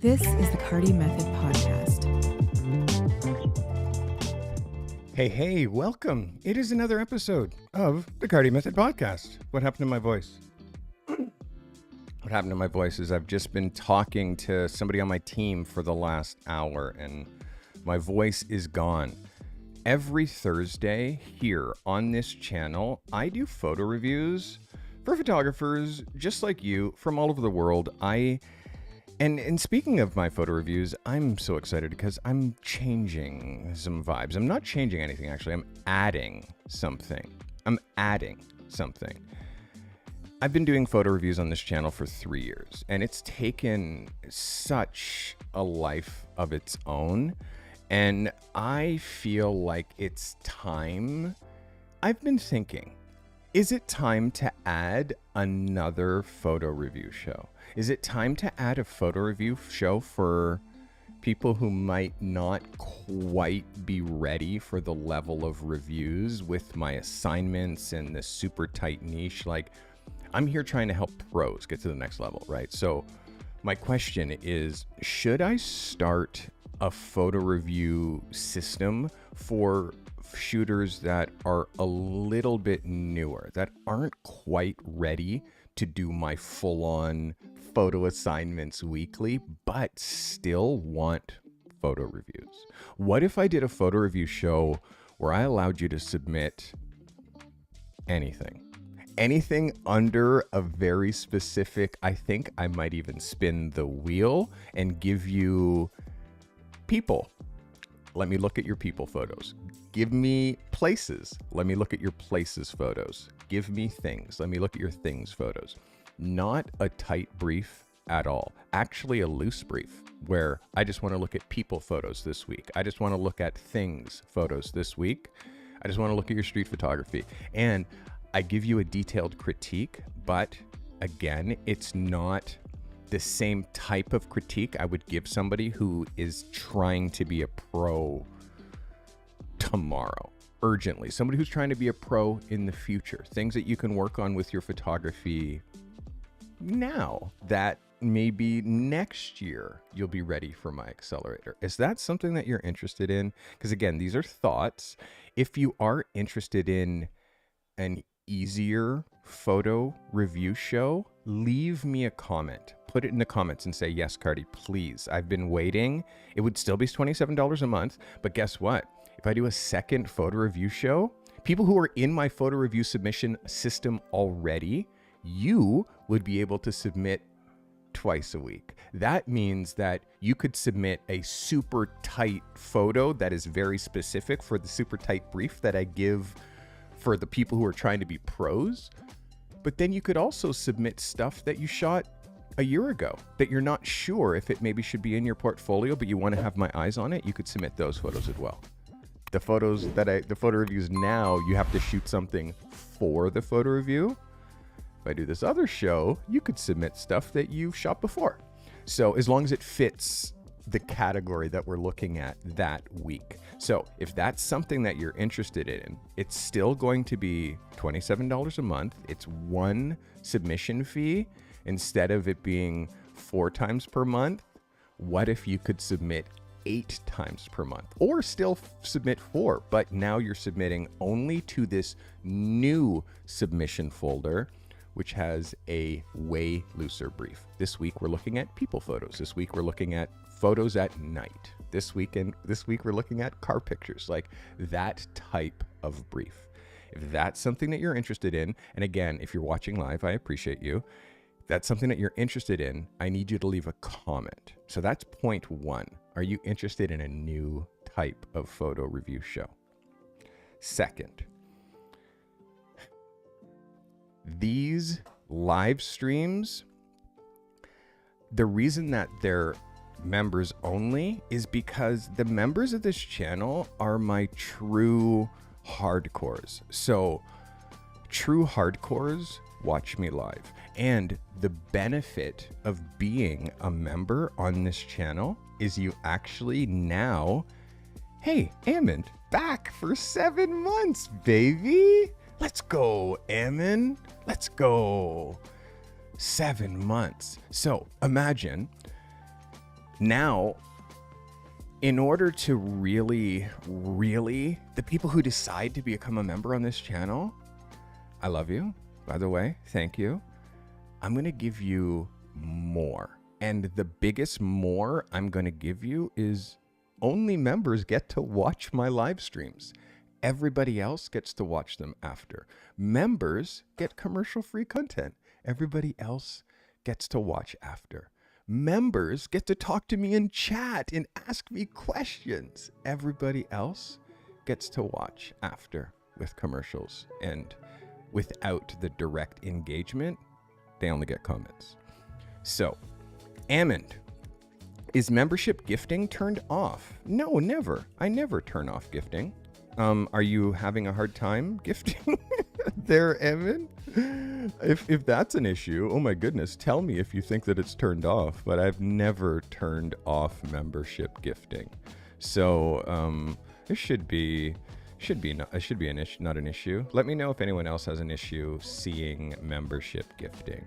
This is the Carty Method Podcast. Hey, welcome. It is another episode of the Carty Method Podcast. What happened to my voice? What happened to my voice is I've just been talking to somebody on my team for the last hour and my voice is gone. Every Thursday here on this channel, I do photo reviews for photographers just like you from all over the world. And speaking of my photo reviews, I'm so excited because I'm changing some vibes. I'm not changing anything, actually. I'm adding something. I've been doing photo reviews on this channel for 3 years, and it's taken such a life of its own. And I feel like it's time. I've been thinking, is it time to add another photo review show? Is it time to add a photo review show for people who might not quite be ready for the level of reviews with my assignments and the super tight niche? Like, I'm here trying to help pros get to the next level, right? So my question is, should I start a photo review system for shooters that are a little bit newer, that aren't quite ready to do my full-on photo assignments weekly, but still want photo reviews? What if I did a photo review show where I allowed you to submit anything under a very specific, I think I might even spin the wheel and give you people. Let me look at your people photos. Give me places. Let me look at your places photos. Give me things. Let me look at your things photos. Not a tight brief at all. Actually a loose brief where I just want to look at people photos this week. I just want to look at things photos this week. I just want to look at your street photography. And I give you a detailed critique, but again, it's not the same type of critique I would give somebody who is trying to be a pro tomorrow, urgently. Somebody who's trying to be a pro in the future. Things that you can work on with your photography now that maybe next year you'll be ready for my accelerator. Is that something that you're interested in? Because again, these are thoughts. If you are interested in an easier photo review show, leave me a comment. Put it in the comments and say, yes, Carty, please. I've been waiting. It would still be $27 a month, but guess what? If I do a second photo review show, people who are in my photo review submission system already, you would be able to submit twice a week. That means that you could submit a super tight photo that is very specific for the super tight brief that I give for the people who are trying to be pros. But then you could also submit stuff that you shot a year ago that you're not sure if it maybe should be in your portfolio, but you want to have my eyes on it. You could submit those photos as well. The photo reviews now, you have to shoot something for the photo review. If I do this other show, you could submit stuff that you shot before. So as long as it fits the category that we're looking at that week. So if that's something that you're interested in, it's still going to be $27 a month. It's one submission fee instead of it being 4 times per month. What if you could submit 8 times per month, or still submit 4, but now you're submitting only to this new submission folder, which has a way looser brief. This week we're looking at people photos. This week we're looking at photos at night. This week we're looking at car pictures, like that type of brief. If that's something that you're interested in, and again, if you're watching live, I appreciate you. If that's something that you're interested in, I need you to leave a comment. So that's point 1. Are you interested in a new type of photo review show? Second, these live streams, the reason that they're members only is because the members of this channel are my true hardcores. So true hardcores watch me live. And the benefit of being a member on this channel is you actually now, hey, Ammon, back for 7 months, baby. Let's go, Ammon. Let's go. 7 months. So imagine Now, in order to really, the people who decide to become a member on this channel, I love you, by the way, thank you. I'm going to give you more. And the biggest more I'm going to give you is only members get to watch my live streams. Everybody else gets to watch them after. Members get commercial-free content. Everybody else gets to watch after. Members get to talk to me in chat and ask me questions. Everybody else gets to watch after with commercials. And without the direct engagement, they only get comments. So, Ammond, is membership gifting turned off? No, never. I never turn off gifting. Are you having a hard time gifting there, Ammond? If that's an issue, oh my goodness, tell me if you think that it's turned off. But I've never turned off membership gifting. So it should be an issue, not an issue. Let me know if anyone else has an issue seeing membership gifting.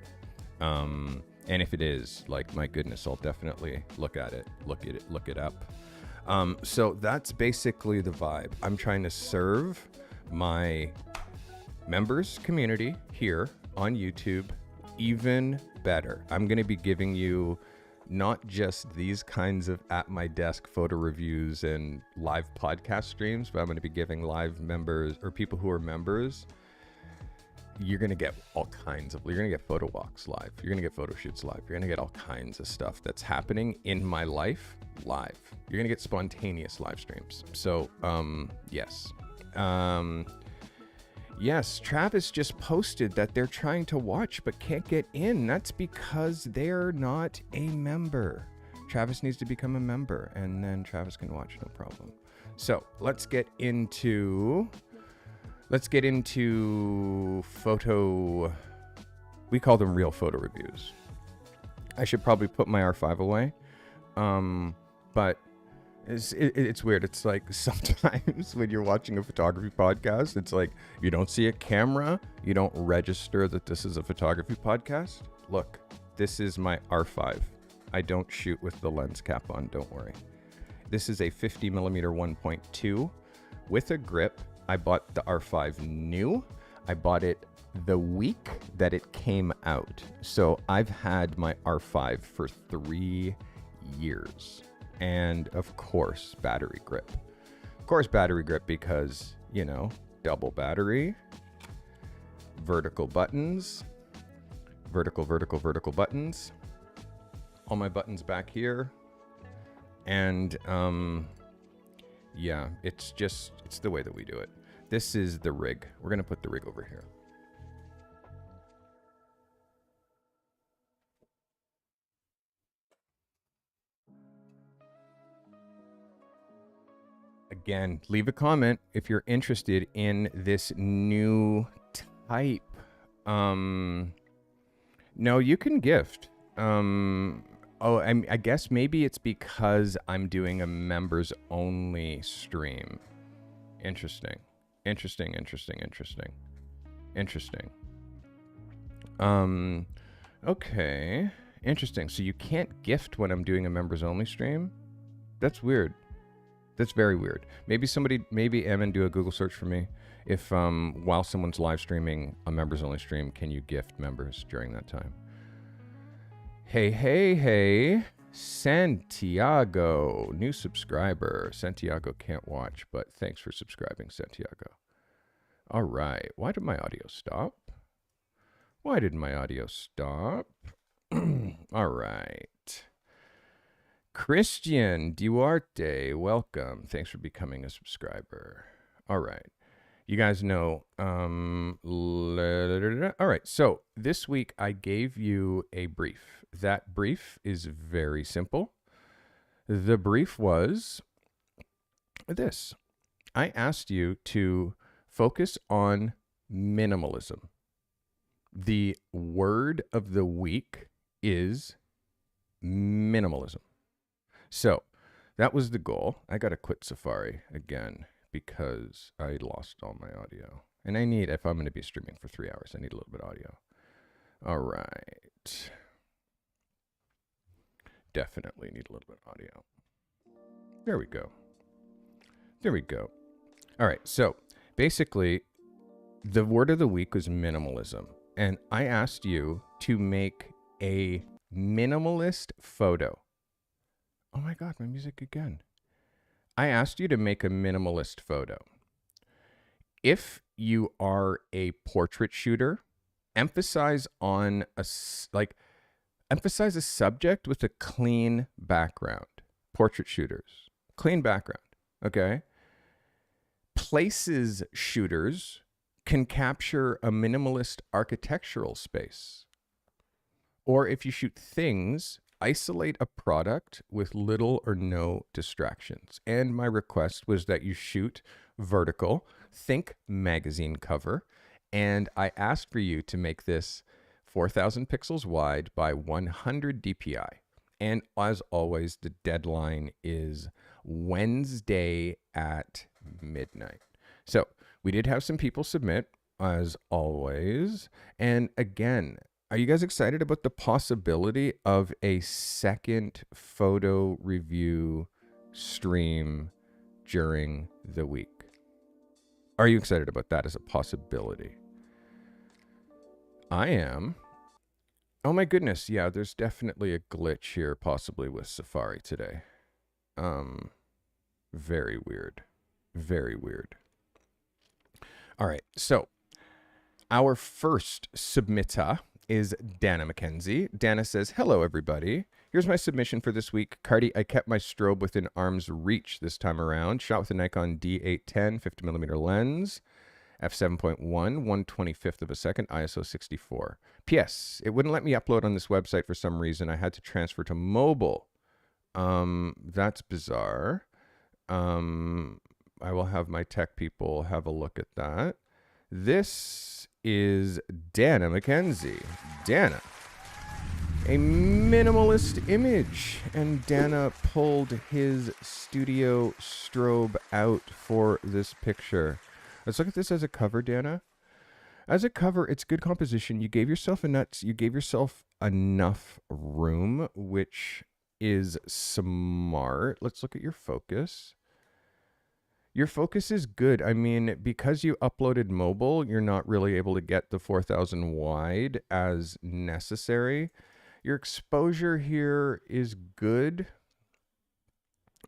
And if it is, like, my goodness, I'll definitely look at it, look it up. So that's basically the vibe. I'm trying to serve my members community here on YouTube even better. I'm going to be giving you not just these kinds of at my desk photo reviews and live podcast streams, but I'm going to be giving live members or people who are members. You're going to get all kinds of, you're going to get photo walks live. You're going to get photo shoots live. You're going to get all kinds of stuff that's happening in my life live. You're going to get spontaneous live streams. So, yes. Yes, Travis just posted that they're trying to watch but can't get in. That's because they're not a member. Travis needs to become a member and then Travis can watch, no problem. So, let's get into photo, we call them real photo reviews. I should probably put my R5 away, but it's weird. It's like sometimes when you're watching a photography podcast, it's like you don't see a camera, you don't register that this is a photography podcast. Look, this is my R5. I don't shoot with the lens cap on, don't worry. This is a 50mm 1.2 with a grip. I bought the R5 new. I bought it the week that it came out. So I've had my R5 for 3 years. And of course, battery grip. Of course, battery grip because, you know, double battery, vertical buttons, vertical buttons. All my buttons back here. And, yeah, it's the way that we do it. This is the rig. We're going to put the rig over here. Again, leave a comment if you're interested in this new type. No, you can gift. I guess maybe it's because I'm doing a members only stream. Interesting. Okay. Interesting. So you can't gift when I'm doing a members only stream? That's weird. That's very weird. Maybe Emin, do a Google search for me. If while someone's live streaming a members only stream, can you gift members during that time? Hey. Santiago, new subscriber. Santiago can't watch, but thanks for subscribing, Santiago. All right. Why did my audio stop? All right. Christian Duarte, welcome. Thanks for becoming a subscriber. All right. You guys know. All right. So this week I gave you a brief. That brief is very simple. The brief was this. I asked you to focus on minimalism. The word of the week is minimalism. So that was the goal. I got to quit Safari again because I lost all my audio. And I need, if I'm going to be streaming for 3 hours, I need a little bit of audio. All right. definitely need a little bit of audio. There we go. There we go. All right. So basically, the word of the week was minimalism. And I asked you to make a minimalist photo. Oh my God, my music again. I asked you to make a minimalist photo. If you are a portrait shooter, emphasize a subject with a clean background. Portrait shooters, clean background, okay? Places shooters can capture a minimalist architectural space. Or if you shoot things, isolate a product with little or no distractions. And my request was that you shoot vertical, think magazine cover, and I asked for you to make this 4,000 pixels wide by 100 DPI. And as always, the deadline is Wednesday at midnight. So we did have some people submit, as always. And again, are you guys excited about the possibility of a second photo review stream during the week? Are you excited about that as a possibility? I am. Oh my goodness. Yeah, there's definitely a glitch here, possibly with Safari today. Very weird. Very weird. All right. So our first submitter is Dana McKenzie. Dana says, hello, everybody. Here's my submission for this week. Carty, I kept my strobe within arm's reach this time around. Shot with a Nikon D810 50mm lens, f7.1, 1/25th of a second, ISO 64. P.S. It wouldn't let me upload on this website for some reason. I had to transfer to mobile. That's bizarre. I will have my tech people have a look at that. This is Dana McKenzie. Dana, a minimalist image. And Dana pulled his studio strobe out for this picture. Let's look at this as a cover, Dana. As a cover, it's good composition. You gave yourself enough room, which is smart. Let's look at your focus. Your focus is good. I mean, because you uploaded mobile, you're not really able to get the 4,000 wide as necessary. Your exposure here is good.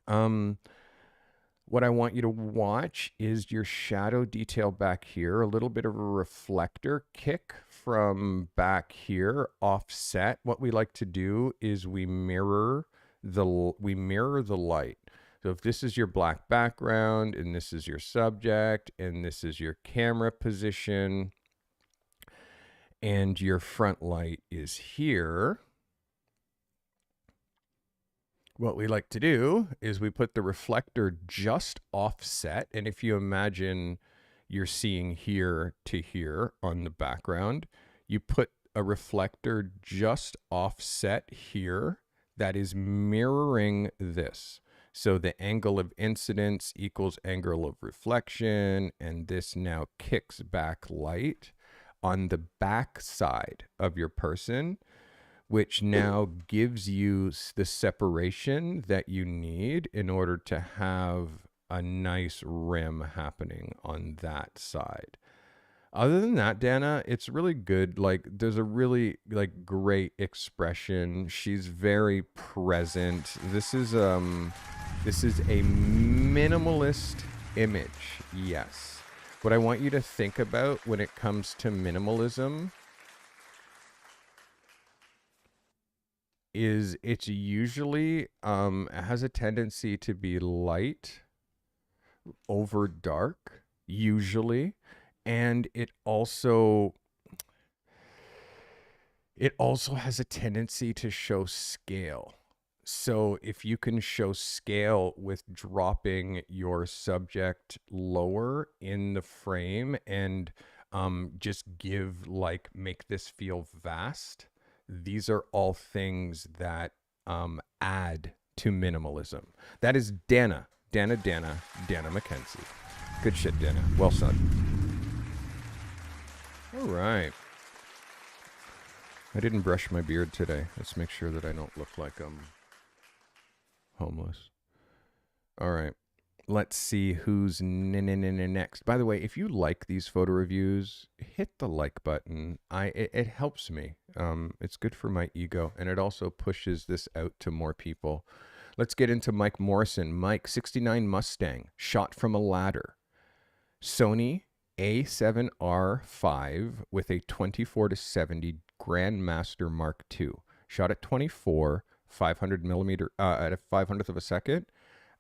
What I want you to watch is your shadow detail back here, a little bit of a reflector kick from back here, offset. What we like to do is we mirror the light. So if this is your black background and this is your subject and this is your camera position and your front light is here, what we like to do is we put the reflector just offset. And if you imagine you're seeing here to here on the background, you put a reflector just offset here that is mirroring this. So the angle of incidence equals angle of reflection, and this now kicks back light on the back side of your person, which now gives you the separation that you need in order to have a nice rim happening on that side. Other than that, Dana, it's really good. Like, there's a really great expression. She's very present. This is a minimalist image. Yes. What I want you to think about when it comes to minimalism is it's usually has a tendency to be light over dark, usually. And it also has a tendency to show scale. So if you can show scale with dropping your subject lower in the frame and just make this feel vast, these are all things that add to minimalism. That is Dana McKenzie. Good shit, Dana. Well done. All right. I didn't brush my beard today. Let's make sure that I don't look like homeless. All right. Let's see who's next. By the way, if you like these photo reviews, hit the like button. It helps me. It's good for my ego, and it also pushes this out to more people. Let's get into Mike Morrison. Mike, 69 Mustang, shot from a ladder. Sony A7R5 with a 24-70 Grandmaster Mark II. Shot at 24, 500 millimeter, at a 500th of a second.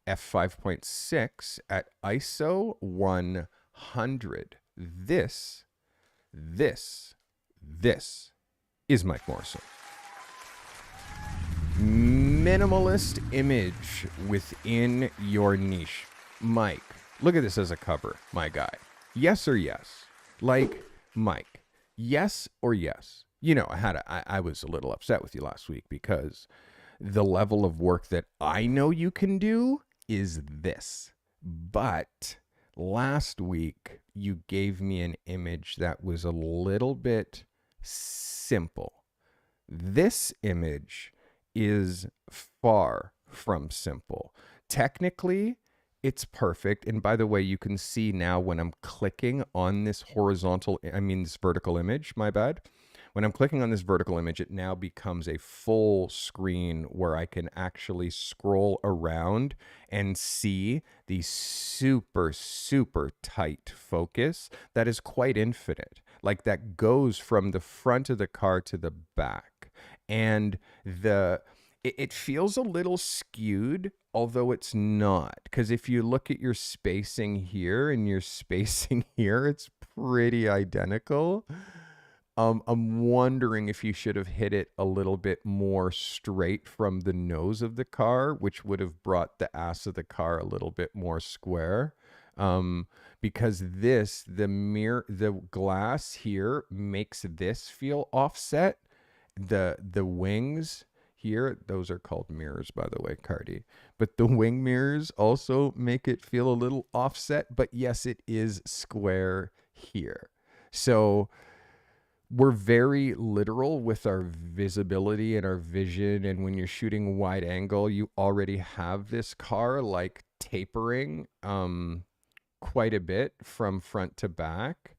f5.6 at ISO 100. This is Mike Morrison. Minimalist image within your niche. Mike, look at this as a cover, my guy. Yes or yes? Like, Mike, yes or yes? You know, I was a little upset with you last week because the level of work that I know you can do is this. But last week, you gave me an image that was a little bit simple. This image is far from simple. Technically, it's perfect. And by the way, you can see now when I'm clicking on this this vertical image, my bad. When I'm clicking on this vertical image, it now becomes a full screen where I can actually scroll around and see the super, super tight focus that is quite infinite. Like that goes from the front of the car to the back. And it feels a little skewed, although it's not. Because if you look at your spacing here and your spacing here, it's pretty identical. I'm wondering if you should have hit it a little bit more straight from the nose of the car, which would have brought the ass of the car a little bit more square. Because the glass here makes this feel offset. The wings here, those are called mirrors, by the way, Carty. But the wing mirrors also make it feel a little offset. But yes, it is square here. So we're very literal with our visibility and our vision. And when you're shooting wide angle, you already have this car like tapering quite a bit from front to back.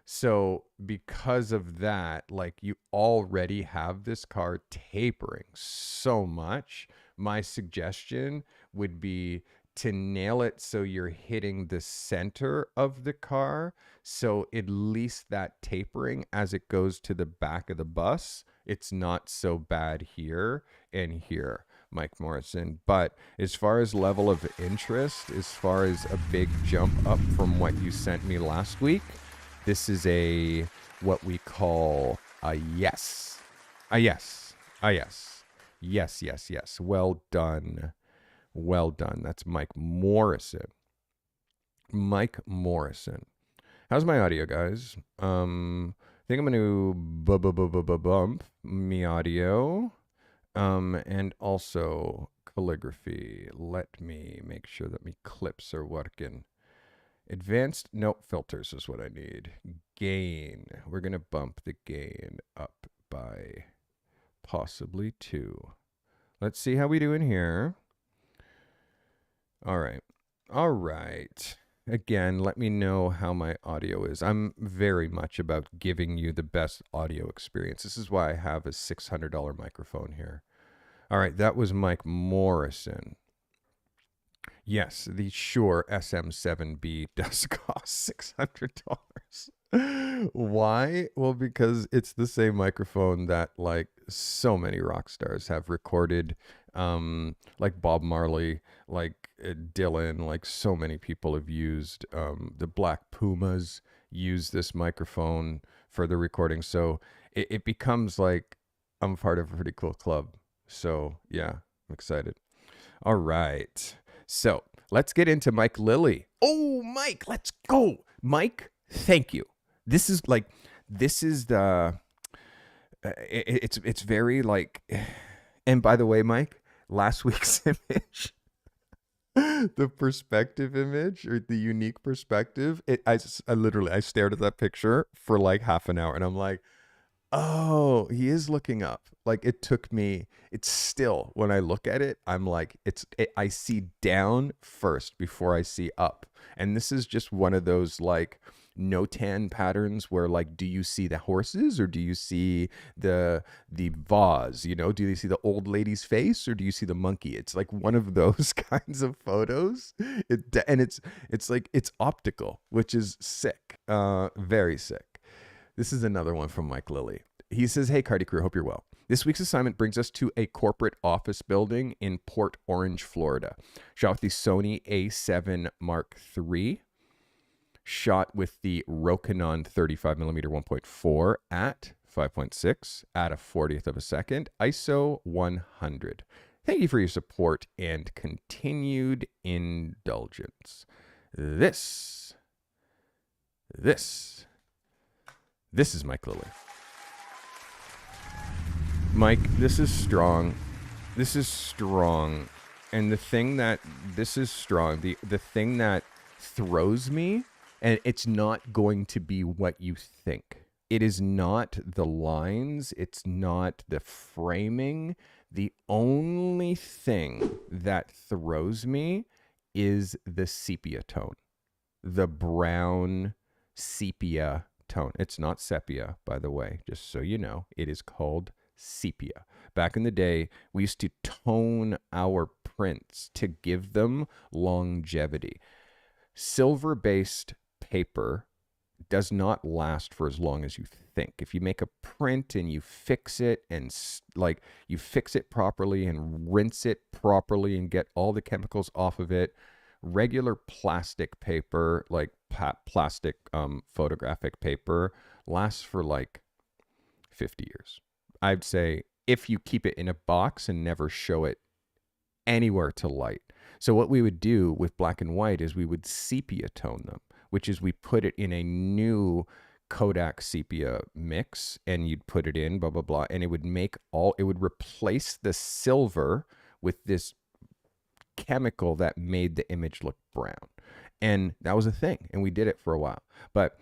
So because of that, like you already have this car tapering so much. My suggestion would be to nail it so you're hitting the center of the car. So at least that tapering as it goes to the back of the bus, it's not so bad here and here, Mike Morrison. But as far as level of interest, as far as a big jump up from what you sent me last week, this is what we call a yes. A yes. A yes. Yes, yes, yes. Well done. Well done. That's Mike Morrison. Mike Morrison. How's my audio, guys? I think I'm going to bump me audio. And also calligraphy. Let me make sure that my clips are working. Advanced note filters is what I need. Gain. We're going to bump the gain up by possibly 2. Let's see how we do in here. All right. All right. Again, let me know how my audio is. I'm very much about giving you the best audio experience. This is why I have a $600 microphone here. All right. That was Mike Morrison. Yes, the Shure SM7B does cost $600. Why? Well, because it's the same microphone that like so many rock stars have recorded, like Bob Marley, like Dylan, like so many people have used. The Black Pumas use this microphone for the recording. So it becomes like I'm part of a pretty cool club. So yeah, I'm excited. All right. So let's get into Mike Lilly. Oh, Mike, let's go. Mike, thank you. This is the, it's very like, and by the way, Mike, last week's image, the perspective image or the unique perspective, I stared at that picture for like half an hour and I'm like, oh, he is looking up. Like it took me, it's still, when I look at it, I'm like, I see down first before I see up. And this is just one of those like no tan patterns where like, do you see the horses or do you see the vase? You know, do you see the old lady's face or do you see the monkey? It's like one of those kinds of photos. And it's like, it's optical, which is sick, very sick. This is another one from Mike Lilly. He says, hey, Carty crew, hope you're well. This week's assignment brings us to a corporate office building in Port Orange, Florida. Shot with the Sony A7 Mark III. Shot with the Rokinon 35mm 1.4 at 5.6 at a 40th of a second. ISO 100. Thank you for your support and continued indulgence. This is Mike Lilly. Mike, this is strong. This is strong. And the thing that the thing that throws me, and it's not going to be what you think. It is not the lines. It's not the framing. The only thing that throws me is the sepia tone. The brown sepia tone. It's not sepia, by the way, just so you know. It is called sepia. Back in the day, we used to tone our prints to give them longevity. Silver-based paper does not last for as long as you think. If you make a print and you fix it and like you fix it properly and rinse it properly and get all the chemicals off of it, regular plastic paper, like plastic photographic paper, lasts for like 50 years. I'd say if you keep it in a box and never show it anywhere to light. So what we would do with black and white is we would sepia tone them, which is we put it in a new Kodak sepia mix and you'd put it in, blah, blah, blah. And it would replace the silver with this chemical that made the image look brown. And that was a thing. And we did it for a while. But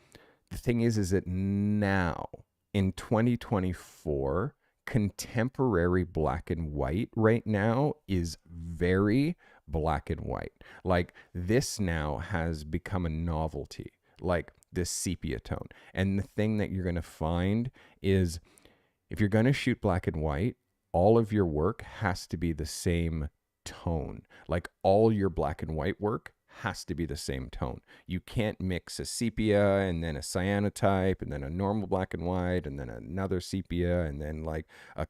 the thing is that now in 2024, contemporary black and white right now is very black and white. Like this now has become a novelty, like this sepia tone. And the thing that you're going to find is if you're going to shoot black and white, all of your work has to be the same tone. Like all your black and white work has to be the same tone. You can't mix a sepia and then a cyanotype and then a normal black and white and then another sepia and then like a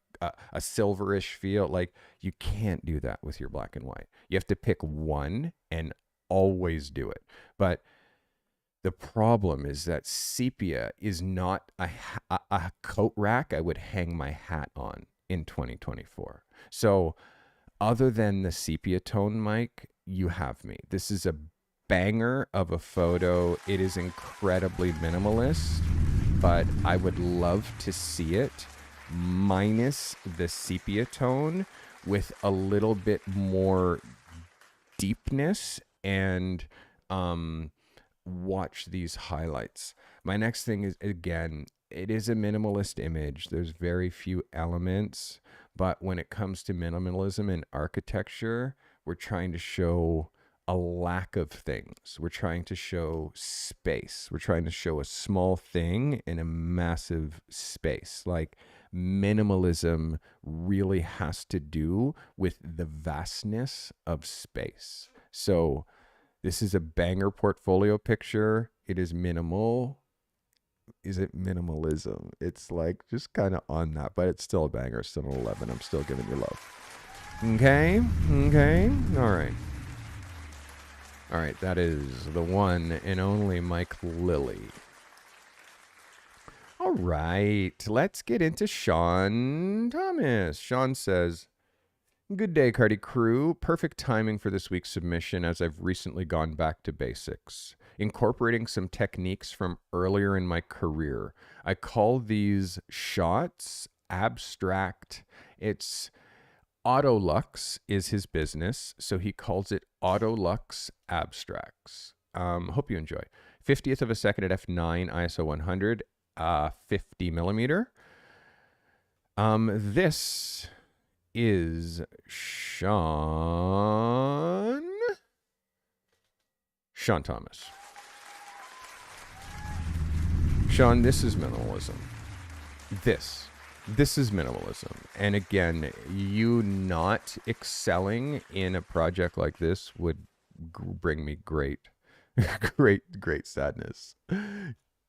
silverish feel. Like you can't do that with your black and white. You have to pick one and always do it. But the problem is that sepia is not a coat rack I would hang my hat on in 2024. So other than the sepia tone, Mike, you have me. This is a banger of a photo. It is incredibly minimalist, but I would love to see it minus the sepia tone with a little bit more deepness and watch these highlights. My next thing is, again, it is a minimalist image. There's very few elements, but when it comes to minimalism and architecture, we're trying to show a lack of things. We're trying to show space. We're trying to show a small thing in a massive space. Like minimalism really has to do with the vastness of space. So this is a banger portfolio picture. It is minimal. Is it minimalism? It's like just kind of on that, but it's still a banger. It's still an 11. I'm still giving you love. Okay. All right, that is the one and only Mike Lilly. All right, let's get into Sean Thomas. Sean says, good day, Carty crew. Perfect timing for this week's submission as I've recently gone back to basics, incorporating some techniques from earlier in my career. I call these shots abstract. It's Autolux is his business, so he calls it Autolux Abstracts. Hope you enjoy. 50th of a second at f9, ISO 100, 50 millimeter. This is Sean Thomas. Sean, this is minimalism. This is minimalism. And again, you not excelling in a project like this would bring me great sadness.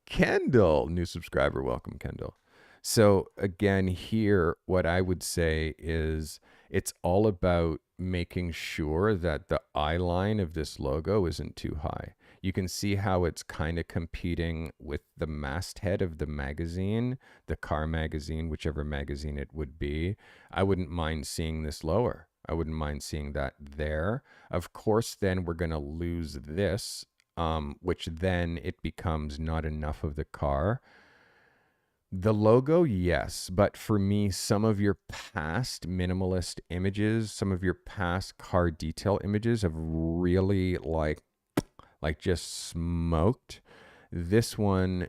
Kendall, new subscriber, welcome, Kendall. So again, here, what I would say is it's all about making sure that the eye line of this logo isn't too high. You can see how it's kind of competing with the masthead of the magazine, the car magazine, whichever magazine it would be. I wouldn't mind seeing this lower. I wouldn't mind seeing that there. Of course, then we're going to lose this, which then it becomes not enough of the car. The logo, yes, but for me, some of your past minimalist images, some of your past car detail images have really like just smoked. This one,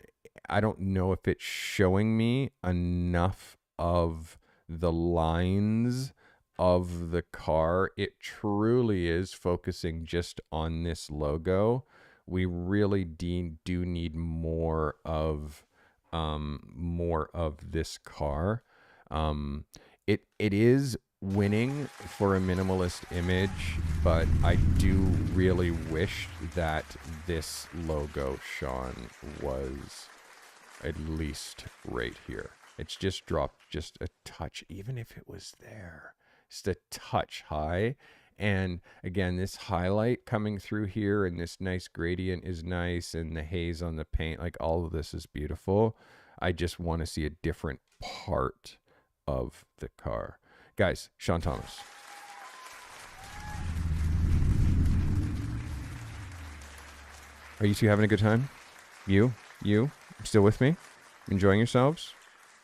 I don't know if it's showing me enough of the lines of the car. It truly is focusing just on this logo. We really do need more of this car. It is winning for a minimalist image, but I do really wish that this logo, Sean, was at least right here. It's just dropped just a touch, even if it was there, just a touch high. And again, this highlight coming through here and this nice gradient is nice, and the haze on the paint, like all of this is beautiful. I just want to see a different part of the car. Guys, Sean Thomas. Are you two having a good time? You still with me? Enjoying yourselves?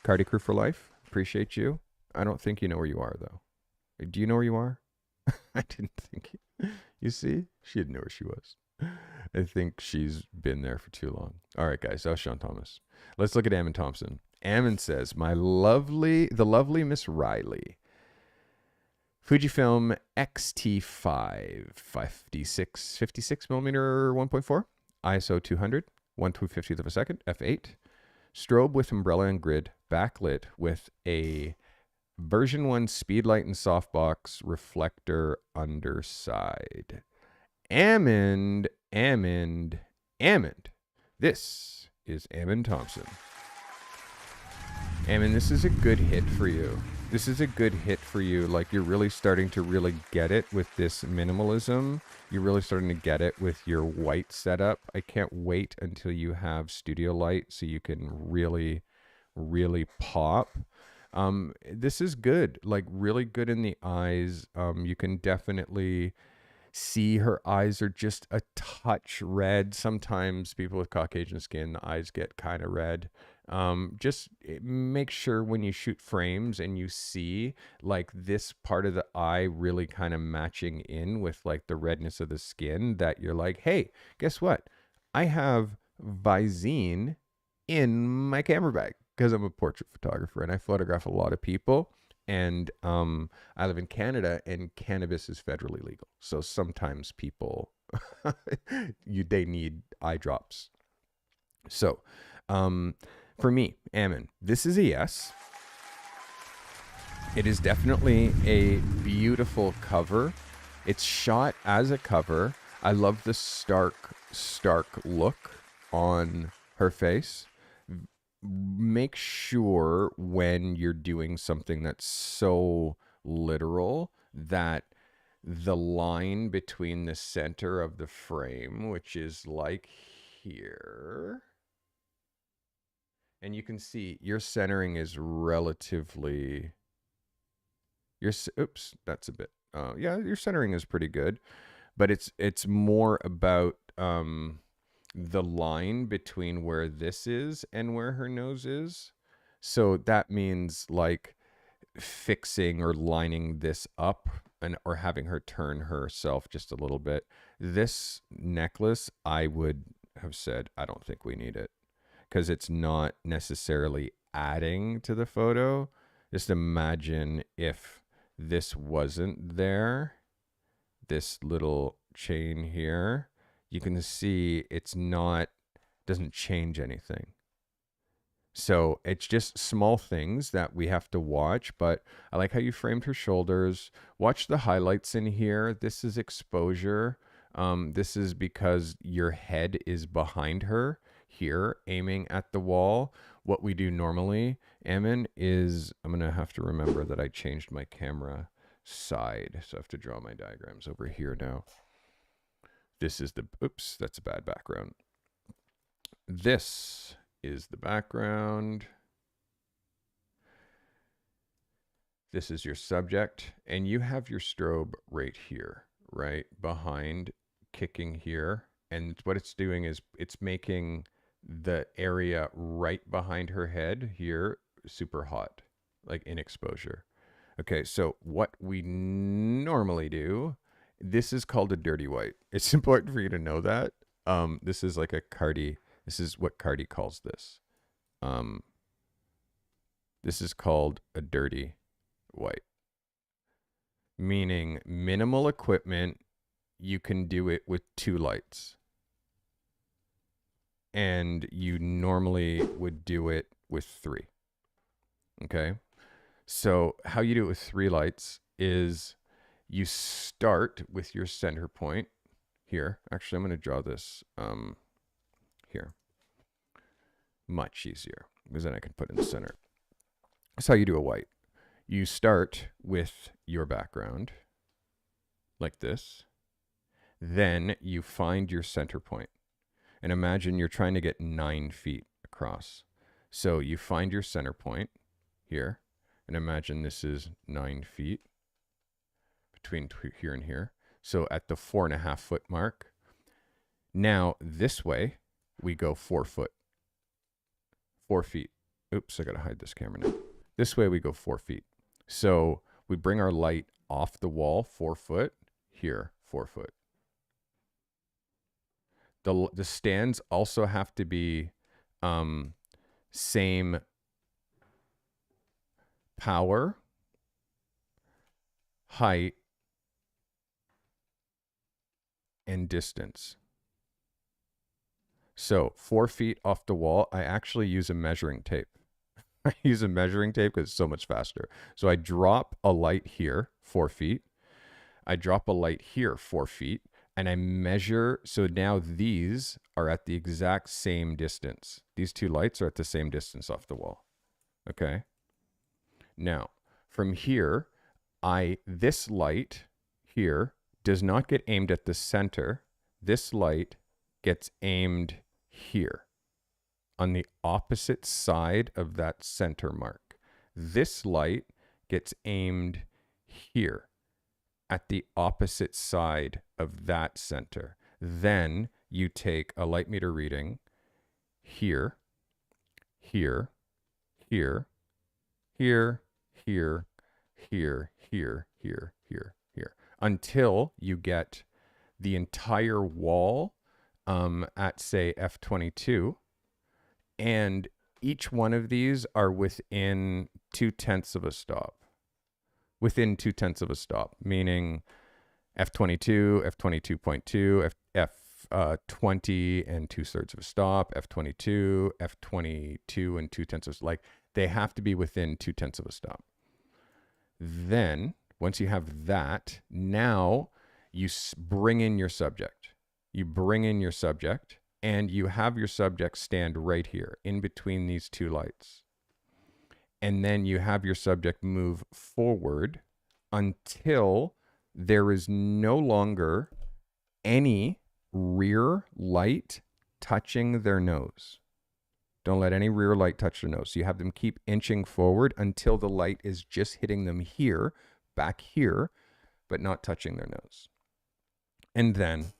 Carty crew for life. Appreciate you. I don't think you know where you are, though. Do you know where you are? I didn't think you see? She didn't know where she was. I think she's been there for too long. All right, guys. That was Sean Thomas. Let's look at Ammon Thompson. Ammon says, the lovely Miss Riley. Fujifilm X-T5 56 millimeter 1.4, ISO 200, 1/250th of a second, f8, strobe with umbrella and grid, backlit with a version 1 speedlight and softbox reflector underside. Ammon. This is Ammon Thompson. Ammon, this is a good hit for you. Like, you're really starting to really get it with this minimalism. You're really starting to get it with your white setup. I can't wait until you have studio light so you can really, really pop. This is good, like really good in the eyes. You can definitely see her eyes are just a touch red. Sometimes people with Caucasian skin, the eyes get kind of red. Just make sure when you shoot frames and you see like this part of the eye really kind of matching in with like the redness of the skin, that you're like, hey, guess what? I have Visine in my camera bag because I'm a portrait photographer and I photograph a lot of people. And I live in Canada, and cannabis is federally legal. So sometimes people, they need eye drops. So for me, Ammon, this is a yes. It is definitely a beautiful cover. It's shot as a cover. I love the stark look on her face. Make sure when you're doing something that's so literal that the line between the center of the frame, which is like here, and you can see your centering is relatively, oops, that's a bit, yeah, your centering is pretty good, but it's more about, the line between where this is and where her nose is. So that means like fixing or lining this up or having her turn herself just a little bit. This necklace, I would have said, I don't think we need it, because it's not necessarily adding to the photo. Just imagine if this wasn't there, this little chain here, you can see doesn't change anything. So it's just small things that we have to watch, but I like how you framed her shoulders. Watch the highlights in here. This is exposure. This is because your head is behind her here, aiming at the wall. What we do normally, Ammon, is I'm going to have to remember that I changed my camera side. So I have to draw my diagrams over here now. This is oops, that's a bad background. This is the background. This is your subject, and you have your strobe right here, right behind, kicking here. And what it's doing is it's making the area right behind her head here super hot, like in exposure. Okay, so what we normally do, this is called a dirty white. It's important for you to know that. This is like a Carty. This is what Carty calls this. This is called a dirty white, meaning minimal equipment. You can do it with 2 lights, and you normally would do it with 3. Okay, so how you do it with 3 lights is you start with your center point here. Actually, I'm going to draw this here. Much easier, because then I can put in the center. That's how you do a white. You start with your background like this. Then you find your center point. And imagine you're trying to get 9 feet across. So you find your center point here. And imagine this is 9 feet between here and here. So at the 4.5 foot mark. Now this way we go 4 foot. 4 feet. Oops, I gotta hide this camera now. This way we go 4 feet. So we bring our light off the wall 4 foot, here 4 foot. The stands also have to be same power, height, and distance. So 4 feet off the wall, I actually use a measuring tape. I use a measuring tape because it's so much faster. So I drop a light here, 4 feet. I drop a light here, 4 feet, and I measure. So now these are at the exact same distance. These 2 lights are at the same distance off the wall. Okay. Now from here, this light here does not get aimed at the center. This light gets aimed here on the opposite side of that center mark. This light gets aimed here at the opposite side of that center. Then you take a light meter reading here, here, here, here, here, here, here, here, here, here, until you get the entire wall at say F22, and each one of these are within 2/10 of a stop. Within 2/10 of a stop, meaning F22, F22.2, F20 and 2/3 of a stop, F22, F22 and 2/10 of, like, they have to be within 2/10 of a stop. Then once you have that, now you bring in your subject. You bring in your subject, and you have your subject stand right here in between these 2 lights. And then you have your subject move forward until there is no longer any rear light touching their nose. Don't let any rear light touch their nose. So you have them keep inching forward until the light is just hitting them here, back here, but not touching their nose. And then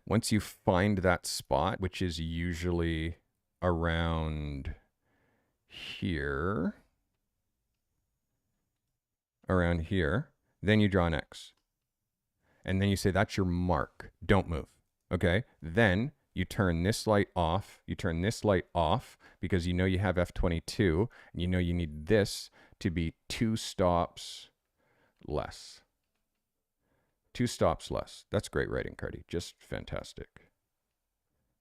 once you find that spot, which is usually around here, then you draw an X. And then you say, that's your mark. Don't move. Okay. Then you turn this light off. You turn this light off because you know you have f22 and you know you need this to be 2 stops less. 2 stops less. That's great writing, Carty. Just fantastic.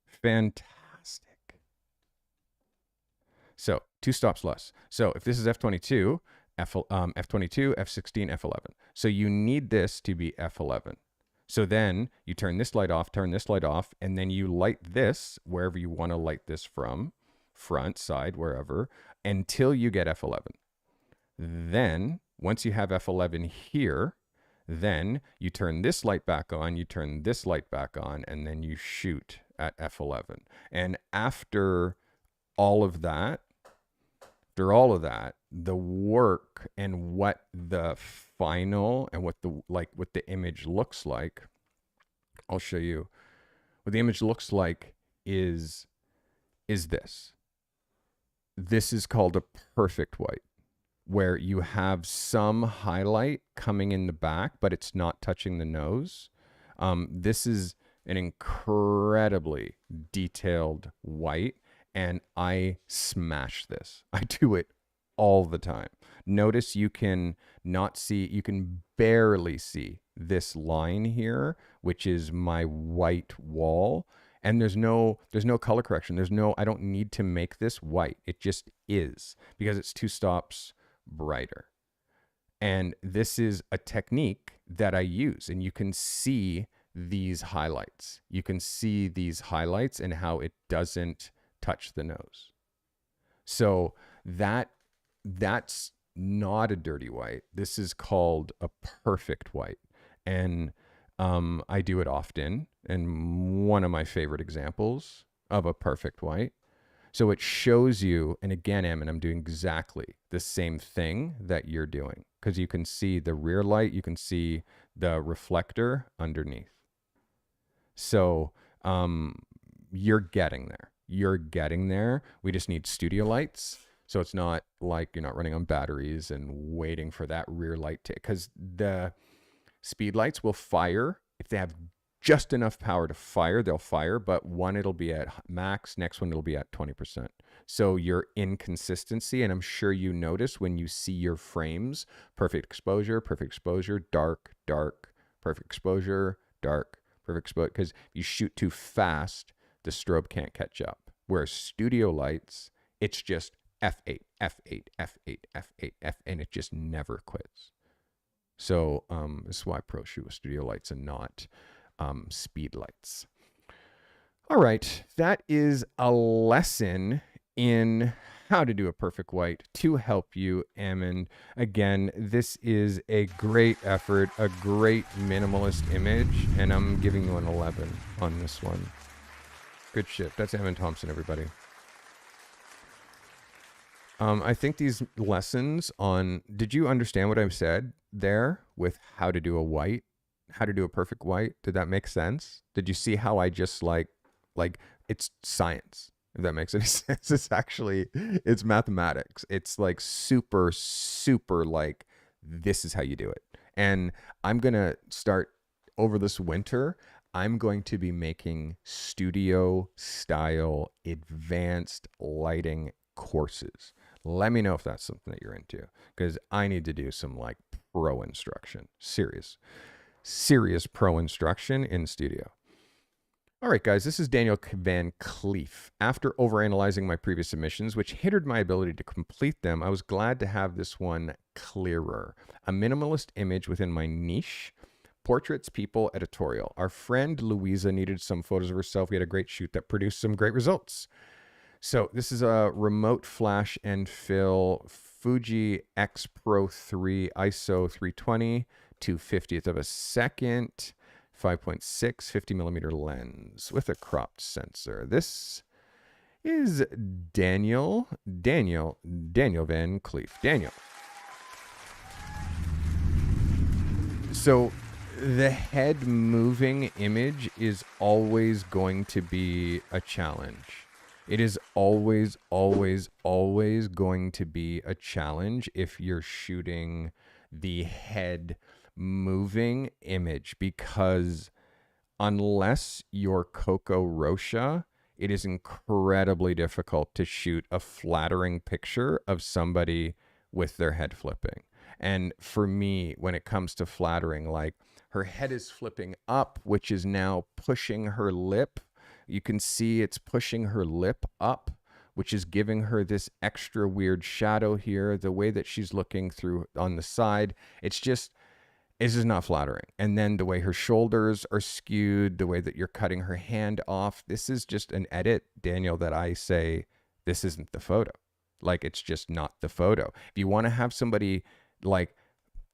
Fantastic. So 2 stops less. So if this is f22, f22, f16, f11. So you need this to be f11. So then you turn this light off, and then you light this wherever you want to light this from, front, side, wherever, until you get f11. Then once you have f11 here, then you turn this light back on, you turn this light back on, and then you shoot at f11. And after all of that, the work and what the final and what the image looks like, I'll show you. What the image looks like is this. This is called a perfect white, where you have some highlight coming in the back, but it's not touching the nose. This is an incredibly detailed white, and I smash this. I do it all the time. Notice you can barely see this line here, which is my white wall. And there's no color correction. I don't need to make this white. It just is, because it's 2 stops brighter. And this is a technique that I use, and you can see these highlights. You can see these highlights and how it doesn't touch the nose. So that's not a dirty white. This is called a perfect white. And I do it often. And one of my favorite examples of a perfect white. So it shows you, and again, Em, and I'm doing exactly the same thing that you're doing, because you can see the rear light, you can see the reflector underneath. So you're getting there. You're getting there. We just need studio lights. So it's not like you're not running on batteries and waiting for that rear light to, because the speed lights will fire. If they have just enough power to fire, they'll fire, but one, it'll be at max, next one, it'll be at 20%. So your inconsistency, and I'm sure you notice when you see your frames, perfect exposure, dark, dark, perfect exposure, dark, perfect exposure, because you shoot too fast, the strobe can't catch up. Whereas studio lights, it's just F8, F8, F8, F8, F, and it just never quits. So this is why I pro shoot with studio lights and not speed lights. All right, that is a lesson in how to do a perfect white to help you. And again, this is a great effort, a great minimalist image, and I'm giving you an 11 on this one. Good shit. That's Evan Thompson, everybody. I think these lessons on, did you understand what I've said there with how to do a white, how to do a perfect white? Did that make sense? Did you see how I just like it's science, if that makes any sense? It's mathematics. It's like super, super like, this is how you do it. And I'm going to start over this winter. I'm going to be making studio style advanced lighting courses. Let me know if that's something that you're into, because I need to do some like pro instruction, serious pro instruction in studio. All right, guys, this is Daniel Van Cleef. After overanalyzing my previous submissions, which hindered my ability to complete them, I was glad to have this one clearer. A minimalist image within my niche. Portraits, people, editorial. Our friend Louisa needed some photos of herself. We had a great shoot that produced some great results. So this is a remote flash and fill Fuji X Pro 3 ISO 320 2/50th of a second, 5.6 50 millimeter lens with a cropped sensor. This is Daniel Van Cleef. Daniel. So the head moving image is always going to be a challenge. It is always, always, always going to be a challenge if you're shooting the head moving image, because unless you're Coco Rocha, it is incredibly difficult to shoot a flattering picture of somebody with their head flipping. And for me, when it comes to flattering, like her head is flipping up, which is now pushing her lip. You can see it's pushing her lip up, which is giving her this extra weird shadow here. The way that she's looking through on the side, it's just not flattering. And then the way her shoulders are skewed, the way that you're cutting her hand off, this is just an edit, Daniel, that I say, this isn't the photo. Like, it's just not the photo. If you want to have somebody like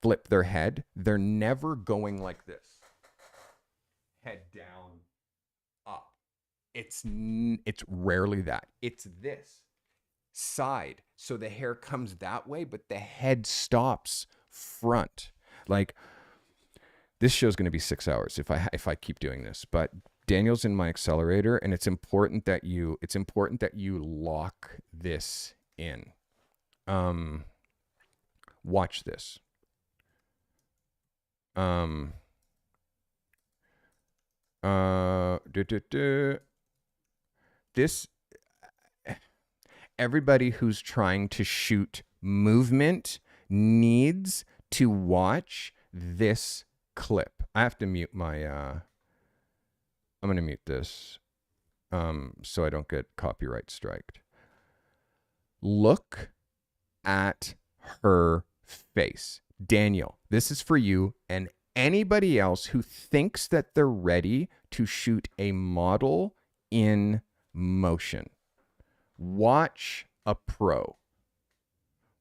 flip their head, they're never going like this. Head down, up. It's rarely that. It's this side. So the hair comes that way, but the head stops front. Like, this show's going to be 6 hours if I keep doing this, but Daniel's in my accelerator, and it's important that you lock this in. Watch this. This, everybody who's trying to shoot movement needs to watch this clip. I have to mute my I'm going to mute this so I don't get copyright striked. Look at her face. Daniel, this is for you and anybody else who thinks that they're ready to shoot a model in motion. Watch a pro.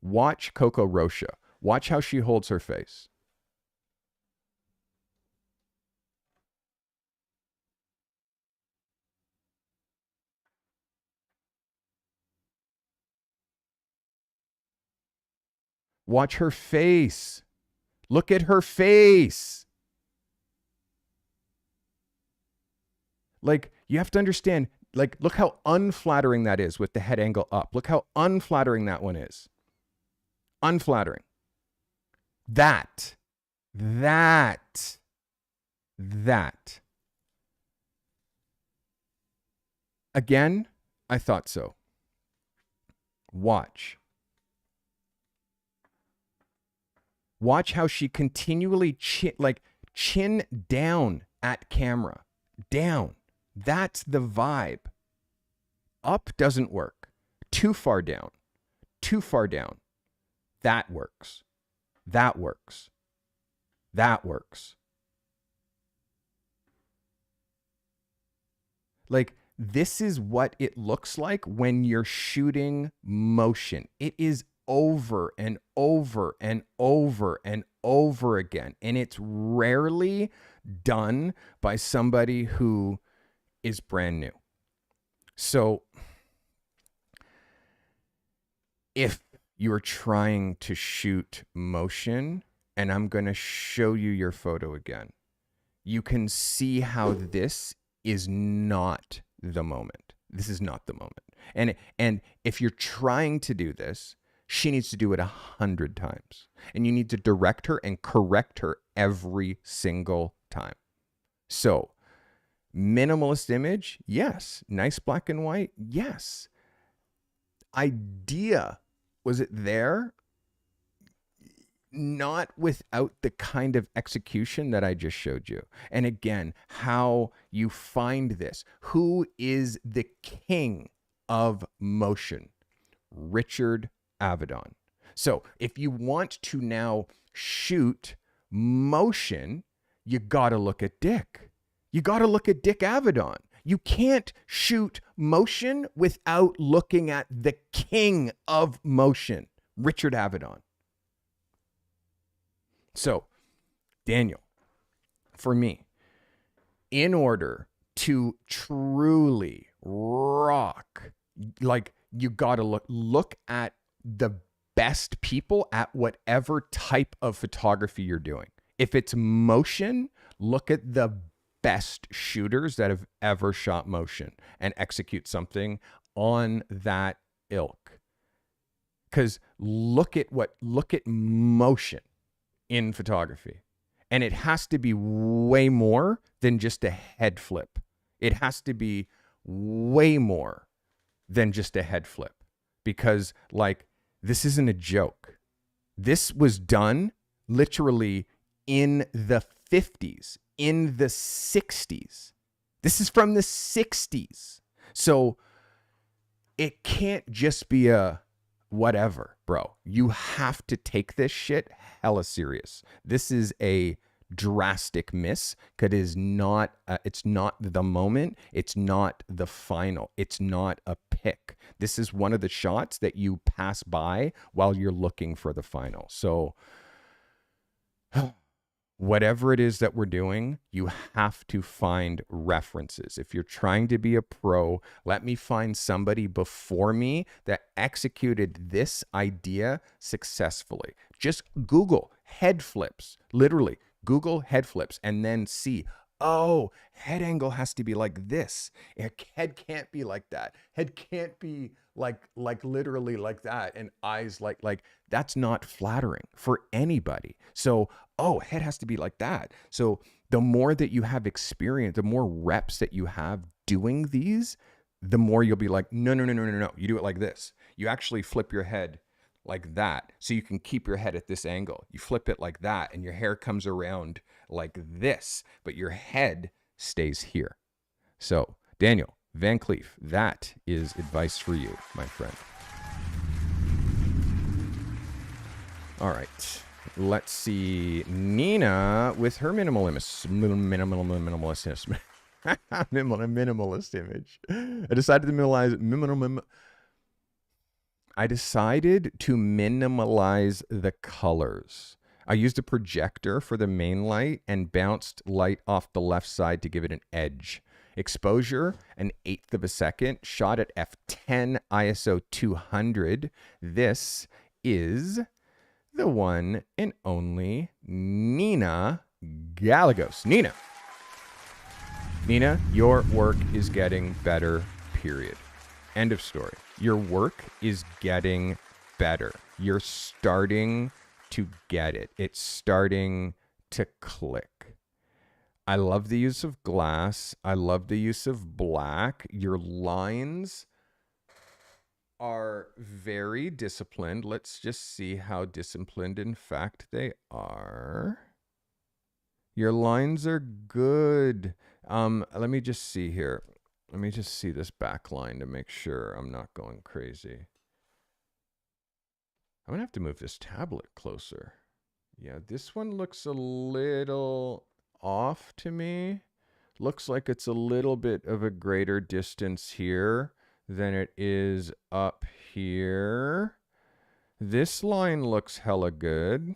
Watch Coco Rocha. Watch how she holds her face. Watch her face. Look at her face. Like, you have to understand, like, look how unflattering that is with the head angle up. Look how unflattering that one is. Unflattering. That. Again, I thought so. Watch. Watch how she continually chin down at camera. Down. That's the vibe. Up doesn't work. Too far down. Too far down. That works. That works. That works. Like, this is what it looks like when you're shooting motion. It is over and over and over and over again. And it's rarely done by somebody who is brand new. So if you're trying to shoot motion, and I'm going to show you your photo again, you can see how this is not the moment. This is not the moment. And if you're trying to do this, she needs to do it 100 times. And you need to direct her and correct her every single time. So, minimalist image, yes. Nice black and white, yes. Idea, was it there? Not without the kind of execution that I just showed you. And again, how you find this. Who is the king of motion? Richard Avedon. So if you want to now shoot motion, you got to look at Dick. You got to look at Dick Avedon. You can't shoot motion without looking at the king of motion, Richard Avedon. So, Daniel, for me, in order to truly rock, like, you got to look at the best people at whatever type of photography you're doing. If it's motion, look at the best shooters that have ever shot motion and execute something on that ilk. Because look at motion in photography. And it has to be way more than just a head flip. It has to be way more than just a head flip, because like, this isn't a joke. This was done literally in the 50s, in the 60s. This is from the 60s. So it can't just be a whatever, bro. You have to take this shit hella serious. This is a drastic miss, because it is not it's not the moment, it's not the final, it's not a pick. This is one of the shots that you pass by while you're looking for the final. So whatever it is that we're doing, you have to find references. If you're trying to be a pro, let me find somebody before me that executed this idea successfully. Just Google head flips, literally Google head flips, and then see, oh, head angle has to be like this. Head can't be like that. Head can't be like literally like that. And eyes like that's not flattering for anybody. So, oh, head has to be like that. So the more that you have experience, the more reps that you have doing these, the more you'll be like, no. You do it like this. You actually flip your head like that, so you can keep your head at this angle. You flip it like that, and your hair comes around like this, but your head stays here. So, Daniel Van Cleef, that is advice for you, my friend. All right, let's see. Nina with her minimalist image. I decided to minimalize the colors. I used a projector for the main light and bounced light off the left side to give it an edge. Exposure, 1/8 of a second, shot at f10 ISO 200. This is the one and only Nina Gallegos. Nina, your work is getting better, period. End of story. Your work is getting better. You're starting to get it. It's starting to click. I love the use of glass. I love the use of black. Your lines are very disciplined. Let's just see how disciplined, in fact, they are. Your lines are good. Let me just see here. Let me just see this back line to make sure I'm not going crazy. I'm going to have to move this tablet closer. Yeah, this one looks a little off to me. Looks like it's a little bit of a greater distance here than it is up here. This line looks hella good.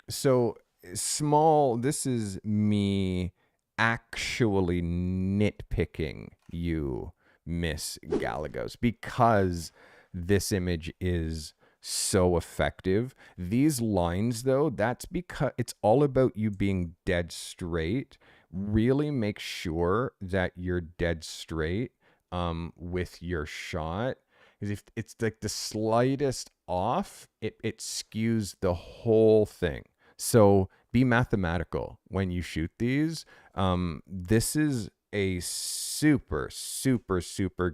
So small, this is me actually nitpicking you, Miss Gallegos, because this image is so effective. These lines, though, that's because it's all about you being dead straight. Really make sure that you're dead straight with your shot. Because if it's like the slightest off, it skews the whole thing. So be mathematical when you shoot these. This is a super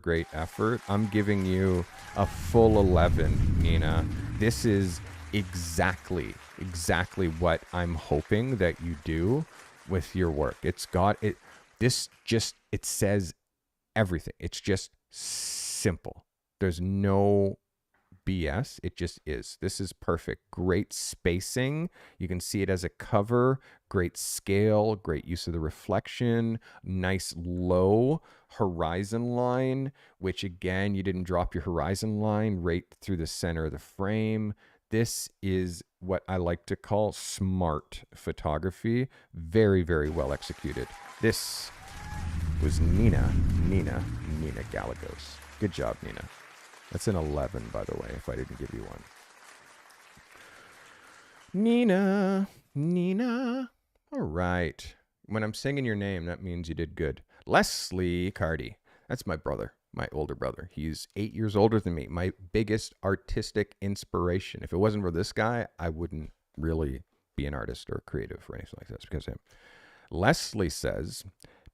great effort. I'm giving you a full 11, Nina. This is exactly what I'm hoping that you do with your work. It's got it. It says everything. It's just simple. There's no BS. It just is. This is perfect. Great spacing. You can see it as a cover. Great scale. Great use of the reflection. Nice low horizon line, which again, you didn't drop your horizon line right through the center of the frame. This is what I like to call smart photography. Very well executed. This was Nina Gallegos. Good job, Nina. That's an 11, by the way, if I didn't give you one. Nina. All right. When I'm singing your name, that means you did good. Leslie Carty. That's my brother, my older brother. He's 8 years older than me. My biggest artistic inspiration. If it wasn't for this guy, I wouldn't really be an artist or creative or anything like that. It's because of him. Leslie says,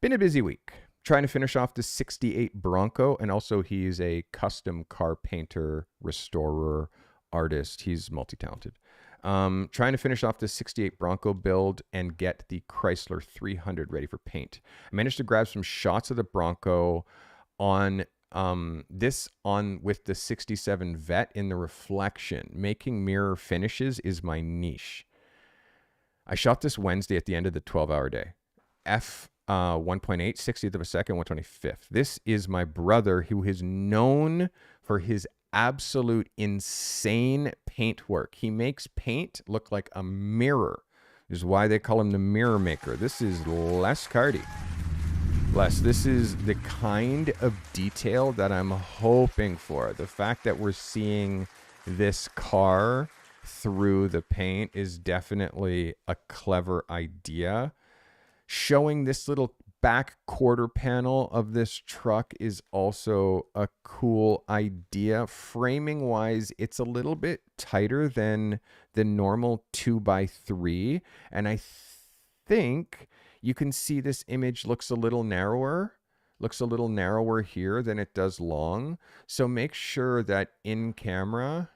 been a busy week. Trying to finish off the 68 Bronco. And also he's a custom car painter, restorer, artist. He's multi-talented. Trying to finish off the 68 Bronco build and get the Chrysler 300 ready for paint. I managed to grab some shots of the Bronco on with the 67 Vet in the reflection. Making mirror finishes is my niche. I shot this Wednesday at the end of the 12-hour day. 1.8, 60th of a second, 125th. This is my brother who is known for his absolute insane paint work. He makes paint look like a mirror. This is why they call him the mirror maker. This is Les Carty. Les, this is the kind of detail that I'm hoping for. The fact that we're seeing this car through the paint is definitely a clever idea. Showing this little back quarter panel of this truck is also a cool idea. Framing wise, it's a little bit tighter than the normal 2x3. And I think you can see this image looks a little narrower. Looks a little narrower here than it does long. So make sure that in camera,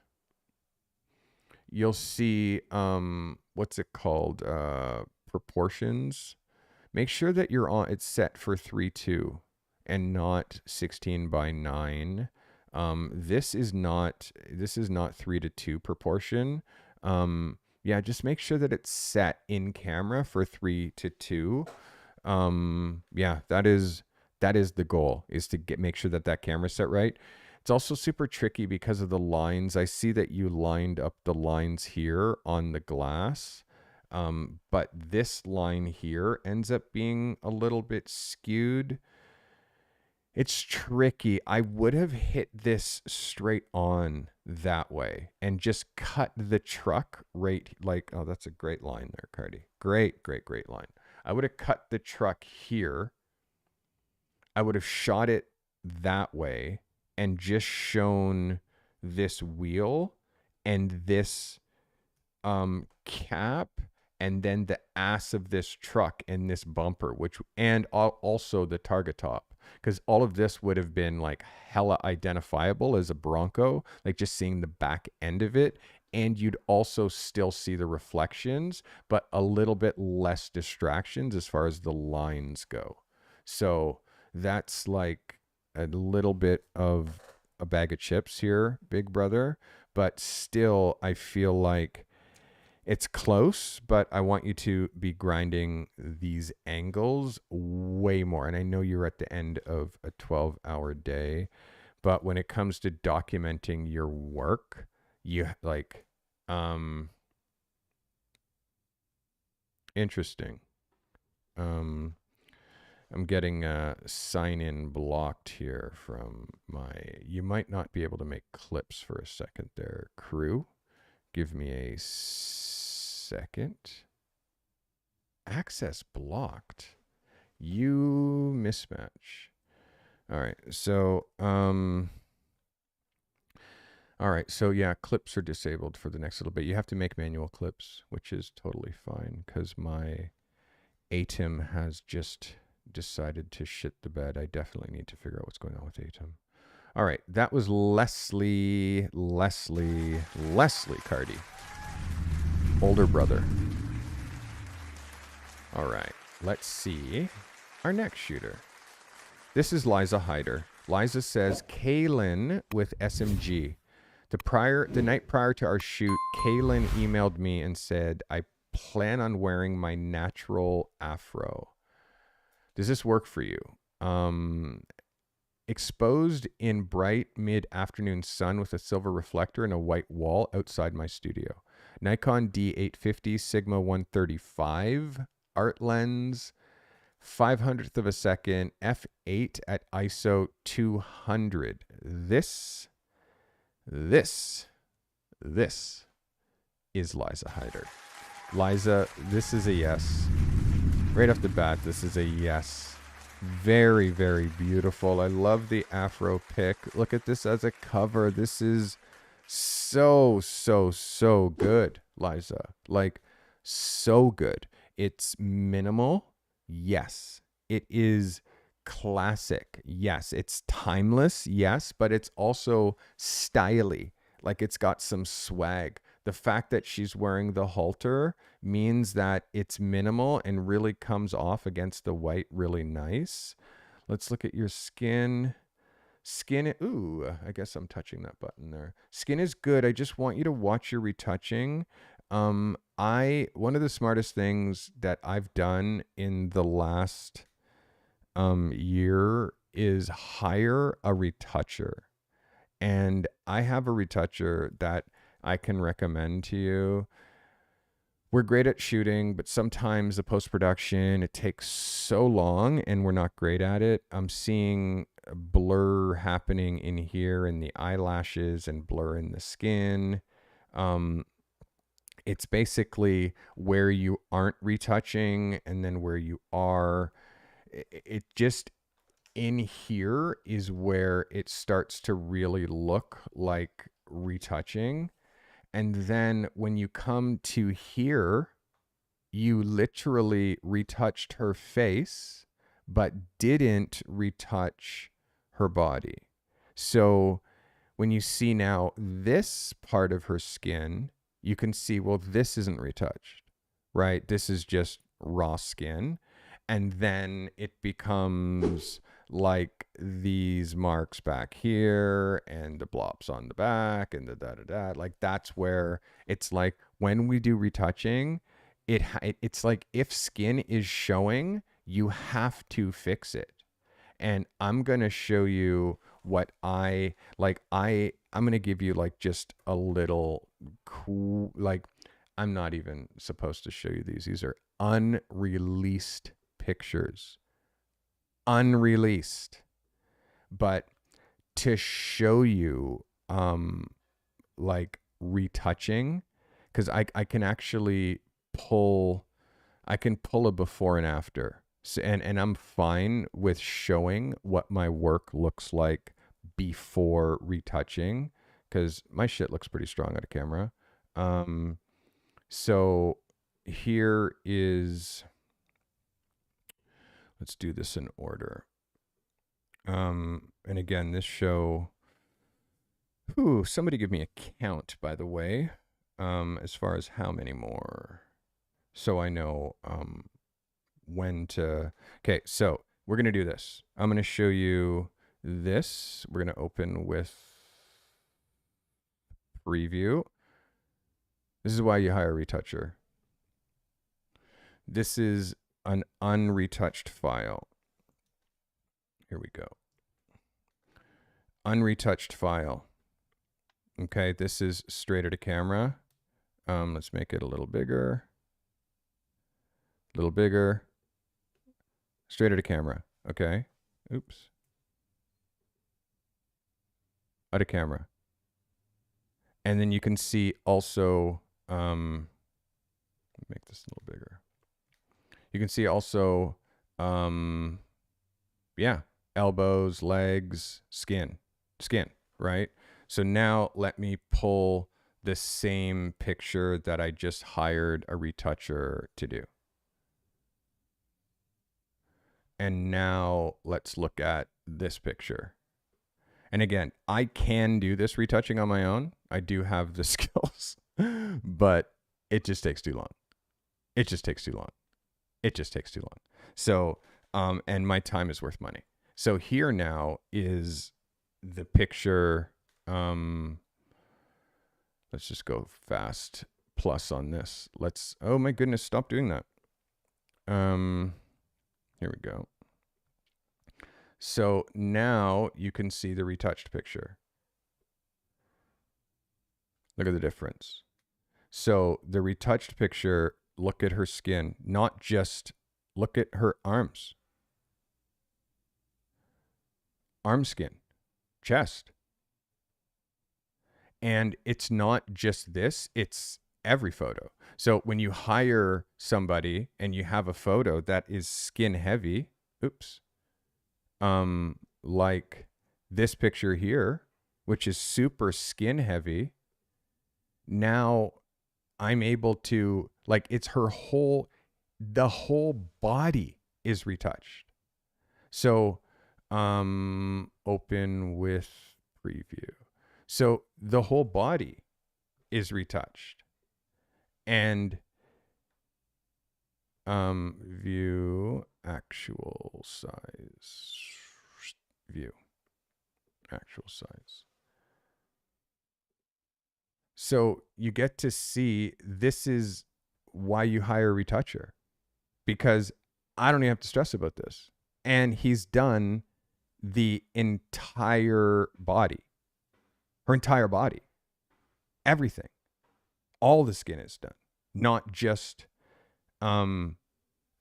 you'll see, what's it called? Proportions. Make sure that it's set for 3:2 and not 16:9. This is not 3:2 proportion. Yeah, just make sure that it's set in camera for 3:2. Yeah, that is the goal, is to make sure that camera's set right. It's also super tricky because of the lines. I see that you lined up the lines here on the glass. But this line here ends up being a little bit skewed. It's tricky. I would have hit this straight on that way and just cut the truck right, like, oh, that's a great line there, Carty. Great line. I would have cut the truck here. I would have shot it that way and just shown this wheel and this cap, and then the ass of this truck and this bumper, and also the target top, because all of this would have been like hella identifiable as a Bronco, like just seeing the back end of it. And you'd also still see the reflections, but a little bit less distractions as far as the lines go. So that's like a little bit of a bag of chips here, big brother, but still I feel like it's close, but I want you to be grinding these angles way more. And I know you're at the end of a 12-hour day, but when it comes to documenting your work, you like, interesting. I'm getting a sign-in blocked here from you might not be able to make clips for a second there, crew. Give me a second. Access blocked. You mismatch. All right. So, yeah, clips are disabled for the next little bit. You have to make manual clips, which is totally fine because my ATEM has just decided to shit the bed. I definitely need to figure out what's going on with ATEM. All right. That was Leslie Carty. Older brother. All right, let's see our next shooter. This is Liza Hyder. Liza says, Kaylin with SMG. The night prior to our shoot, Kaylin emailed me and said, I plan on wearing my natural afro. Does this work for you? Exposed in bright mid-afternoon sun with a silver reflector and a white wall outside my studio. Nikon D850 Sigma 135 art lens, 500th of a second, f8 at ISO 200. This is Liza Hyder. Liza, this is a yes. Right off the bat, this is a yes. Very, very beautiful. I love the afro pic. Look at this as a cover. This is so good, Liza. Like, So good. It's minimal. Yes. It is classic. Yes. It's timeless. Yes. But it's also styly. Like it's got some swag. The fact that she's wearing the halter means that it's minimal and really comes off against the white really nice. Let's look at your skin. Skin, ooh, I guess I'm touching that button there. Skin is good. I just want you to watch your retouching. One of the smartest things that I've done in the last year is hire a retoucher. And I have a retoucher that I can recommend to you. We're great at shooting, but sometimes the post-production, it takes so long and we're not great at it. I'm seeing a blur happening in here in the eyelashes and blur in the skin. It's basically where you aren't retouching and then where you are. It just in here is where it starts to really look like retouching. And then when you come to here, you literally retouched her face, but didn't retouch her body. So when you see now this part of her skin, you can see, well, this isn't retouched, right? This is just raw skin. And then it becomes like these marks back here and the blobs on the back and the da-da-da. Like that's where it's like when we do retouching, it's like if skin is showing, you have to fix it. And I'm going to show you what I'm going to give you like just a little cool, like I'm not even supposed to show you these. These are unreleased pictures. Unreleased. But to show you like retouching, because I can actually pull a before and after. So, and I'm fine with showing what my work looks like before retouching, because my shit looks pretty strong at a camera. So here is, let's do this in order. And again, this show, somebody give me a count, by the way, as far as how many more, so I know when to. Okay, so we're going to do this. I'm going to show you this. We're going to open with preview. This is why you hire a retoucher. This is an unretouched file. Here we go. Unretouched file. Okay, this is straight at a camera. Let's make it a little bigger. A little bigger. Straight at a camera. Okay. Oops. At a camera. And then you can see also, make this a little bigger. You can see also, elbows, legs, skin, right? So now let me pull the same picture that I just hired a retoucher to do. And now let's look at this picture. And again, I can do this retouching on my own. I do have the skills, but it just takes too long. It just takes too long. It just takes too long. So, and my time is worth money. So here now is the picture. Let's just go fast plus on this. Oh my goodness, stop doing that. Here we go. So now you can see the retouched picture. Look at the difference. So the retouched picture, look at her skin, not just look at her arms. Arm skin, chest. And it's not just this, it's every photo. So when you hire somebody and you have a photo that is skin heavy, like this picture here, which is super skin heavy, now I'm able to Like it's the whole body is retouched. So, open with preview. So the whole body is retouched. And view actual size. View actual size. So you get to see, this is why you hire a retoucher, because I don't even have to stress about this. And he's done the entire body, her entire body, everything. All the skin is done, not just, and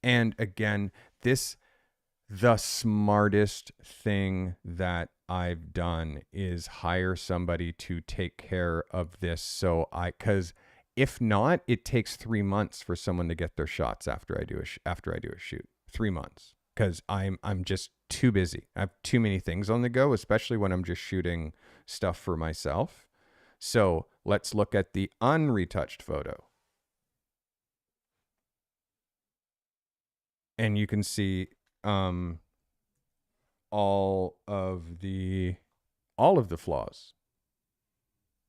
again, the smartest thing that I've done is hire somebody to take care of this. Because if not, it takes 3 months for someone to get their shots after I do a shoot. 3 months, because I'm just too busy. I have too many things on the go, especially when I'm just shooting stuff for myself. So let's look at the unretouched photo. And you can see all of the flaws,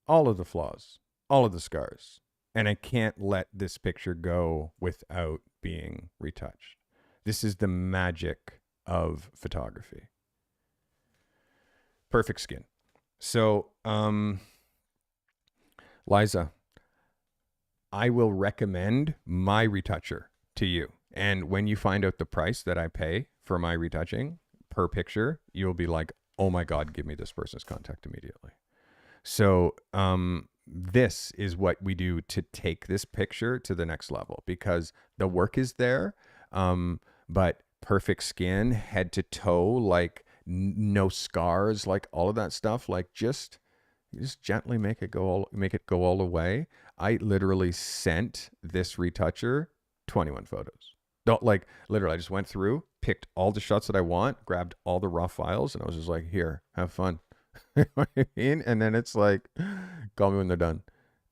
all of the scars. And I can't let this picture go without being retouched. This is the magic of photography. Perfect skin. So, Liza, I will recommend my retoucher to you. And when you find out the price that I pay for my retouching per picture, you'll be like, oh my God, give me this person's contact immediately. So this is what we do to take this picture to the next level, because the work is there, but perfect skin, head to toe, like no scars, like all of that stuff, like just gently make it go all the way. I literally sent this retoucher 21 photos. Like literally, I just went through, picked all the shots that I want, grabbed all the raw files, and I was just like, here, have fun. You know what I mean? And then it's like, call me when they're done.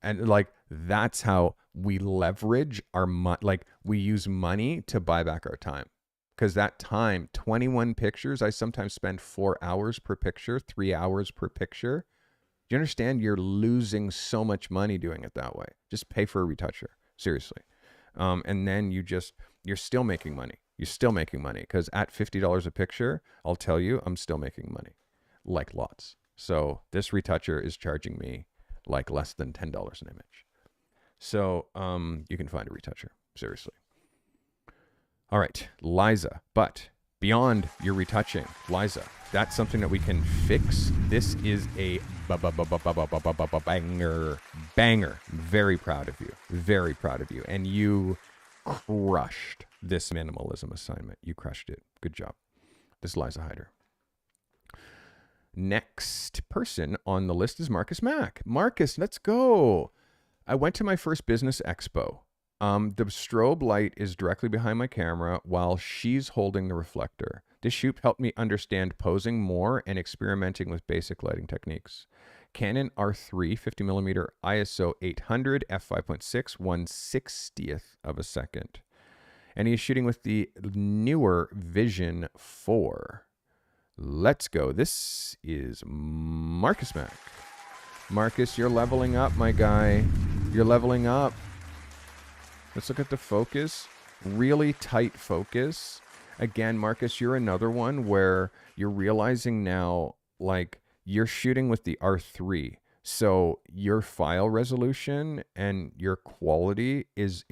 And like, that's how we leverage our like we use money to buy back our time. Because that time, 21 pictures, I sometimes spend 4 hours per picture, 3 hours per picture. Do you understand? You're losing so much money doing it that way. Just pay for a retoucher. Seriously. And then you're still making money. You're still making money, because at $50 a picture, I'll tell you, I'm still making money, like lots. So this retoucher is charging me like less than $10 an image. So you can find a retoucher, seriously. All right, Liza, but beyond your retouching, Liza, that's something that we can fix. This is a banger. Very proud of you. Very proud of you. And you crushed this minimalism assignment. You crushed it. Good job. This is Liza Hyder. Next person on the list is Marcus Mack. Marcus, let's go. I went to my first business expo. The strobe light is directly behind my camera while she's holding the reflector. This shoot helped me understand posing more and experimenting with basic lighting techniques. Canon R3 50mm ISO 800 f5.6 1/60th of a second. And he's shooting with the newer Vision 4. Let's go. This is Marcus Mack. Marcus, you're leveling up, my guy. You're leveling up. Let's look at the focus. Really tight focus. Again, Marcus, you're another one where you're realizing now, like, you're shooting with the R3. So your file resolution and your quality is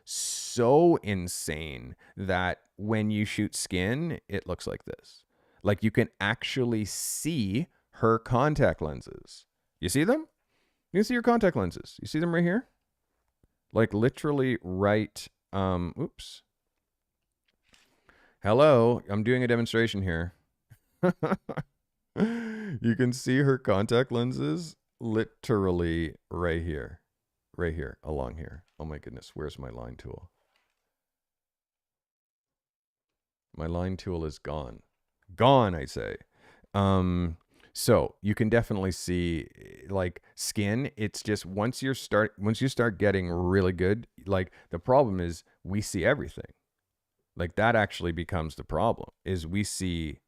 so insane that when you shoot skin, it looks like this. Like, you can actually see her contact lenses. You see them? You can see your contact lenses. You see them right here? Like literally right, oops. Hello, I'm doing a demonstration here. You can see her contact lenses literally right here, along here. Oh my goodness, where's my line tool? My line tool is gone. Gone, I say. So you can definitely see like skin. It's just once you start getting really good, like the problem is we see everything. Like that actually becomes the problem is we see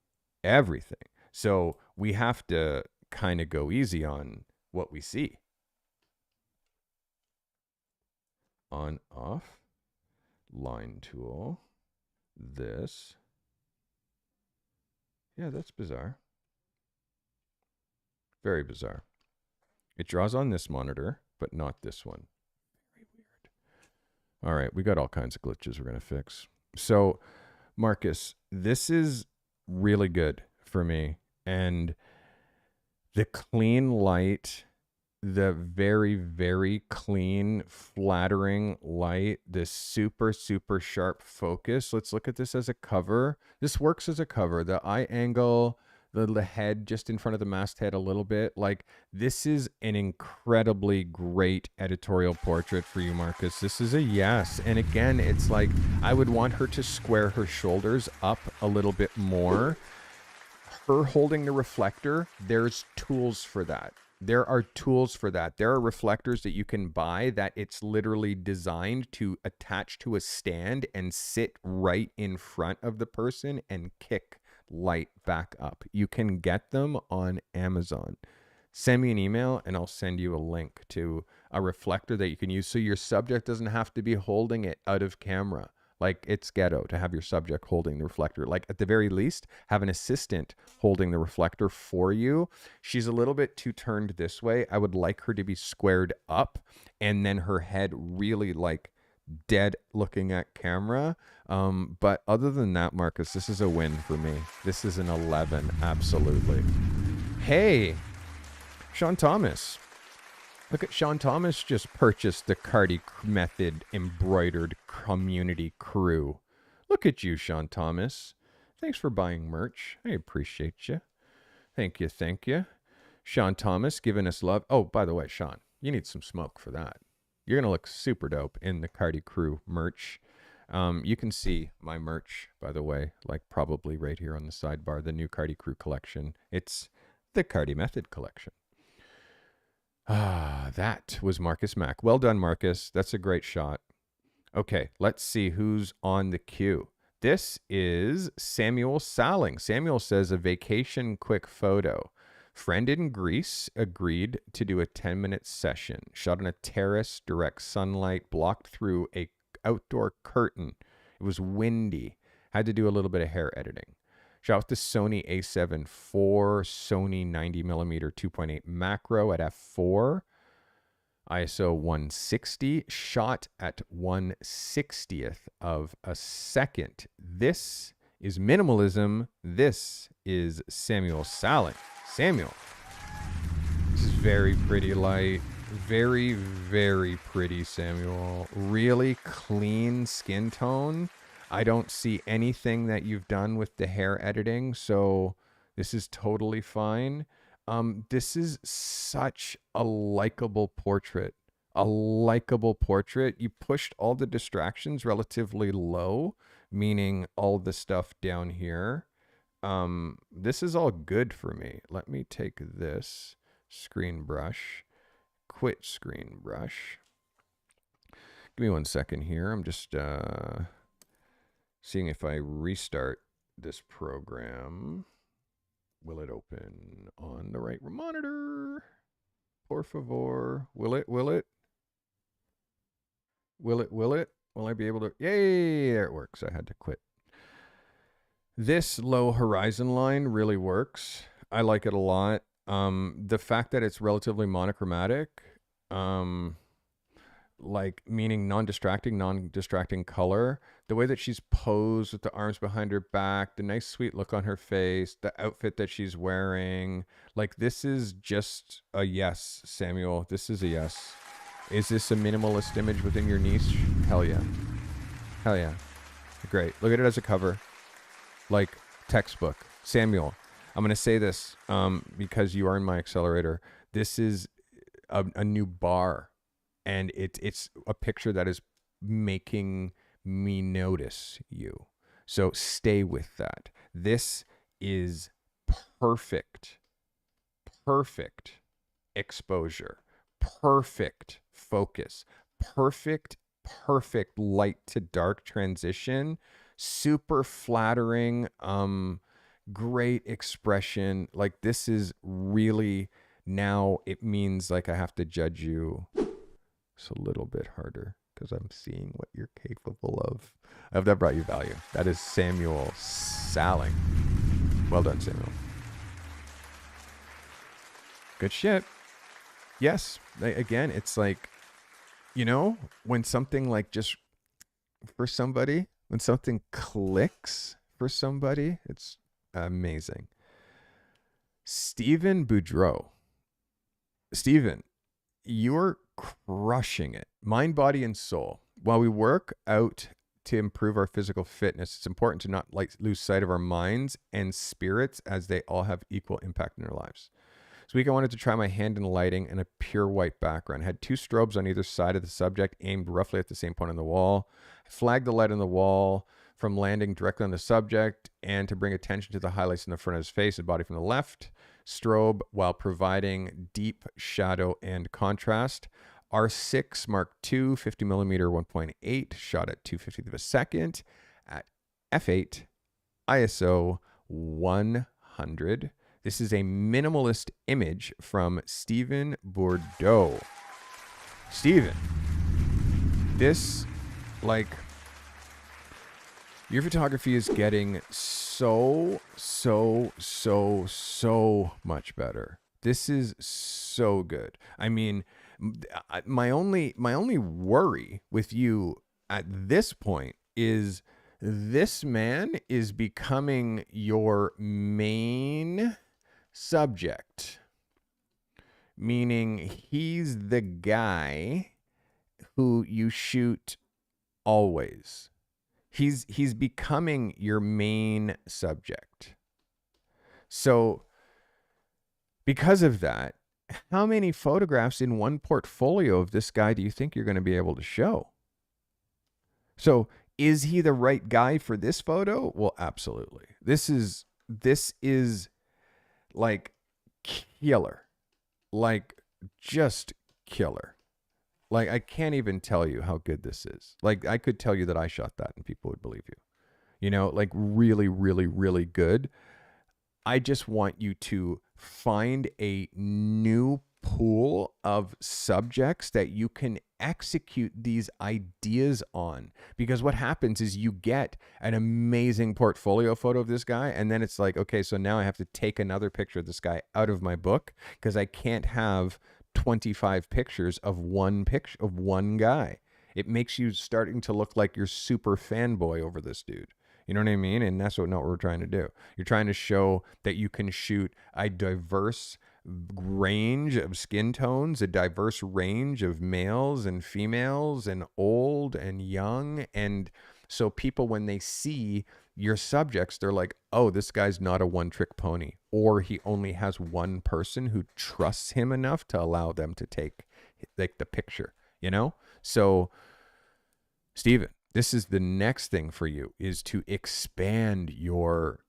everything. So we have to kind of go easy on what we see. On, off, line tool, this. Yeah, that's bizarre. Very bizarre. It draws on this monitor, but not this one. Very weird. All right, we got all kinds of glitches we're going to fix. So, Marcus, this is really good for me. And the clean light, the very, very clean, flattering light, this super, super sharp focus. Let's look at this as a cover. This works as a cover. The eye angle, the head just in front of the masthead a little bit. Like, this is an incredibly great editorial portrait for you, Marcus. This is a yes. And again, it's like I would want her to square her shoulders up a little bit more. Her holding the reflector, there's tools for that. There are tools for that. There are reflectors that you can buy that it's literally designed to attach to a stand and sit right in front of the person and kick light back up. You can get them on Amazon. Send me an email and I'll send you a link to a reflector that you can use so your subject doesn't have to be holding it out of camera. Like, it's ghetto to have your subject holding the reflector. Like, at the very least, have an assistant holding the reflector for you. She's a little bit too turned this way. I would like her to be squared up and then her head really like dead looking at camera. But other than that, Marcus, this is a win for me. This is an 11, absolutely. Hey, Sean Thomas. Look at Sean Thomas just purchased the Carte Method embroidered community crew. Look at you, Sean Thomas. Thanks for buying merch. I appreciate you. Thank you, thank you. Sean Thomas giving us love. Oh, by the way, Sean, you need some smoke for that. You're going to look super dope in the Carte crew merch. You can see my merch, by the way, like probably right here on the sidebar, the new Carte crew collection. It's the Carte Method collection. Ah, that was Marcus Mack. Well done, Marcus. That's a great shot. Okay, let's see who's on the queue. This is Samuel Salling. Samuel says a vacation quick photo. Friend in Greece agreed to do a 10-minute session. Shot on a terrace, direct sunlight, blocked through a outdoor curtain. It was windy. Had to do a little bit of hair editing. Shot with the Sony A7 IV, Sony 90mm 2.8 macro at f4, ISO 160, shot at 1/60th of a second. This is Minimalism. This is Samuel Salling. Samuel. This is very pretty light. Very, very pretty, Samuel. Really clean skin tone. I don't see anything that you've done with the hair editing, so this is totally fine. This is such a likable portrait. A likable portrait. You pushed all the distractions relatively low, meaning all the stuff down here. This is all good for me. Let me take this screen brush, quit screen brush. Give me 1 second here. I'm just seeing if I restart this program. Will it open on the right monitor? Por favor. Will it? Will it? Will it? Will it? Will I be able to? Yay! There it works. I had to quit. This low horizon line really works. I like it a lot. The fact that it's relatively monochromatic, like meaning non-distracting color, the way that she's posed with the arms behind her back, the nice sweet look on her face, the outfit that she's wearing, like this is just a yes, Samuel. This is a yes. Is this a minimalist image within your niche? Hell yeah. Hell yeah. Great. Look at it as a cover. Like textbook. Samuel, I'm going to say this because you are in my accelerator. This is a new bar. And it's a picture that is making me notice you. So stay with that. This is perfect perfect exposure, perfect focus, perfect light to dark transition, super flattering, great expression. Like, this is really, now it means like I have to judge you just a little bit harder because I'm seeing what you're capable of. I hope that brought you value. That is Samuel Salling. Well done, Samuel. Good shit. Yes. Again, it's like, you know, when something like just for somebody, when something clicks for somebody, it's amazing. Stephen Boudreau. Stephen, you're crushing it. Mind, body, and soul. While we work out to improve our physical fitness, it's important to not lose sight of our minds and spirits, as they all have equal impact in our lives. This week I wanted to try my hand in lighting in a pure white background. I had 2 strobes on either side of the subject aimed roughly at the same point on the wall. I flagged the light on the wall from landing directly on the subject and to bring attention to the highlights in the front of his face and body from the left strobe while providing deep shadow and contrast. R6 Mark II 50mm 1.8 shot at 250th of a second at f8 ISO 100. This is a minimalist image from Stephen Boudreau. Stephen, this, like, your photography is getting so much better. This is so good. I mean, my only worry with you at this point is this man is becoming your main subject, meaning he's the guy who you shoot always. He's becoming your main subject. So because of that, how many photographs in one portfolio of this guy do you think you're going to be able to show? So is he the right guy for this photo? Well, absolutely. This is like killer, like just killer. Like, I can't even tell you how good this is. Like, I could tell you that I shot that and people would believe you. You know, like really, really, really good. I just want you to find a new pool of subjects that you can execute these ideas on. Because what happens is you get an amazing portfolio photo of this guy, and then it's like, okay, so now I have to take another picture of this guy out of my book because I can't have 25 pictures of one guy. It makes you starting to look like you're super fanboy over this dude. You know what I mean? And that's not what we're trying to do. You're trying to show that you can shoot a diverse range of skin tones, a diverse range of males and females and old and young. And so people, when they see your subjects, they're like, oh, this guy's not a one-trick pony, or he only has one person who trusts him enough to allow them to take like the picture, you know? So Stephen, this is the next thing for you, is to expand your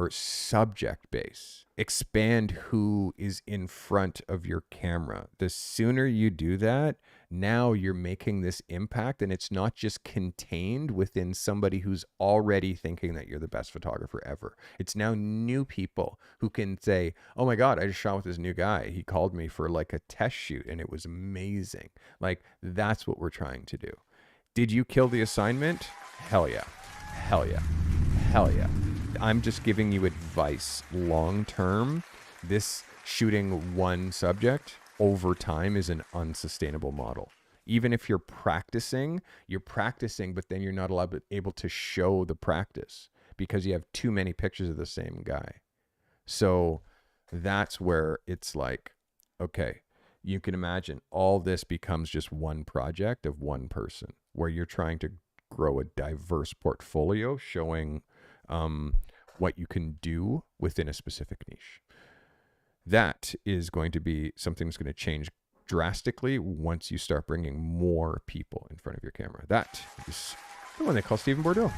subject base, expand who is in front of your camera. The sooner you do that, now you're making this impact, and it's not just contained within somebody who's already thinking that you're the best photographer ever. It's now new people who can say, oh my God, I just shot with this new guy. He called me for like a test shoot and it was amazing. Like, that's what we're trying to do. Did you kill the assignment? Hell yeah. Hell yeah. Hell yeah. I'm just giving you advice long term. This shooting one subject over time is an unsustainable model. Even if you're practicing, but then you're not able to show the practice because you have too many pictures of the same guy. So that's where it's like, okay, you can imagine all this becomes just one project of one person where you're trying to grow a diverse portfolio showing what you can do within a specific niche. That is going to be something that's going to change drastically once you start bringing more people in front of your camera. That is the one they call Stephen Boudreau.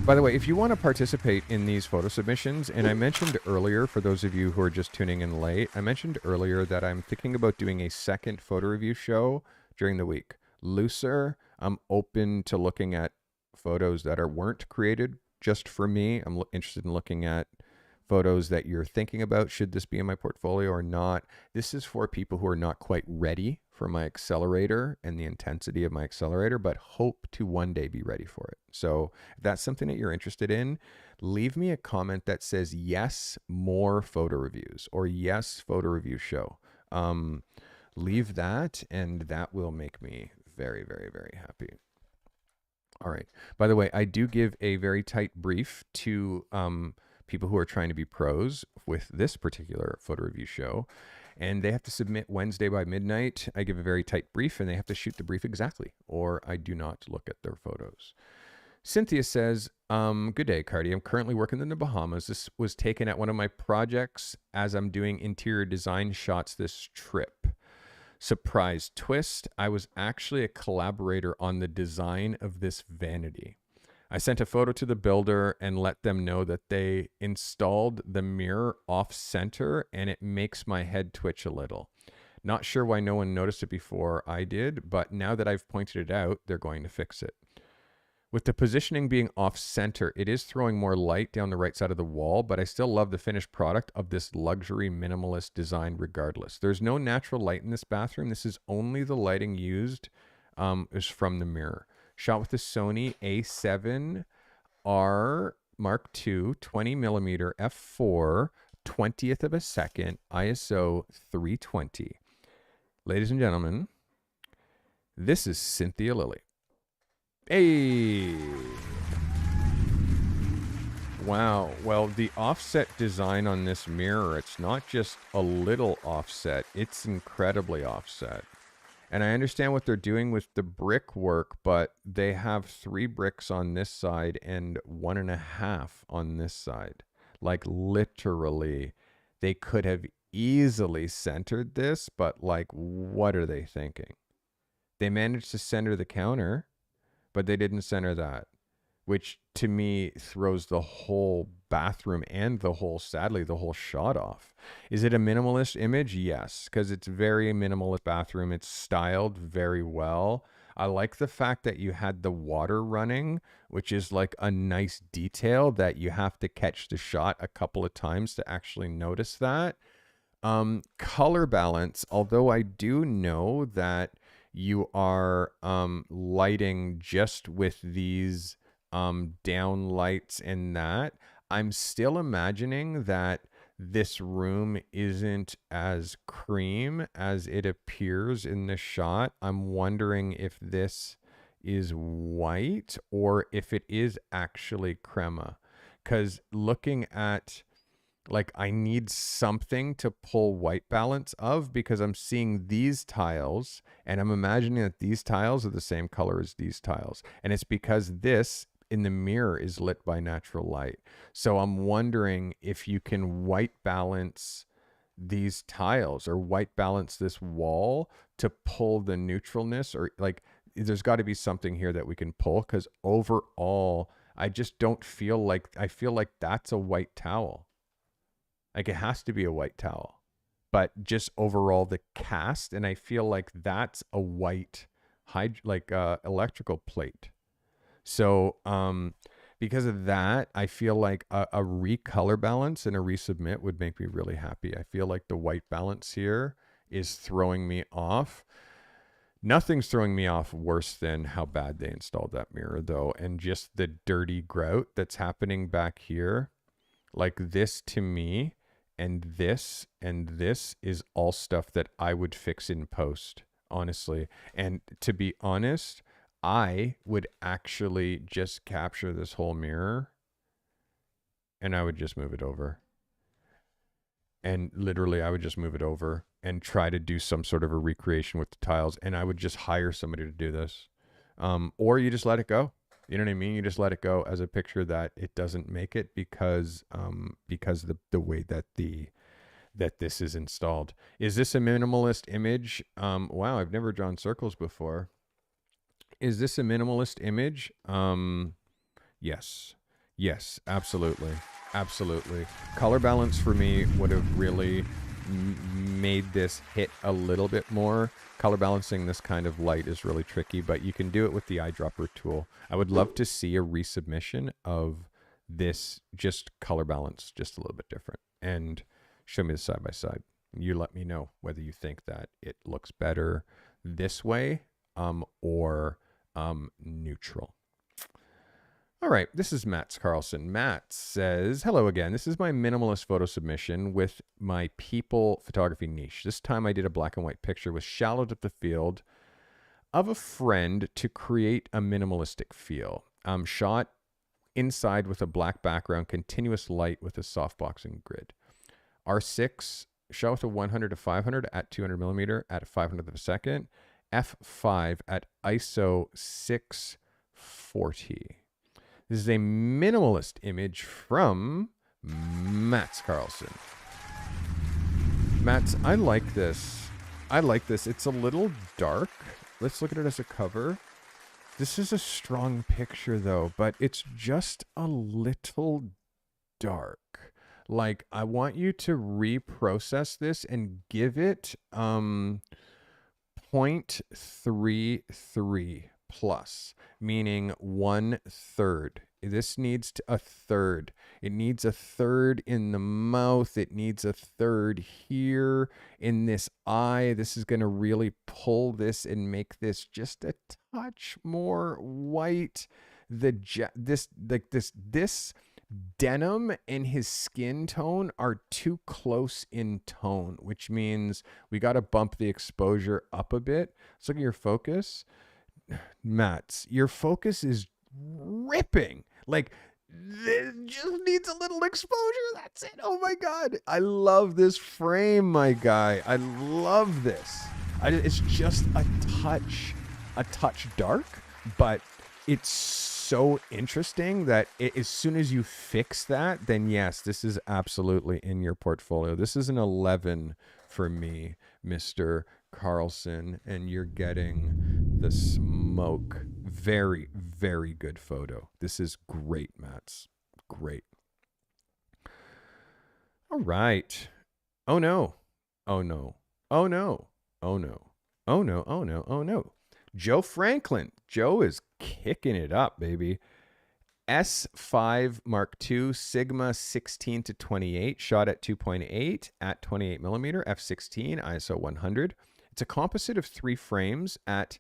By the way, if you want to participate in these photo submissions, and I mentioned earlier, for those of you who are just tuning in late, I mentioned earlier that I'm thinking about doing a second photo review show during the week. Looser, I'm open to looking at photos that weren't created just for me. I'm interested in looking at photos that you're thinking about. Should this be in my portfolio or not? This is for people who are not quite ready for my accelerator and the intensity of my accelerator, but hope to one day be ready for it. So if that's something that you're interested in, leave me a comment that says, yes, more photo reviews, or yes, photo review show. Leave that, and that will make me very, very, very happy. All right. By the way, I do give a very tight brief to people who are trying to be pros with this particular photo review show, and they have to submit Wednesday by midnight. I give a very tight brief, and they have to shoot the brief exactly, or I do not look at their photos. Cynthia says, good day, Carty. I'm currently working in the Bahamas. This was taken at one of my projects as I'm doing interior design shots this trip. Surprise twist, I was actually a collaborator on the design of this vanity. I sent a photo to the builder and let them know that they installed the mirror off center, and it makes my head twitch a little. Not sure why no one noticed it before I did, but now that I've pointed it out, they're going to fix it. With the positioning being off center, it is throwing more light down the right side of the wall, but I still love the finished product of this luxury minimalist design regardless. There's no natural light in this bathroom. This is only the lighting used is from the mirror. Shot with the Sony A7R Mark II 20mm f4 20th of a second ISO 320. Ladies and gentlemen, this is Cynthia Lilly. Hey! Wow. Well, the offset design on this mirror, it's not just a little offset, it's incredibly offset. And I understand what they're doing with the brickwork, but they have 3 bricks on this side and 1.5 on this side. Like literally, they could have easily centered this, but like, what are they thinking? They managed to center the counter, but they didn't center that, which to me throws the whole bathroom and sadly, the whole shot off. Is it a minimalist image? Yes, because it's very minimalist bathroom. It's styled very well. I like the fact that you had the water running, which is like a nice detail that you have to catch the shot a couple of times to actually notice that. Color balance, although I do know that you are lighting just with these down lights and that, I'm still imagining that this room isn't as cream as it appears in the shot. I'm wondering if this is white or if it is actually crema, because looking at, like, I need something to pull white balance of, because I'm seeing these tiles and I'm imagining that these tiles are the same color as these tiles. And it's because this in the mirror is lit by natural light. So I'm wondering if you can white balance these tiles or white balance this wall to pull the neutralness, or like there's got to be something here that we can pull, because overall, I just don't feel like, I feel like that's a white towel. Like it has to be a white towel, but just overall the cast, and I feel like that's a white electrical plate. So because of that, I feel like a recolor balance and a resubmit would make me really happy. I feel like the white balance here is throwing me off. Nothing's throwing me off worse than how bad they installed that mirror though, and just the dirty grout that's happening back here. Like this to me, and this is all stuff that I would fix in post, honestly. And to be honest, I would actually just capture this whole mirror and I would just move it over. And literally I would just move it over and try to do some sort of a recreation with the tiles. And I would just hire somebody to do this. Or you just let it go. You know what I mean? You just let it go as a picture that it doesn't make it because the way that this is installed. Is this a minimalist image? Wow, I've never drawn circles before. Is this a minimalist image? Yes. Yes, absolutely. Absolutely. Color balance for me would have really made this hit a little bit more. Color balancing this kind of light is really tricky, but you can do it with the eyedropper tool. I would love to see a resubmission of this just color balance just a little bit different and show me the side by side. You let me know whether you think that it looks better this way or neutral. All right, this is Matt Carlson. Matt says, hello again. This is my minimalist photo submission with my people photography niche. This time I did a black and white picture with shallow depth of field of a friend to create a minimalistic feel. Shot inside with a black background, continuous light with a softboxing grid. R6, shot with a 100 to 500 at 200 millimeter at a 500th of a second. F5 at ISO 640. This is a minimalist image from Mats Carlson. Mats, I like this. I like this. It's a little dark. Let's look at it as a cover. This is a strong picture though, but it's just a little dark. Like, I want you to reprocess this and give it 0.33 plus, meaning 1/3. This needs a third. It needs a third in the mouth. It needs a third here in this eye. This is going to really pull this and make this just a touch more white. This denim and his skin tone are too close in tone, which means we got to bump the exposure up a bit. Let's look at your focus. Mats, your focus is ripping. Like, this just needs a little exposure. That's it. Oh my God. I love this frame, my guy. I love this. It's just a touch dark, but it's so interesting that as soon as you fix that, then yes, this is absolutely in your portfolio. This is an 11 for me, Mr. Carlson, and you're getting the smoke. Very, very good photo. This is great, Mats. Great. All right. Oh no. Oh no. Oh no. Oh no. Oh no. Oh no. Oh no. Joe Franklin. Joe is kicking it up, baby. S5 Mark II Sigma 16 to 28, shot at 2.8 at 28 millimeter, f16, ISO 100. It's a composite of 3 frames at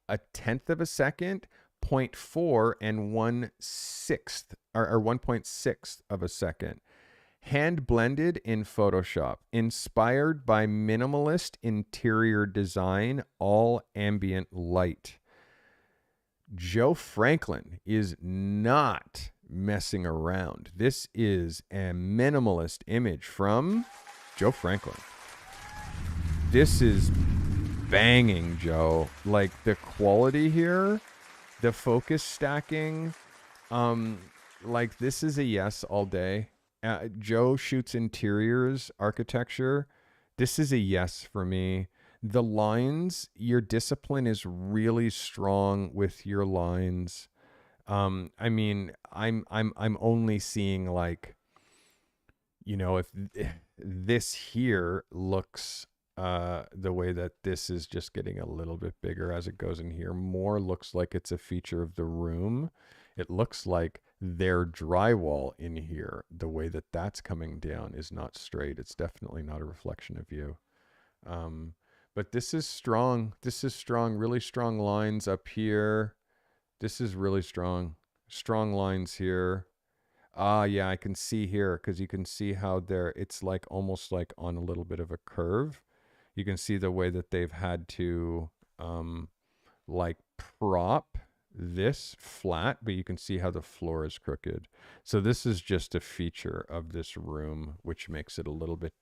1/10 of a second, 0.4, and 1/6 or 1.6 of a second. Hand blended in Photoshop, inspired by minimalist interior design, all ambient light. Joe Franklin is not messing around. This is a minimalist image from Joe Franklin. This is banging, Joe. Like, the quality here, the focus stacking, like, this is a yes all day. Joe shoots interiors, architecture. This is a yes for me. The lines, your discipline is really strong with your lines. I mean, I'm only seeing, like, you know, if this here looks the way that this is just getting a little bit bigger as it goes in here, more looks like it's a feature of the room. It looks like their drywall in here, the way that that's coming down is not straight. It's definitely not a reflection of you. But this is strong. This is strong, really strong lines up here. This is really strong. Strong lines here. Yeah, I can see here, because you can see how it's like almost like on a little bit of a curve. You can see the way that they've had to like prop this flat, but you can see how the floor is crooked. So this is just a feature of this room, which makes it a little bit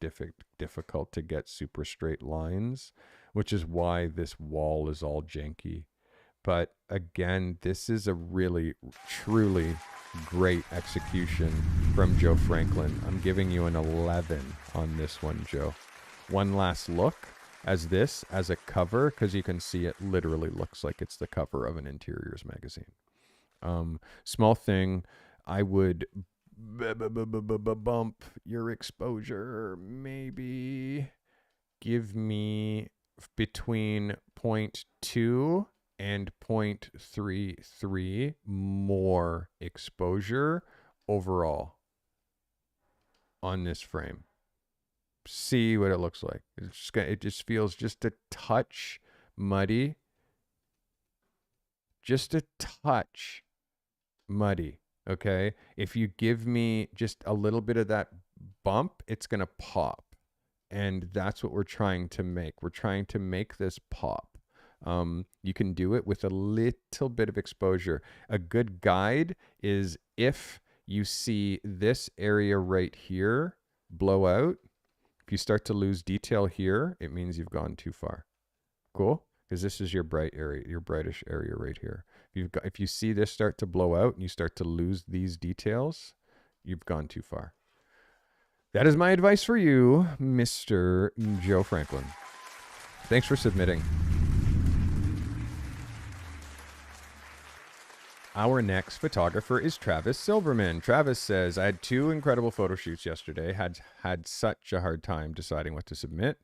difficult to get super straight lines, which is why this wall is all janky. But again, this is a really, truly great execution from Joe Franklin. I'm giving you an 11 on this one, Joe. One last look as a cover, because you can see it literally looks like it's the cover of an interiors magazine. Small thing, I would bump your exposure, maybe give me between 0.2 and 0.33 more exposure overall on this frame. See what it looks like. It just feels just a touch muddy. Just a touch muddy. Okay. If you give me just a little bit of that bump, it's going to pop. And that's what we're trying to make. We're trying to make this pop. You can do it with a little bit of exposure. A good guide is if you see this area right here blow out, if you start to lose detail here, it means you've gone too far. Cool? Because this is your bright area, your brightish area right here. If you see this start to blow out and you start to lose these details, you've gone too far. That is my advice for you, Mr. Joe Franklin. Thanks for submitting. Our next photographer is Travis Silverman. Travis says, I had 2 incredible photo shoots yesterday. Had such a hard time deciding what to submit.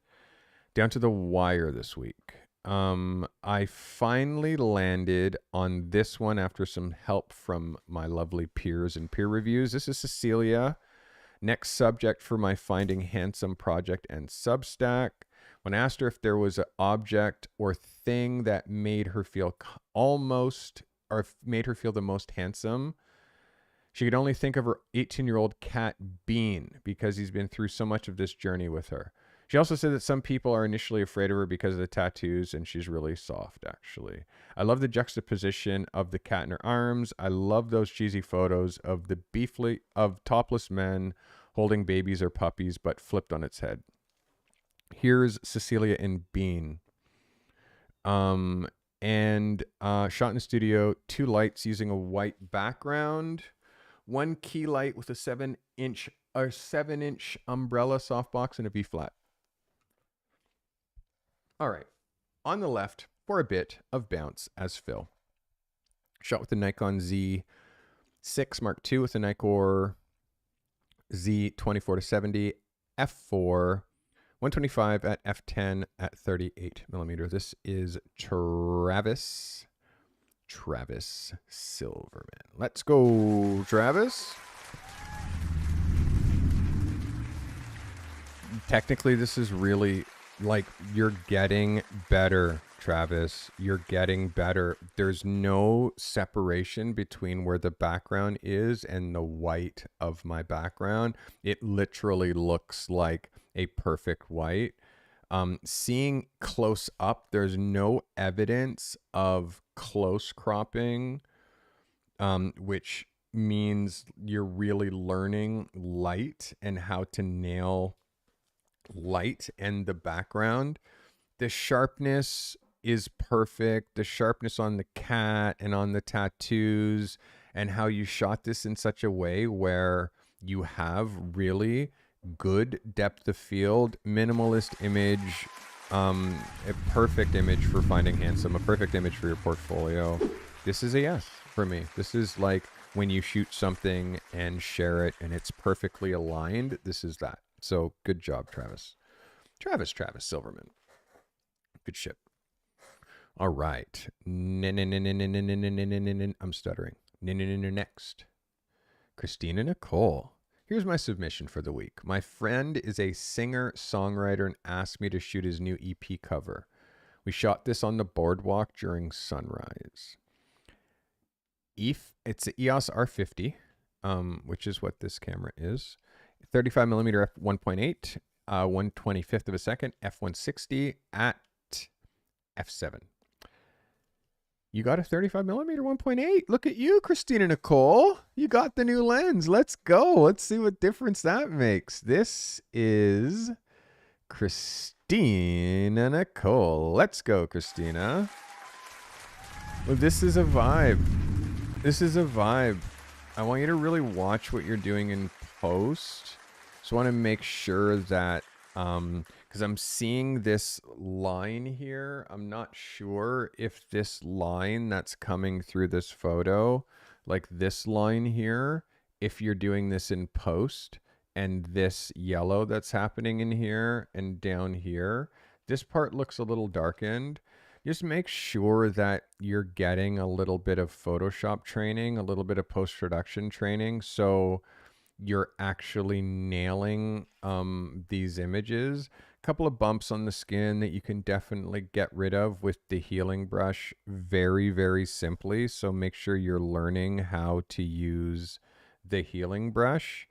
Down to the wire this week. I finally landed on this one after some help from my lovely peers and peer reviews. This is Cecilia. Next subject for my Finding Handsome project and Substack. When I asked her if there was an object or thing that made her feel made her feel the most handsome, she could only think of her 18-year-old cat Bean because he's been through so much of this journey with her. She also said that some people are initially afraid of her because of the tattoos, and she's really soft, actually. I love the juxtaposition of the cat in her arms. I love those cheesy photos of of topless men holding babies or puppies, but flipped on its head. Here's Cecilia and Bean. Shot in the studio, 2 lights using a white background, 1 key light with a 7-inch umbrella softbox and a B flat. All right, on the left for a bit of bounce as fill. Shot with the Nikon Z6 Mark II with the Nikkor Z24-70 f4, 125 at f10 at 38 millimeter. This is Travis Silverman. Let's go, Travis. Technically, this is really like you're getting better, Travis. You're getting better. There's no separation between where the background is and the white of my background. It literally looks like a perfect white. Seeing close up, there's no evidence of close cropping, which means you're really learning light and how to nail light and the background. The sharpness is perfect. The sharpness on the cat and on the tattoos, and how you shot this in such a way where you have really good depth of field, minimalist image, a perfect image for Finding Handsome, a perfect image for your portfolio. This is a yes for me. This is like when you shoot something and share it and it's perfectly aligned. This is that. So good job, Travis. Travis Silverman. Good shit. All right. I'm stuttering. Next. Christina Nicole. Here's my submission for the week. My friend is a singer-songwriter and asked me to shoot his new EP cover. We shot this on the boardwalk during sunrise. It's an EOS R50, which is what this camera is. 35 millimeter f1.8, 1/25th of a second, f160 at f7. You got a 35 millimeter 1.8. Look at you, Christina Nicole. You got the new lens. Let's go. Let's see what difference that makes. This is Christina Nicole. Let's go, Christina. Well, this is a vibe. This is a vibe. I want you to really watch what you're doing in post. So I want to make sure that, because I'm seeing this line here. I'm not sure if this line that's coming through this photo, like this line here, if you're doing this in post, and this yellow that's happening in here and down here, this part looks a little darkened. Just make sure that you're getting a little bit of Photoshop training, a little bit of post-production training, so you're actually nailing these images. A couple of bumps on the skin that you can definitely get rid of with the healing brush very, very simply. So make sure you're learning how to use the healing brush.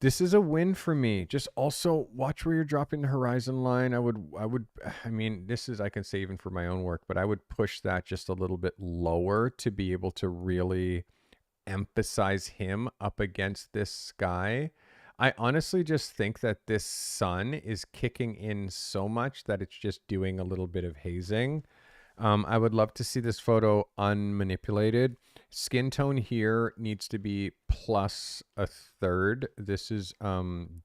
This is a win for me. Just also watch where you're dropping the horizon line. I mean, this is, I can say even for my own work, but I would push that just a little bit lower to be able to really emphasize him up against this sky. I honestly just think that this sun is kicking in so much that it's just doing a little bit of hazing. I would love to see this photo unmanipulated. Skin tone here needs to be plus a third. This is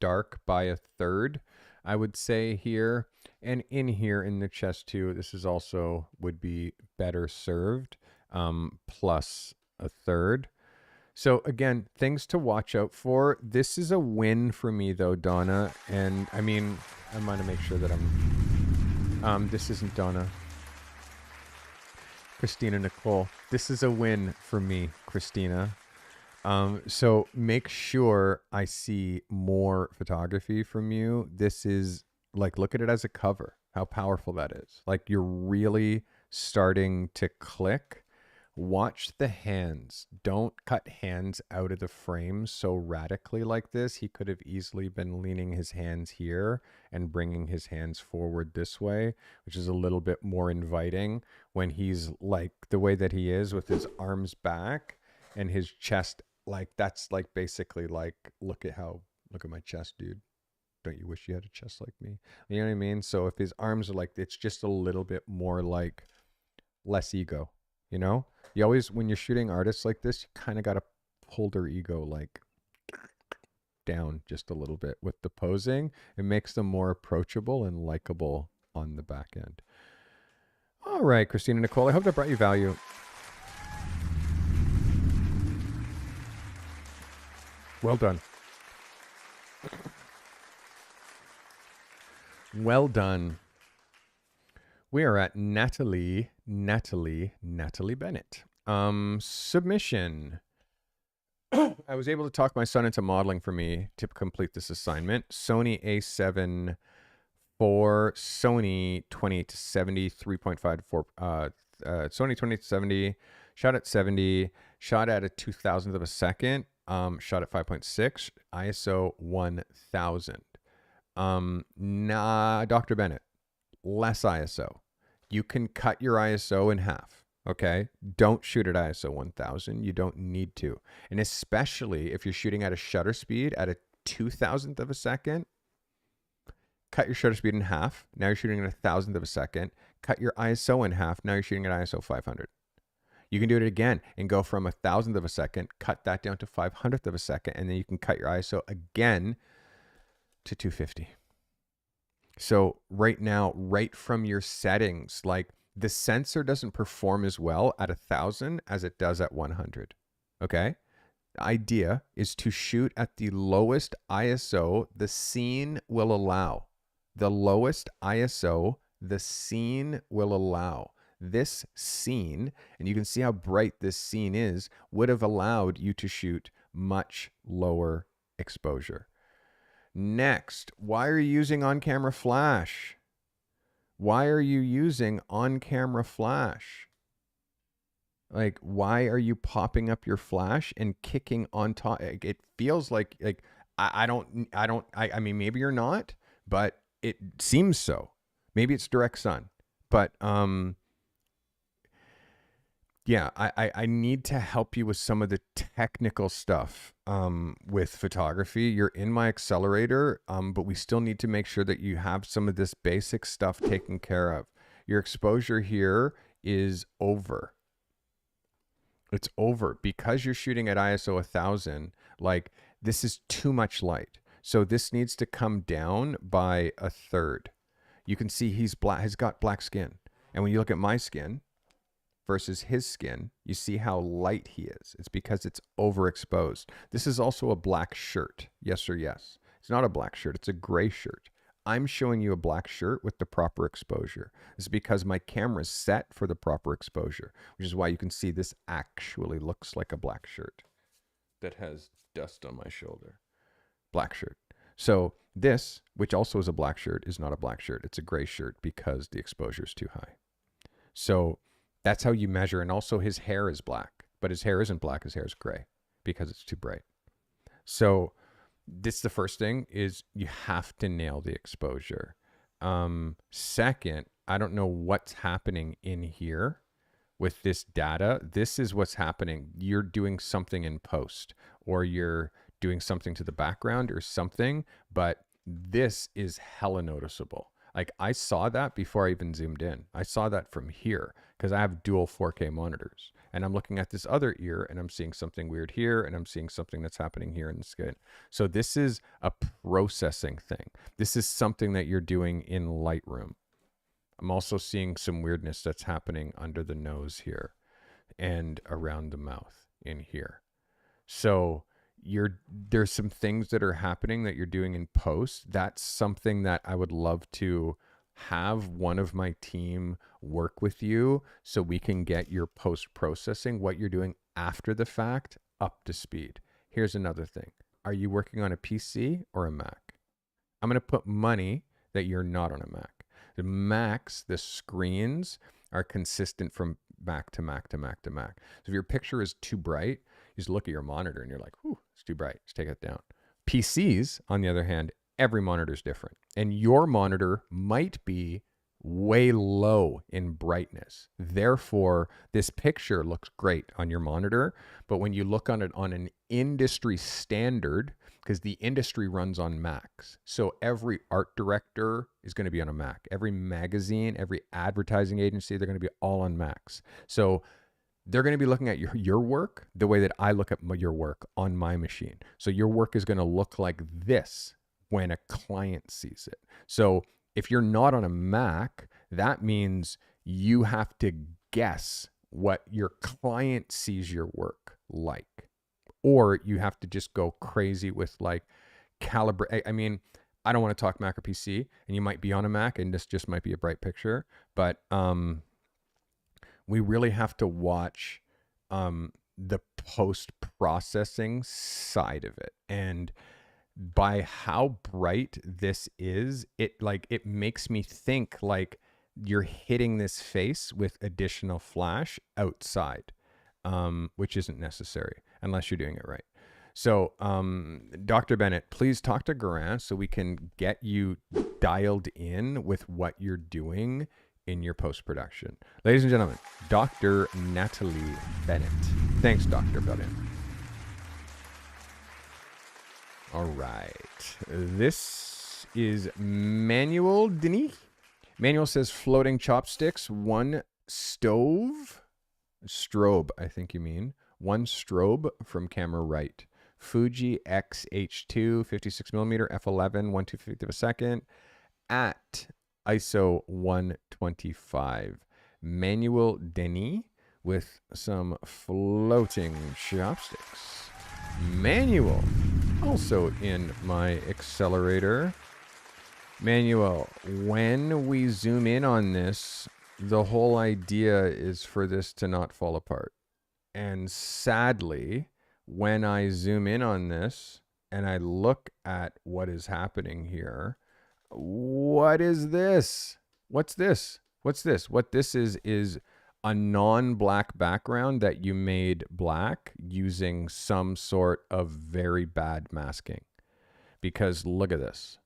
dark by a third, I would say here. And in here in the chest too, this is also would be better served, plus a third. So again, things to watch out for. This is a win for me though, Donna. And I mean, I'm going to make sure that this isn't Donna. Christina Nicole. This is a win for me, Christina. So make sure I see more photography from you. This is like, look at it as a cover, how powerful that is. Like you're really starting to click. Watch the hands. Don't cut hands out of the frame so radically like this. He could have easily been leaning his hands here and bringing his hands forward this way, which is a little bit more inviting when he's like the way that he is with his arms back and his chest. Like that's like basically like, look at my chest, dude. Don't you wish you had a chest like me? You know what I mean? So if his arms are like, it's just a little bit more like less ego. You know, you always, when you're shooting artists like this, you kind of got to hold their ego like down just a little bit with the posing. It makes them more approachable and likable on the back end. All right, Christina Nicole, I hope that brought you value. Well done. Well done. We are at Natalie Bennett. Submission. I was able to talk my son into modeling for me to complete this assignment. Sony A7 for Sony 28-70, 3.54. Sony 28-70, shot at 70, shot at a 2,000th of a second, shot at 5.6, ISO 1000. Dr. Bennett, less ISO. You can cut your ISO in half, okay? Don't shoot at ISO 1000. You don't need to. And especially if you're shooting at a shutter speed at a 2,000th of a second, cut your shutter speed in half. Now you're shooting at 1,000th of a second. Cut your ISO in half. Now you're shooting at ISO 500. You can do it again and go from 1,000th of a second, cut that down to 500th of a second, and then you can cut your ISO again to 250. So right now, right from your settings, like the sensor doesn't perform as well at 1,000 as it does at 100. Okay. The idea is to shoot at the lowest ISO the scene will allow. The lowest ISO the scene will allow. This scene, and you can see how bright this scene is, would have allowed you to shoot much lower exposure. Next, why are you using on-camera flash? Why are you using on-camera flash? Like, why are you popping up your flash and kicking on top? It feels like I mean, maybe you're not, but it seems so. Maybe it's direct sun, but yeah, I need to help you with some of the technical stuff with photography. You're in my accelerator, but we still need to make sure that you have some of this basic stuff taken care of. Your exposure here is over. It's over because you're shooting at ISO 1000. Like, this is too much light. So this needs to come down by a third. You can see he's got black skin. And when you look at my skin, versus his skin, you see how light he is. It's because it's overexposed. This is also a black shirt. Yes or yes? It's not a black shirt. It's a gray shirt. I'm showing you a black shirt with the proper exposure. It's because my camera is set for the proper exposure, which is why you can see this actually looks like a black shirt that has dust on my shoulder. Black shirt. So this, which also is a black shirt, is not a black shirt. It's a gray shirt because the exposure is too high. So that's how you measure. And also his hair is black, but his hair isn't black. His hair is gray because it's too bright. So this, the first thing is you have to nail the exposure. Second, I don't know what's happening in here with this data. This is what's happening. You're doing something in post, or you're doing something to the background or something, but this is hella noticeable. Like I saw that before I even zoomed in. I saw that from here because I have dual 4K monitors, and I'm looking at this other ear and I'm seeing something weird here, and I'm seeing something that's happening here in the skin. So this is a processing thing. This is something that you're doing in Lightroom. I'm also seeing some weirdness that's happening under the nose here and around the mouth in here. So there's some things that are happening that you're doing in post. That's something that I would love to have one of my team work with you so we can get your post processing, what you're doing after the fact, up to speed. Here's another thing. Are you working on a PC or a Mac? I'm going to put money that you're not on a Mac. The Macs, the screens are consistent from Mac to Mac to Mac to Mac. So if your picture is too bright, you just look at your monitor and you're like, "Ooh, it's too bright. Just take it down." PCs, on the other hand, every monitor is different. And your monitor might be way low in brightness. Therefore, this picture looks great on your monitor. But when you look on it on an industry standard, because the industry runs on Macs. So every art director is going to be on a Mac. Every magazine, every advertising agency, they're going to be all on Macs. So they're going to be looking at your work the way that I look at your work on my machine. So your work is going to look like this when a client sees it. So if you're not on a Mac, that means you have to guess what your client sees your work like. Or you have to just go crazy with like calibrate. I mean, I don't want to talk Mac or PC, and you might be on a Mac and this just might be a bright picture, but we really have to watch the post-processing side of it. And by how bright this is, it makes me think like you're hitting this face with additional flash outside, which isn't necessary unless you're doing it right. So Dr. Bennett, please talk to Garin so we can get you dialed in with what you're doing in your post-production. Ladies and gentlemen, Dr. Natalie Bennett. Thanks, Dr. Bennett. All right. This is Manuel Denis. Manuel says floating chopsticks, one strobe, I think you mean. One strobe from camera right. Fuji XH2 56mm f11 1/250 of a second at ISO 125. Manuel Denis with some floating chopsticks. Manuel, also in my accelerator. Manuel, when we zoom in on this, the whole idea is for this to not fall apart. And sadly, when I zoom in on this and I look at what is happening here, what is this? What's this? What's this? What this is a non-black background that you made black using some sort of very bad masking. Because look at this.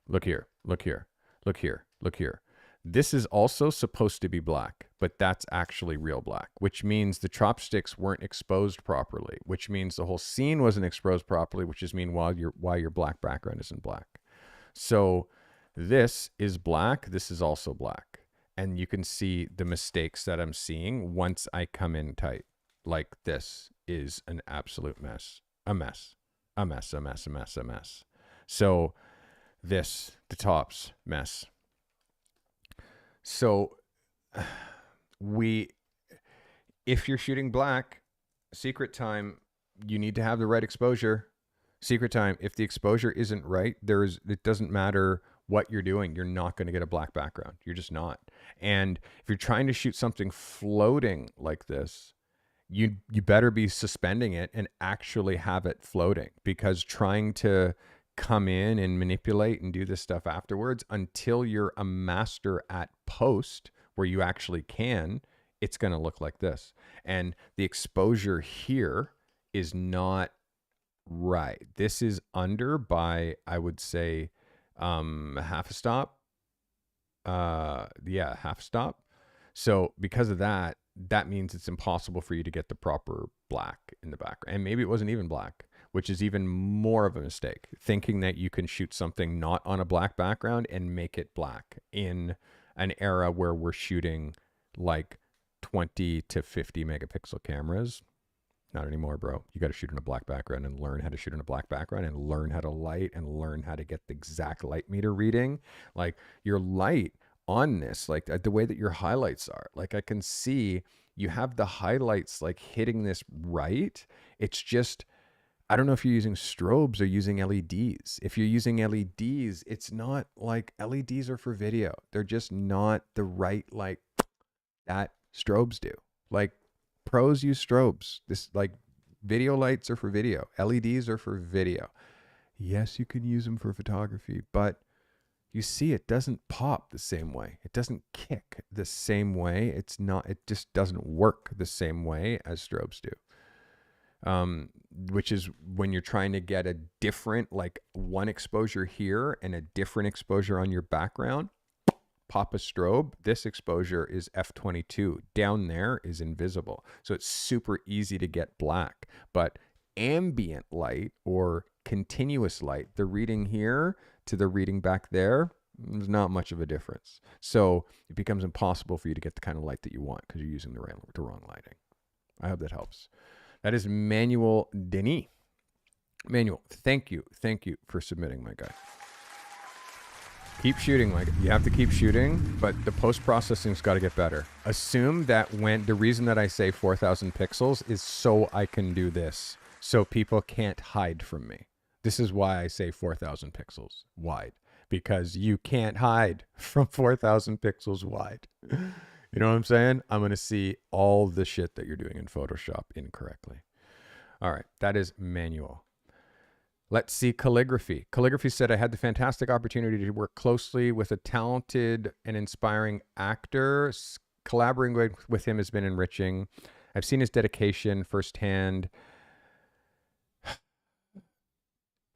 Look here, look here, look here, look here. This is also supposed to be black, but that's actually real black, which means the chopsticks weren't exposed properly, which means the whole scene wasn't exposed properly, which is why your black background isn't black. So this is black. This is also black. And you can see the mistakes that I'm seeing once I come in tight. Like this is an absolute mess. A mess. A mess, a mess, a mess, a mess. So this, the tops, mess. So if you're shooting black, secret time, you need to have the right exposure. Secret time, if the exposure isn't right, it doesn't matter what you're doing, you're not going to get a black background. You're just not. And if you're trying to shoot something floating like this, you better be suspending it and actually have it floating, because trying to come in and manipulate and do this stuff afterwards, until you're a master at post where you actually can, it's going to look like this. And the exposure here is not right. This is under by, I would say, half a stop. Half stop. So because of that, that means it's impossible for you to get the proper black in the background. And maybe it wasn't even black, which is even more of a mistake, thinking that you can shoot something not on a black background and make it black in an era where we're shooting like 20 to 50 megapixel cameras. Not anymore, bro. You got to shoot in a black background and learn how to shoot in a black background and learn how to light and learn how to get the exact light meter reading. Like your light on this, like the way that your highlights are, like I can see you have the highlights like hitting this right. It's just, I don't know if you're using strobes or using LEDs. If you're using LEDs, it's not like, LEDs are for video. They're just not the right, like that strobes do. Like pros use strobes. This, like, video lights are for video. LEDs are for video. Yes, you can use them for photography, but you see, it doesn't pop the same way. It doesn't kick the same way. It just doesn't work the same way as strobes do. Which is when you're trying to get a different, like one exposure here and a different exposure on your background, pop a strobe. This exposure is f22. Down there is invisible. So it's super easy to get black. But ambient light or continuous light, the reading here to the reading back there, there's not much of a difference. So it becomes impossible for you to get the kind of light that you want because you're using the wrong lighting. I hope that helps. That is Manuel Denis. Manuel, thank you for submitting, my guy. Keep shooting, like you have to keep shooting, but the post-processing's got to get better. Assume that when the reason that I say 4,000 pixels is so I can do this, so people can't hide from me. This is why I say 4,000 pixels wide, because you can't hide from 4,000 pixels wide. You know what I'm saying? I'm going to see all the shit that you're doing in Photoshop incorrectly. All right, that is Manual. Let's see Calligraphy. Calligraphy said, I had the fantastic opportunity to work closely with a talented and inspiring actor. Collaborating with him has been enriching. I've seen his dedication firsthand.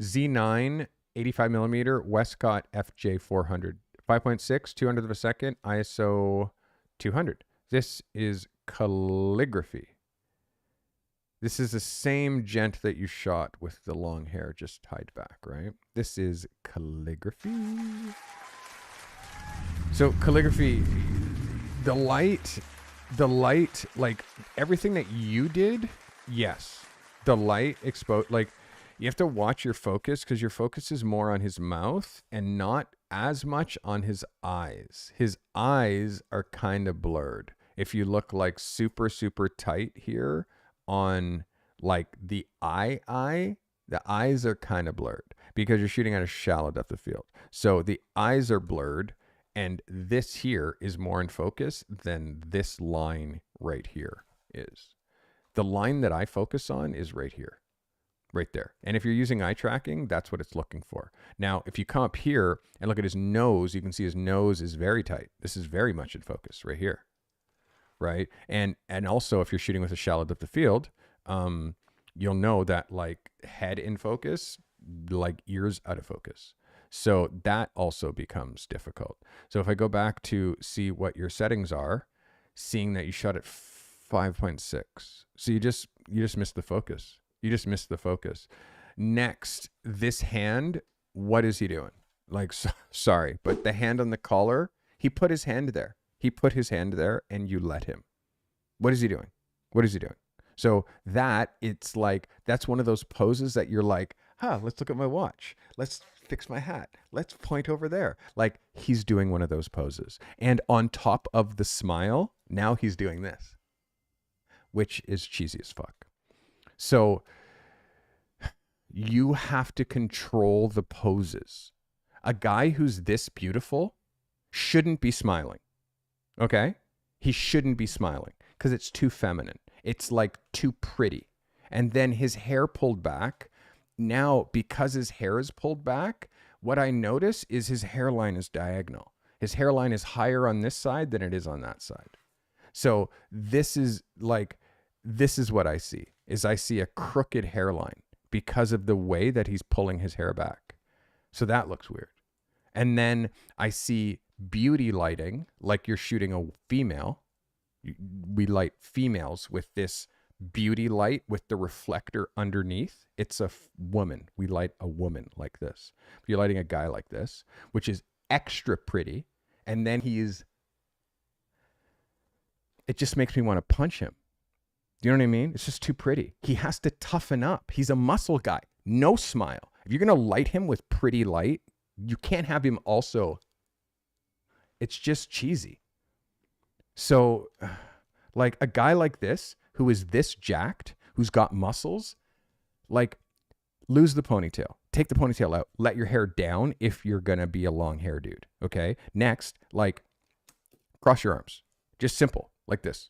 Z9, 85 millimeter, Westcott FJ 400, 5.6, 200th of a second, ISO 200. This is Calligraphy. This is the same gent that you shot with the long hair just tied back, right? This is Calligraphy. So Calligraphy, the light, like everything that you did, yes. The light exposed, like you have to watch your focus because your focus is more on his mouth and not as much on his eyes. His eyes are kind of blurred. If you look like super, super tight here, on like the the eyes are kind of blurred because you're shooting at a shallow depth of field. So the eyes are blurred, and this here is more in focus than this line right here is. The line that I focus on is right here, right there. And if you're using eye tracking, that's what it's looking for. Now, if you come up here and look at his nose, you can see his nose is very tight. This is very much in focus right here. Right. And also if you're shooting with a shallow depth of field, you'll know that like head in focus, like ears out of focus. So that also becomes difficult. So if I go back to see what your settings are, seeing that you shot at 5.6. So you just missed the focus. You just missed the focus. Next, this hand, what is he doing? Like, sorry, but the hand on the collar, he put his hand there. He put his hand there and you let him. What is he doing? What is he doing? So that, it's like, that's one of those poses that you're like, let's look at my watch. Let's fix my hat. Let's point over there. Like he's doing one of those poses. And on top of the smile, now he's doing this. which is cheesy as fuck. So you have to control the poses. A guy who's this beautiful shouldn't be smiling. Okay? He shouldn't be smiling because it's too feminine. It's like too pretty. And then his hair pulled back. Now, because his hair is pulled back, what I notice is his hairline is diagonal. His hairline is higher on this side than it is on that side. So this is what I see, is I see a crooked hairline because of the way that he's pulling his hair back. So that looks weird. And then I see beauty lighting, like you're shooting a female. We light females with this beauty light with the reflector underneath. It's a woman. We light a woman like this. You're lighting a guy like this, which is extra pretty. And then it just makes me want to punch him. Do you know what I mean? It's just too pretty. He has to toughen up. He's a muscle guy. No smile. If you're going to light him with pretty light, you can't have him also. It's just cheesy. So like a guy like this, who is this jacked, who's got muscles, like lose the ponytail. Take the ponytail out. Let your hair down if you're going to be a long hair dude. Okay. Next, like cross your arms. Just simple, like this.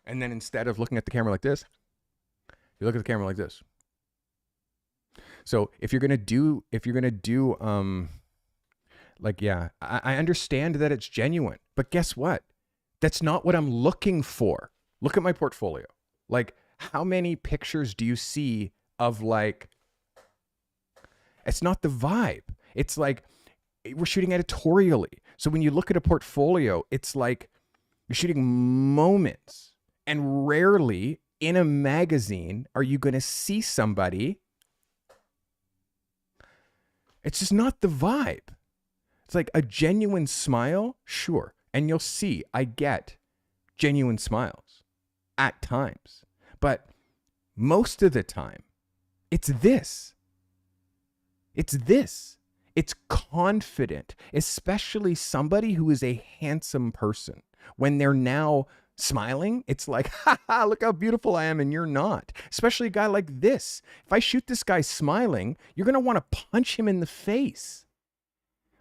And then instead of looking at the camera like this, you look at the camera like this. So if you're gonna do, like, yeah, I understand that it's genuine, but guess what? That's not what I'm looking for. Look at my portfolio. Like, how many pictures do you see of like? It's not the vibe. It's like we're shooting editorially. So when you look at a portfolio, it's like you're shooting moments. And rarely in a magazine are you going to see somebody. It's just not the vibe. It's like a genuine smile, sure. And you'll see, I get genuine smiles at times. But most of the time, it's this. It's this. It's confident, especially somebody who is a handsome person. When they're now smiling, it's like, ha, look how beautiful I am, and you're not. Especially a guy like this. If I shoot this guy smiling, you're going to want to punch him in the face.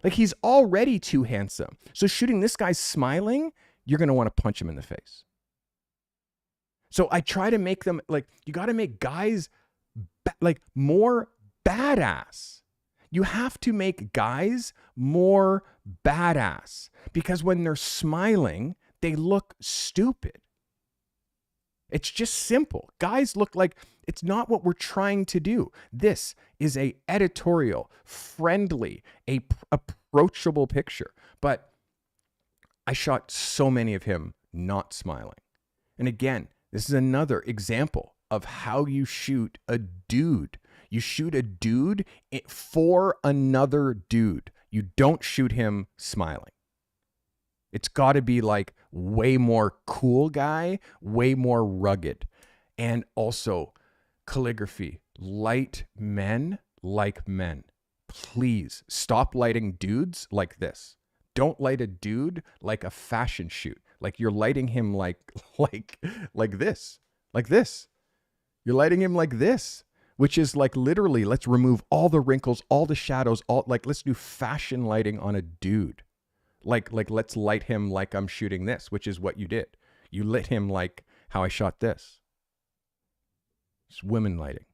Like, he's already too handsome. So shooting this guy smiling, you're going to want to punch him in the face. So I try to make them, like, you got to make guys like more badass. You have to make guys more badass, because when they're smiling, they look stupid. It's just simple. Guys look like, it's not what we're trying to do. This is a editorial, friendly, approachable picture. But I shot so many of him not smiling. And again, this is another example of how you shoot a dude. You shoot a dude for another dude. You don't shoot him smiling. It's got to be like way more cool guy, way more rugged. And also calligraphy. Light men like men. Please stop lighting dudes like this. Don't light a dude like a fashion shoot. Like you're lighting him like this. Like this. You're lighting him like this, which is like literally, let's remove all the wrinkles, all the shadows, let's do fashion lighting on a dude. Like let's light him like I'm shooting this, which is what you did. You lit him like how I shot this. It's women lighting.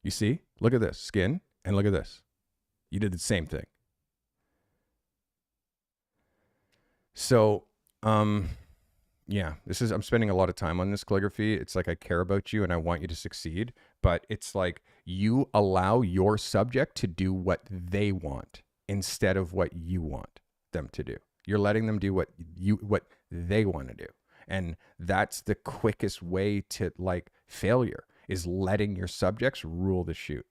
You see? Look at this skin and look at this. You did the same thing. So, yeah, I'm spending a lot of time on this calligraphy. It's like I care about you and I want you to succeed, but it's like you allow your subject to do what they want instead of what you want them to do. You're letting them do what they want to do. And that's the quickest way to like failure, is letting your subjects rule the shoot.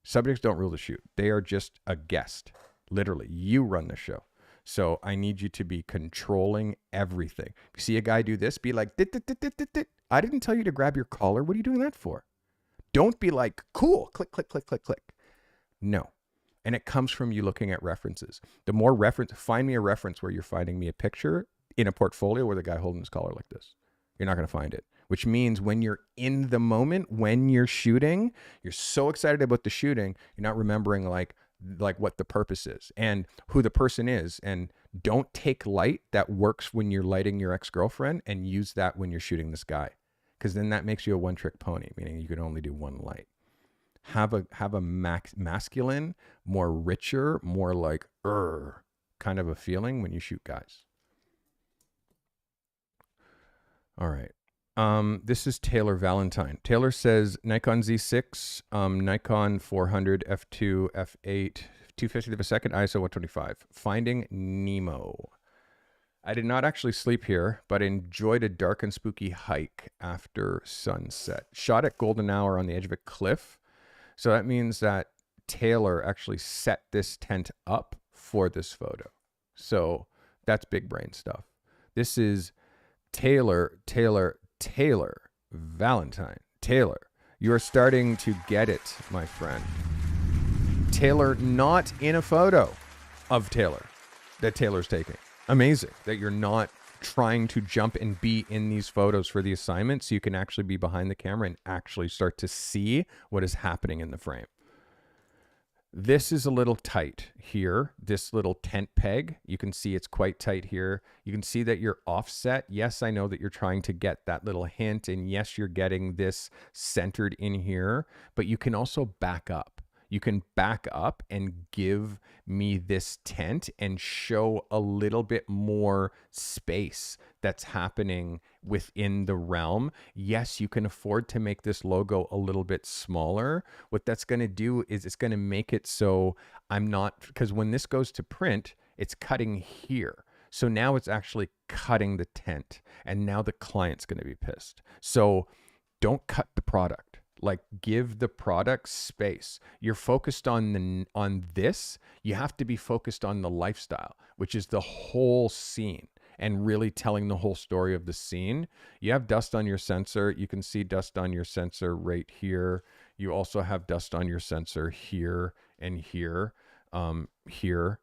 Subjects don't rule the shoot. They are just a guest. Literally, you run the show. So I need you to be controlling everything. If you see a guy do this, be like, dit, dit, dit, dit, dit, dit. I didn't tell you to grab your collar. What are you doing that for? Don't be like, cool, click, click, click, click, click. No, And it comes from you looking at references. The more find me a reference where you're finding me a picture in a portfolio with a guy holding his collar like this. You're not going to find it, which means when you're in the moment, when you're shooting, you're so excited about the shooting, you're not remembering like what the purpose is and who the person is. And don't take light that works when you're lighting your ex-girlfriend and use that when you're shooting this guy. Because then that makes you a one-trick pony, meaning you can only do one light. Have a masculine, more richer, more like kind of a feeling when you shoot guys. All right. This is Taylor Valentine. Taylor says Nikon Z6, Nikon 400 f2 f8 250th of a second ISO 125. Finding Nemo. I did not actually sleep here, but enjoyed a dark and spooky hike after sunset. Shot at golden hour on the edge of a cliff. So that means that Taylor actually set this tent up for this photo. So that's big brain stuff. This is Taylor Valentine. Taylor, you are starting to get it, my friend. Taylor not in a photo of Taylor that Taylor's taking. Amazing that you're not trying to jump and be in these photos for the assignment so you can actually be behind the camera and actually start to see what is happening in the frame. This is a little tight here, this little tent peg. You can see it's quite tight here. You can see that you're offset. Yes, I know that you're trying to get that little hint, and yes, you're getting this centered in here, but you can also back up. You can back up and give me this tent and show a little bit more space that's happening within the realm. Yes, you can afford to make this logo a little bit smaller. What that's going to do is it's going to make it so I'm not, because when this goes to print, it's cutting here. So now it's actually cutting the tent, and now the client's going to be pissed. So don't cut the product. Like, give the product space. You're focused on this. You have to be focused on the lifestyle, which is the whole scene, and really telling the whole story of the scene. You have dust on your sensor. You can see dust on your sensor right here. You also have dust on your sensor here and here, here,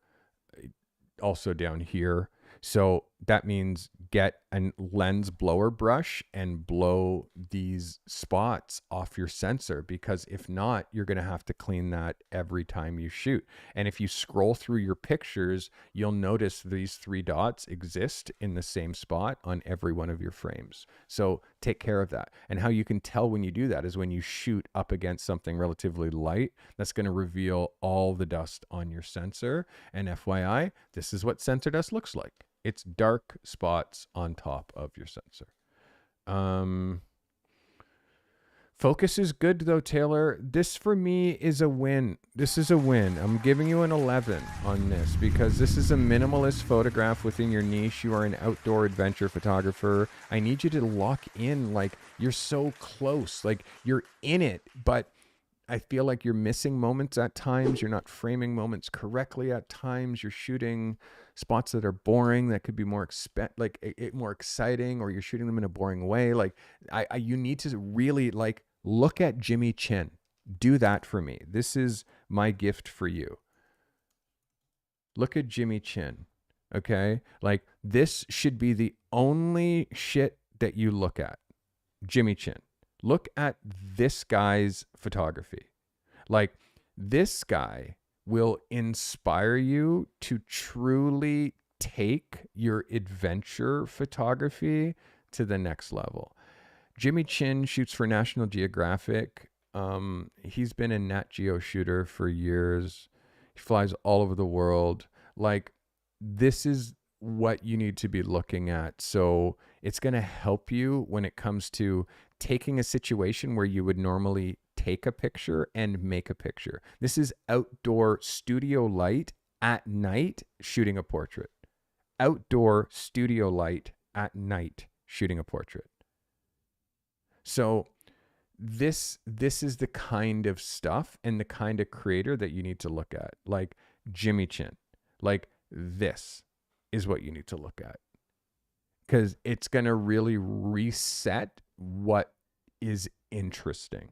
also down here. So that means get a lens blower brush and blow these spots off your sensor, because if not, you're going to have to clean that every time you shoot. And if you scroll through your pictures, you'll notice these 3 dots exist in the same spot on every one of your frames. So take care of that. And how you can tell when you do that is when you shoot up against something relatively light, that's going to reveal all the dust on your sensor. And FYI, this is what sensor dust looks like. It's dark spots on top of your sensor. Focus is good though, Taylor. This for me is a win. This is a win. I'm giving you an 11 on this because this is a minimalist photograph within your niche. You are an outdoor adventure photographer. I need you to lock in. Like, you're so close. Like, you're in it, but I feel like you're missing moments at times. You're not framing moments correctly at times. You're shooting spots that are boring that could be more more exciting, or you're shooting them in a boring way. Like, you need to really like look at Jimmy Chin. Do that for me. This is my gift for you. Look at Jimmy Chin. Okay? Like, this should be the only shit that you look at. Jimmy Chin. Look at this guy's photography. Like, this guy will inspire you to truly take your adventure photography to the next level. Jimmy Chin shoots for National Geographic. He's been a Nat Geo shooter for years. He flies all over the world. Like, this is what you need to be looking at. So it's going to help you when it comes to taking a situation where you would normally take a picture and make a picture. This is outdoor studio light at night shooting a portrait. Outdoor studio light at night shooting a portrait. So this is the kind of stuff and the kind of creator that you need to look at. Like Jimmy Chin. Like, this is what you need to look at, because it's going to really reset what is interesting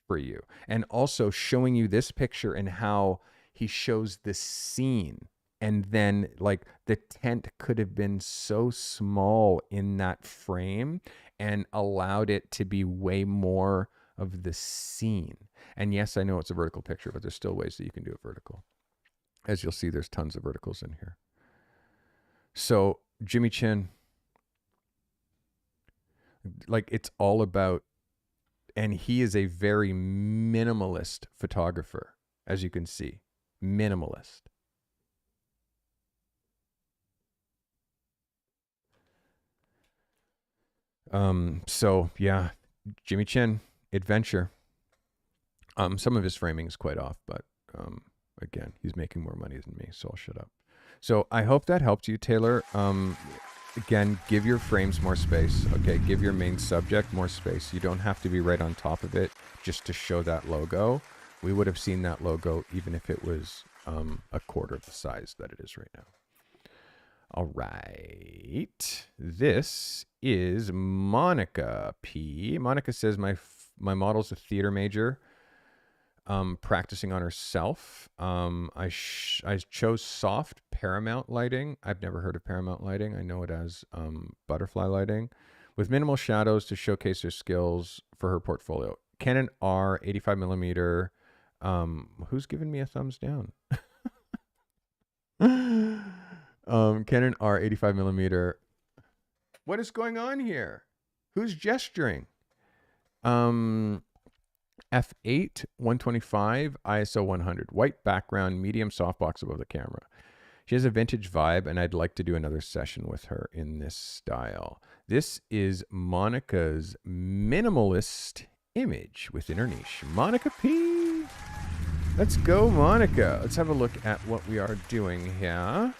for you. And also showing you this picture and how he shows the scene. And then like the tent could have been so small in that frame and allowed it to be way more of the scene. And yes, I know it's a vertical picture, but there's still ways that you can do it vertical. As you'll see, there's tons of verticals in here. So Jimmy Chin, like it's all about, and he is a very minimalist photographer, as you can see, minimalist. So yeah, Jimmy Chin, adventure. Some of his framing is quite off, but again, he's making more money than me, so I'll shut up. So I hope that helped you, Taylor. Again, give your frames more space. Okay, give your main subject more space. You don't have to be right on top of it just to show that logo. We would have seen that logo even if it was a quarter of the size that it is right now. All right. This is Monica P. Monica says, my model's a theater major, practicing on herself. I chose soft Paramount lighting. I've never heard of Paramount lighting. I know it as butterfly lighting, with minimal shadows to showcase her skills for her portfolio. Canon R 85 millimeter. Who's giving me a thumbs down? Canon R 85 millimeter. What is going on here? Who's gesturing? F8 125 ISO 100, white background, medium softbox above the camera. She has a vintage vibe, and I'd like to do another session with her in this style. This is Monica's minimalist image within her niche. Monica P. Let's go, Monica. Let's have a look at what we are doing here.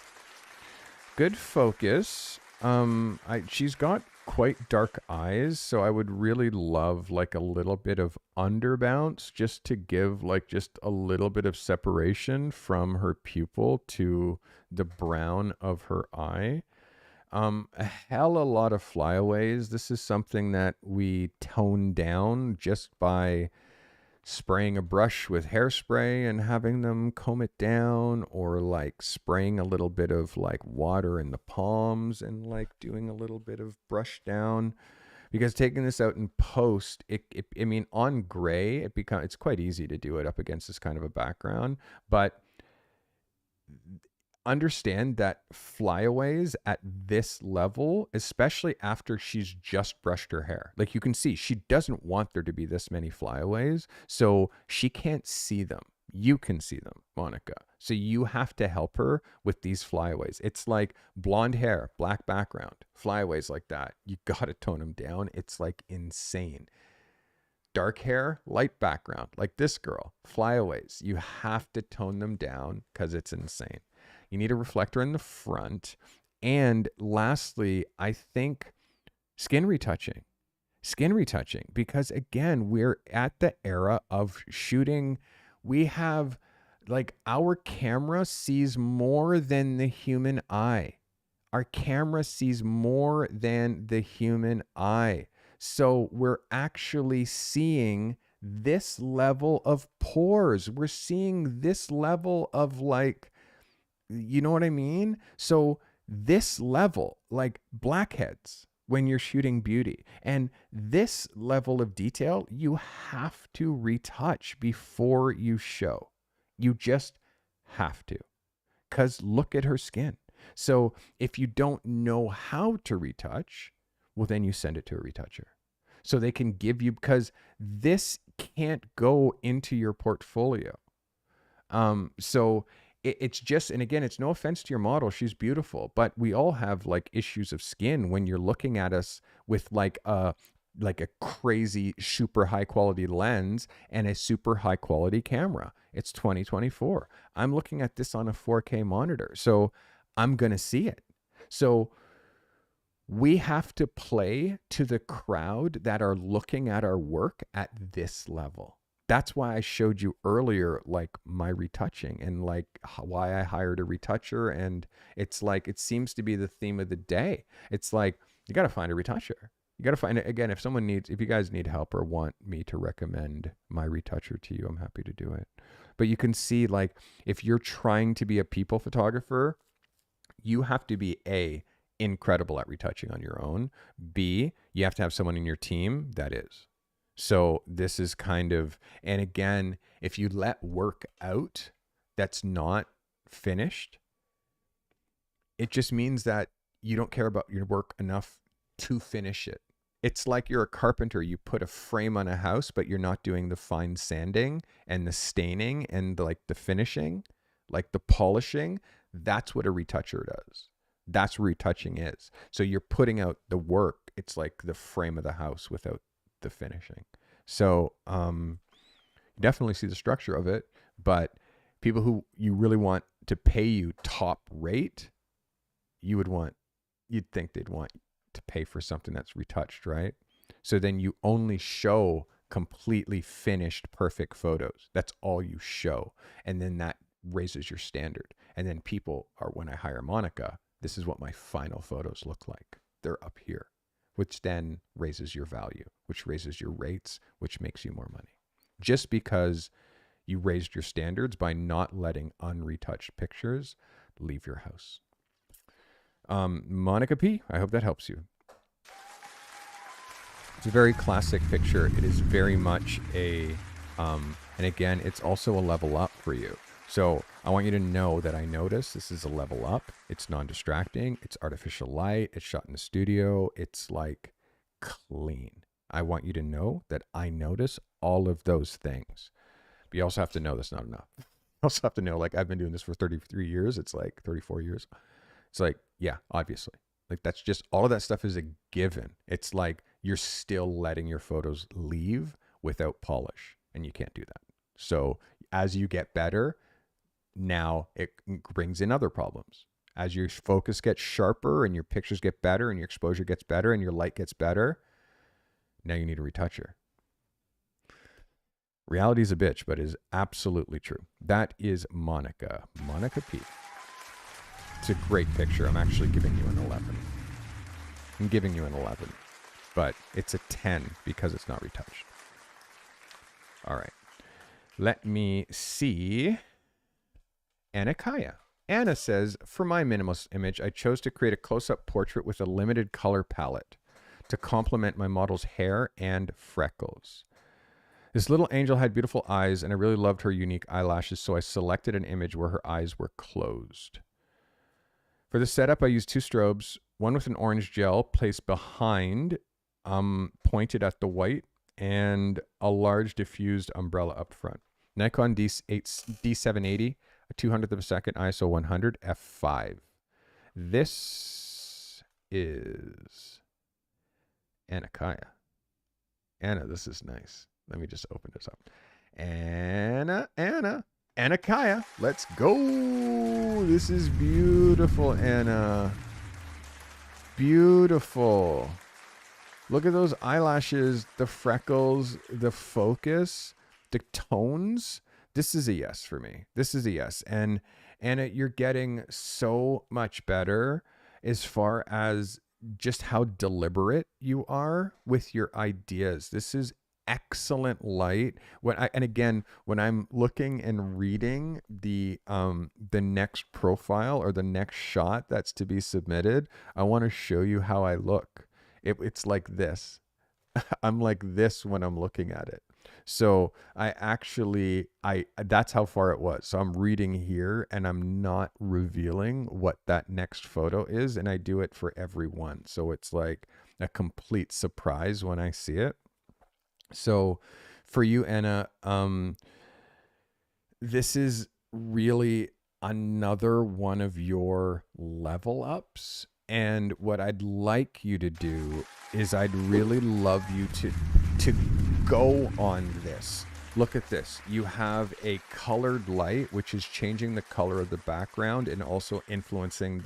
Good focus. She's got quite dark eyes, so I would really love like a little bit of underbounce just to give like just a little bit of separation from her pupil to the brown of her eye. A hell a lot of flyaways. This is something that we tone down just by spraying a brush with hairspray and having them comb it down, or like spraying a little bit of like water in the palms and like doing a little bit of brush down, because taking this out in post, I mean, on gray, it's quite easy to do it up against this kind of a background, but understand that flyaways at this level, especially after she's just brushed her hair, like you can see, she doesn't want there to be this many flyaways, so she can't see them. You can see them, Monica. So you have to help her with these flyaways. It's like blonde hair, black background, flyaways like that. You got to tone them down. It's like insane. Dark hair, light background, like this girl, flyaways. You have to tone them down because it's insane. You need a reflector in the front. And lastly, I think skin retouching, because again, we're at the era of shooting. We have like, our camera sees more than the human eye. Our camera sees more than the human eye. So we're actually seeing this level of pores. We're seeing this level of like, you know what I mean? So this level, like blackheads when you're shooting beauty, and this level of detail, you have to retouch before you show. You just have to, because look at her skin. So if you don't know how to retouch, well, then you send it to a retoucher so they can give you, because this can't go into your portfolio. So it's just, and again, it's no offense to your model, she's beautiful, but we all have like issues of skin when you're looking at us with like a crazy super high quality lens and a super high quality camera. It's 2024. I'm looking at this on a 4K monitor, so I'm going to see it. So we have to play to the crowd that are looking at our work at this level. That's why I showed you earlier, like my retouching and like why I hired a retoucher. And it's like, it seems to be the theme of the day. It's like, you got to find a retoucher. You got to find it. Again, if you guys need help or want me to recommend my retoucher to you, I'm happy to do it. But you can see, like, if you're trying to be a people photographer, you have to be incredible at retouching on your own. B, you have to have someone in your team that is. So this is kind of, and again, if you let work out that's not finished, it just means that you don't care about your work enough to finish it. It's like you're a carpenter. You put a frame on a house, but you're not doing the fine sanding and the staining and the finishing, like the polishing. That's what a retoucher does. That's what retouching is. So you're putting out the work. It's like the frame of the house without the finishing. So you definitely see the structure of it, but people who you really want to pay you top rate, you'd think they'd want to pay for something that's retouched, right? So then you only show completely finished, perfect photos. That's all you show. And then that raises your standard. And then people are, when I hire Monica, this is what my final photos look like. They're up here, which then raises your value, which raises your rates, which makes you more money. Just because you raised your standards by not letting unretouched pictures leave your house. Monica P, I hope that helps you. It's a very classic picture. It is very much and again, it's also a level up for you. So I want you to know that I notice this is a level up. It's non-distracting. It's artificial light. It's shot in the studio. It's like clean. I want you to know that I notice all of those things. But you also have to know that's not enough. You also have to know, like, I've been doing this for 33 years. It's like 34 years. It's like, yeah, obviously. Like, that's just, all of that stuff is a given. It's like you're still letting your photos leave without polish, and you can't do that. So as you get better, now it brings in other problems. As your focus gets sharper and your pictures get better and your exposure gets better and your light gets better, now you need a retoucher. Reality is a bitch, but is absolutely true. That is Monica P. It's a great picture. I'm actually giving you an 11. I'm giving you an 11, but it's a 10 because it's not retouched. All right. Let me see. Anna Kaya. Anna says, for my minimalist image, I chose to create a close-up portrait with a limited color palette to complement my model's hair and freckles. This little angel had beautiful eyes, and I really loved her unique eyelashes, so I selected an image where her eyes were closed. For the setup, I used two strobes, one with an orange gel placed behind, pointed at the white, and a large diffused umbrella up front. Nikon D780, a 200th of a second, ISO 100, f5. This is Anna Kaya. Anna, this is nice. Let me just open this up. Anna Kaya. Let's go. This is beautiful, Anna. Beautiful. Look at those eyelashes, the freckles, the focus, the tones. This is a yes for me. This is a yes. And Anna, you're getting so much better as far as just how deliberate you are with your ideas. This is excellent light. When I'm looking and reading the next profile or the next shot that's to be submitted, I want to show you how I look. It's like this. I'm like this when I'm looking at it. So that's how far it was. So I'm reading here and I'm not revealing what that next photo is. And I do it for everyone. So it's like a complete surprise when I see it. So for you, Anna, this is really another one of your level ups. And what I'd like you to do is I'd really love you to go on this. Look at this. You have a colored light, which is changing the color of the background and also influencing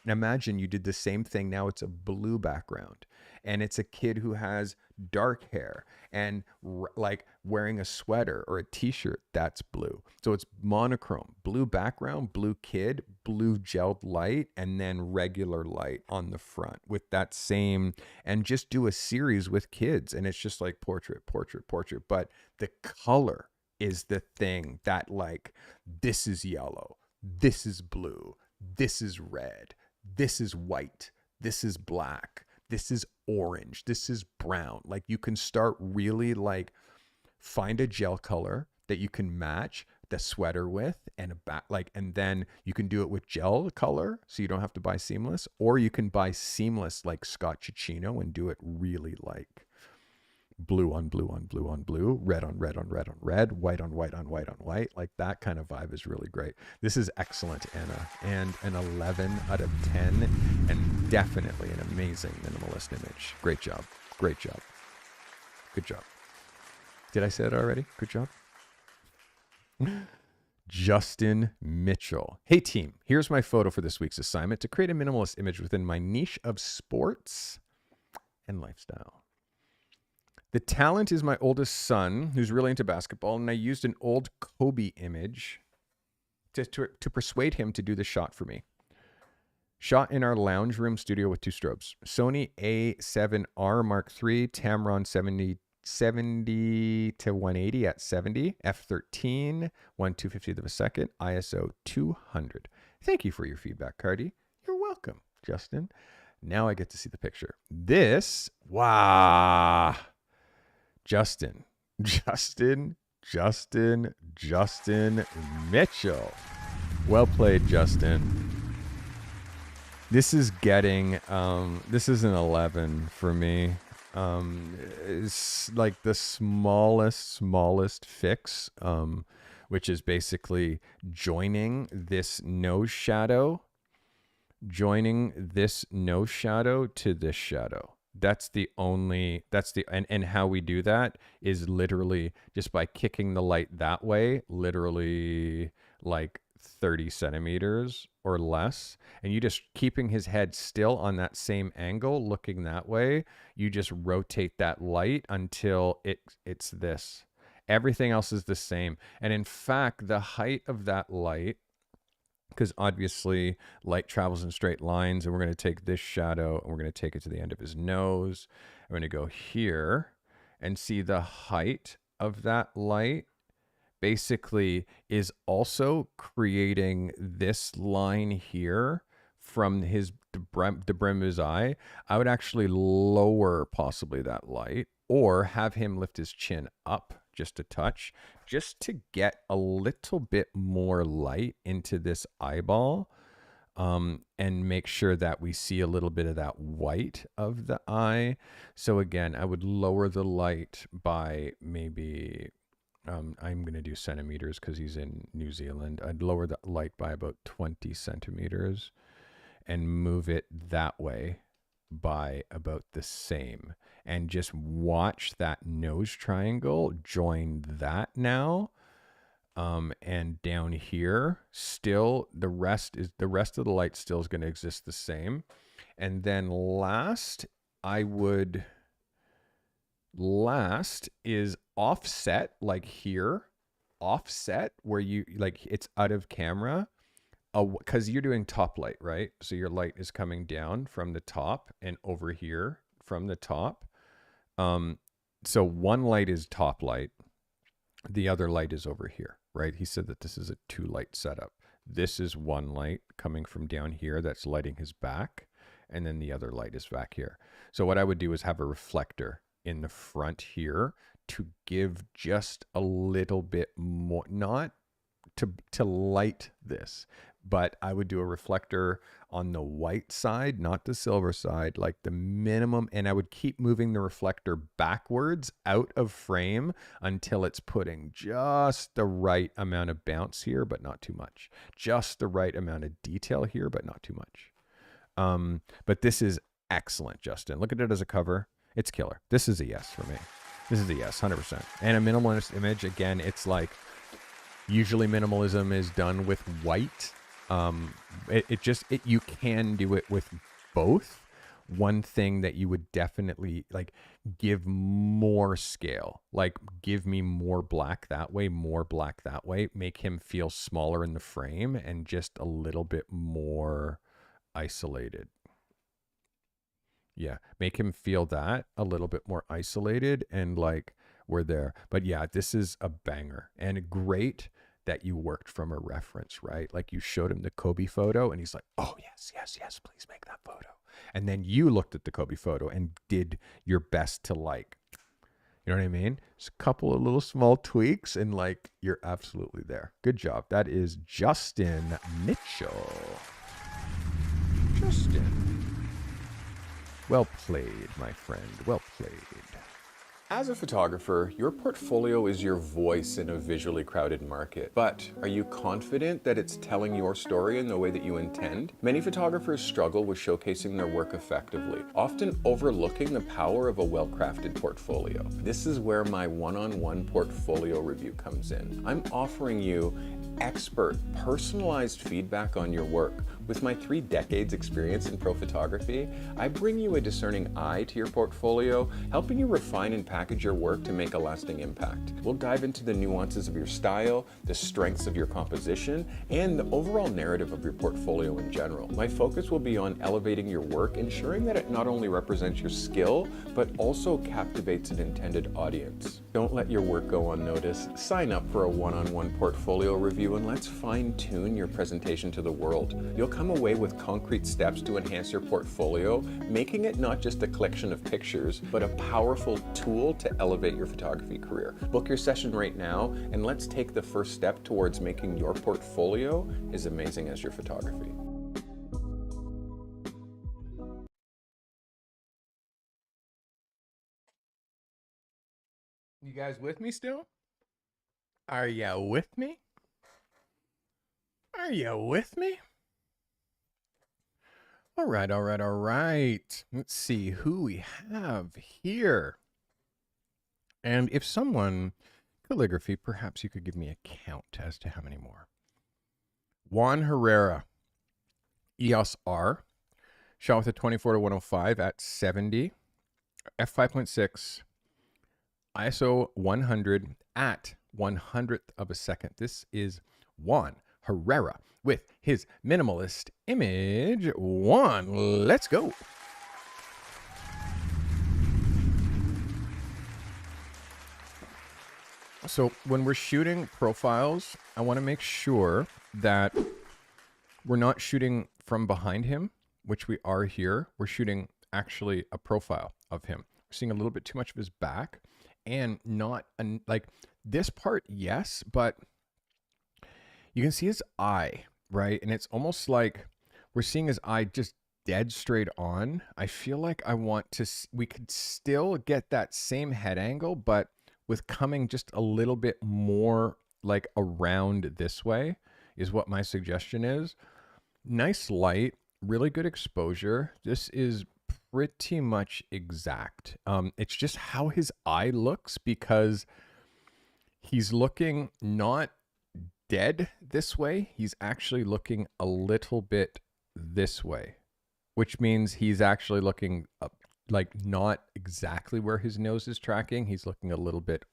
imagine you did the same thing. Now it's a blue background. and it's a kid who has dark hair and like wearing a sweater or a t-shirt, that's blue. So it's monochrome, blue background, blue kid, blue gelled light, and then regular light on the front with that same, and just do a series with kids. And it's just like portrait, portrait, portrait. But the color is the thing that, like, this is yellow, this is blue, this is red, this is white, this is black, this is orange, this is brown. Like, you can start really like find a gel color that you can match the sweater with, and a back, like, and then you can do it with gel color, so you don't have to buy seamless, or you can buy seamless like Scott Cicchino and do it really like blue on blue on blue on blue, red on red on red on red, white on white on white on white. Like, that kind of vibe is really great. This is excellent, Anna, and an 11 out of 10, and definitely an amazing minimalist image. Great job. Great job. Good job. Did I say it already? Good job. Justin Mitchell. Hey team, here's my photo for this week's assignment: to create a minimalist image within my niche of sports and lifestyle. The talent is my oldest son, who's really into basketball, and I used an old Kobe image to persuade him to do the shot for me. Shot in our lounge room studio with 2 strobes. Sony A7R Mark III, Tamron 70 to 180 at 70, f13, 1/250th of a second, ISO 200. Thank you for your feedback, Carty. You're welcome, Justin. Now I get to see the picture. This, wow. Justin Mitchell. Well played, Justin. This is getting, this is an 11 for me. It's like the smallest fix, which is basically joining this nose shadow to this shadow. And how we do that is literally just by kicking the light that way, literally like 30 centimeters or less, and you just keeping his head still on that same angle, looking that way, you just rotate that light until it's this. Everything else is the same. And in fact, the height of that light, because obviously light travels in straight lines, and we're going to take this shadow and we're going to take it to the end of his nose. I'm going to go here and see the height of that light basically is also creating this line here from the brim of his eye. I would actually lower possibly that light, or have him lift his chin up just a touch, just to get a little bit more light into this eyeball, and make sure that we see a little bit of that white of the eye. So again, I would lower the light by maybe, I'm going to do centimeters because he's in New Zealand. I'd lower the light by about 20 centimeters and move it that way by about the same, and just watch that nose triangle join that now. And down here still the rest of the light still is going to exist the same. And then last is offset, like here, offset where you like it's out of camera. Because you're doing top light, right? So your light is coming down from the top and over here from the top. So one light is top light. The other light is over here, right? He said that this is a 2 light setup. This is one light coming from down here that's lighting his back. And then the other light is back here. So what I would do is have a reflector in the front here to give just a little bit more, not to light this, but I would do a reflector on the white side, not the silver side, like the minimum. And I would keep moving the reflector backwards out of frame until it's putting just the right amount of bounce here, but not too much. Just the right amount of detail here, but not too much. But this is excellent, Justin. Look at it as a cover. It's killer. This is a yes for me. This is a yes, 100%. And a minimalist image, again, it's like, usually minimalism is done with white. You can do it with both, one thing that you would definitely like give more scale, like give me more black that way, more black that way, make him feel smaller in the frame and just a little bit more isolated. Yeah, make him feel that a little bit more isolated and like we're there. But yeah, this is a banger and great that you worked from a reference, right? Like you showed him the Kobe photo and he's like, oh, yes, yes, yes, please make that photo. And then you looked at the Kobe photo and did your best to like, you know what I mean? Just a couple of little small tweaks and like you're absolutely there. Good job. That is Justin Mitchell. Justin. Well played, my friend. Well played. As a photographer, your portfolio is your voice in a visually crowded market. But are you confident that it's telling your story in the way that you intend? Many photographers struggle with showcasing their work effectively, often overlooking the power of a well-crafted portfolio. This is where my one-on-one portfolio review comes in. I'm offering you expert, personalized feedback on your work. With my 3 decades experience in pro photography, I bring you a discerning eye to your portfolio, helping you refine and package your work to make a lasting impact. We'll dive into the nuances of your style, the strengths of your composition, and the overall narrative of your portfolio in general. My focus will be on elevating your work, ensuring that it not only represents your skill, but also captivates an intended audience. Don't let your work go unnoticed. Sign up for a one-on-one portfolio review and let's fine-tune your presentation to the world. You'll come away with concrete steps to enhance your portfolio, making it not just a collection of pictures, but a powerful tool to elevate your photography career. Book your session right now, and let's take the first step towards making your portfolio as amazing as your photography. You guys with me still? Are you with me? Are you with me? All right, all right, all right. Let's see who we have here. And if someone, calligraphy, perhaps you could give me a count as to how many more. Juan Herrera, EOS R, shot with a 24-105 at 70, f5.6, ISO 100 at 100th of a second. This is Juan Herrera with his minimalist image. Juan, let's go. So when we're shooting profiles, I want to make sure that we're not shooting from behind him, which we are here. We're shooting actually a profile of him. We're seeing a little bit too much of his back and not like this part, yes, but you can see his eye, right? And it's almost like we're seeing his eye just dead straight on. I feel like we could still get that same head angle, but with coming just a little bit more like around this way is what my suggestion is. Nice light, really good exposure. This is pretty much exact. It's just how his eye looks because he's looking not dead this way. He's actually looking a little bit this way, which means he's actually looking up, like not exactly where his nose is tracking. He's looking a little bit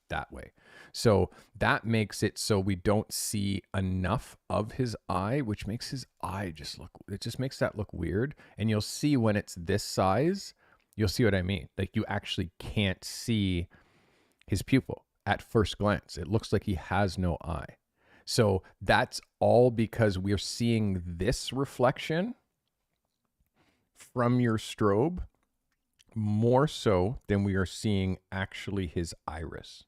that way. So that makes it so we don't see enough of his eye, which makes his eye just look, it just makes that look weird. And you'll see when it's this size, you'll see what I mean. Like you actually can't see his pupil at first glance. It looks like he has no eye. So that's all because we're seeing this reflection from your strobe more so than we are seeing actually his iris.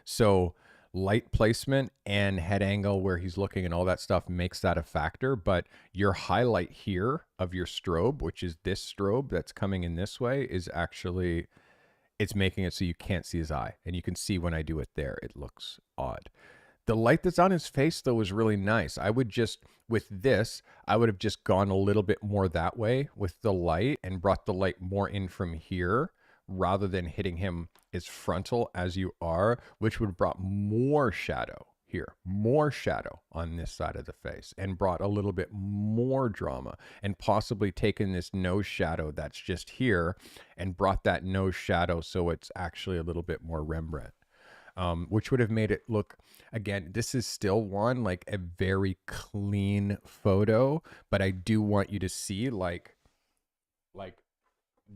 So light placement and head angle where he's looking and all that stuff makes that a factor. But your highlight here of your strobe, which is this strobe that's coming in this way, is actually, it's making it so you can't see his eye. And you can see when I do it there, it looks odd. The light that's on his face, though, is really nice. I would just, with this, I would have just gone a little bit more that way with the light and brought the light more in from here rather than hitting him as frontal as you are, which would have brought more shadow. here, more shadow on this side of the face, and brought a little bit more drama, and possibly taken this nose shadow that's just here and brought that nose shadow so it's actually a little bit more Rembrandt, which would have made it look, again, this is still one, like a very clean photo, but I do want you to see like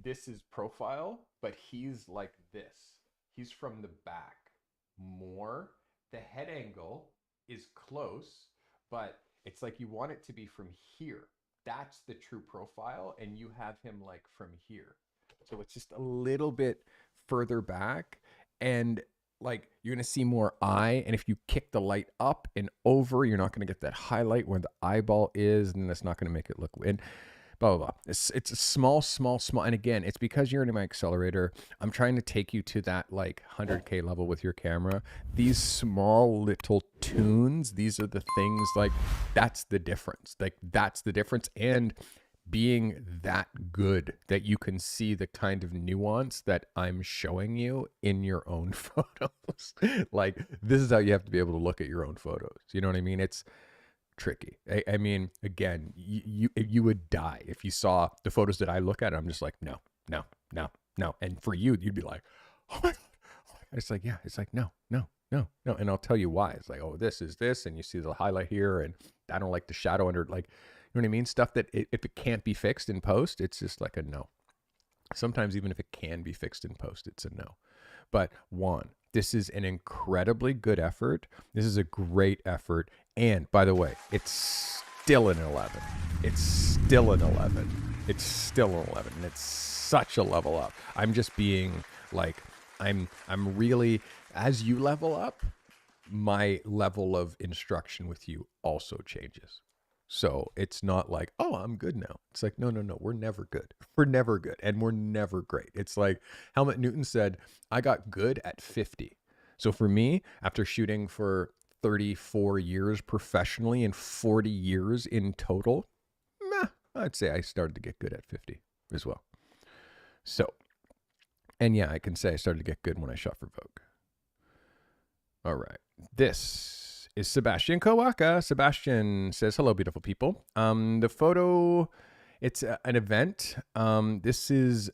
this is profile, but he's like this. He's from the back more. The head angle is close, but it's like you want it to be from here. That's the true profile, and you have him like from here. So it's just a little bit further back, and like you're gonna see more eye. And if you kick the light up and over, you're not gonna get that highlight where the eyeball is, and that's not gonna make it look and blah, blah, blah. It's a small. And again, it's because you're in my accelerator. I'm trying to take you to that like 100K level with your camera. These small little tunes, these are the things, like that's the difference. Like that's the difference. And being that good that you can see the kind of nuance that I'm showing you in your own photos. Like this is how you have to be able to look at your own photos. You know what I mean? It's tricky. I mean, again, you would die if you saw the photos that I look at. I'm just like, no. And for you, you'd be like, oh my God. It's like, yeah, it's like, no. And I'll tell you why. It's like, oh, this is this. And you see the highlight here. And I don't like the shadow under, like, you know what I mean? Stuff that if it can't be fixed in post, it's just like a no. Sometimes even if it can be fixed in post, it's a no. But Juan, this is an incredibly good effort. This is a great effort. And by the way, it's still an 11. It's still an 11. It's still an 11. And it's such a level up. I'm just being like, I'm really, as you level up, my level of instruction with you also changes. So it's not like, oh, I'm good now. It's like, no, we're never good. We're never good. And we're never great. It's like Helmut Newton said, I got good at 50. So for me, after shooting for 34 years professionally and 40 years in total, I'd say I started to get good at 50 as well. So, and yeah, I can say I started to get good when I shot for Vogue. All right. This is Sebastian Kowaka. Sebastian says, hello, beautiful people. The photo, it's an event. This is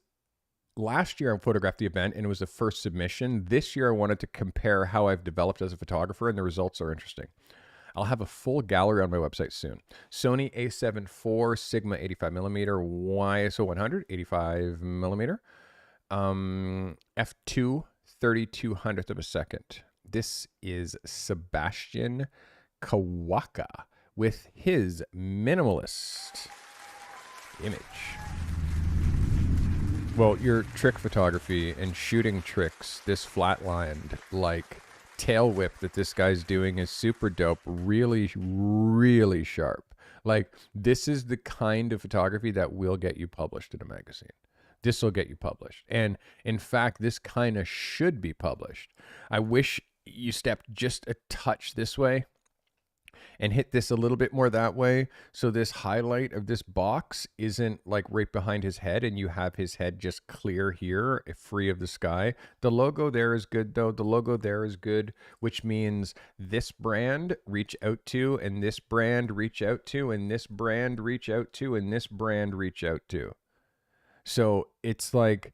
last year I photographed the event and it was the first submission. This year I wanted to compare how I've developed as a photographer, and the results are interesting. I'll have a full gallery on my website soon. Sony A7 IV Sigma 85mm, ISO 100, 85mm, f2 3200th of a second. This is Sebastian Kowaka with his minimalist image. Well, your trick photography and shooting tricks, this flatlined like tail whip that this guy's doing is super dope. Really, really sharp. Like this is the kind of photography that will get you published in a magazine. This will get you published. And in fact, this kind of should be published. I wish you stepped just a touch this way and hit this a little bit more that way. So this highlight of this box isn't like right behind his head and you have his head just clear here, free of the sky. The logo there is good though. The logo there is good, which means this brand reach out to, and this brand reach out to, and this brand reach out to, and this brand reach out to. So it's like,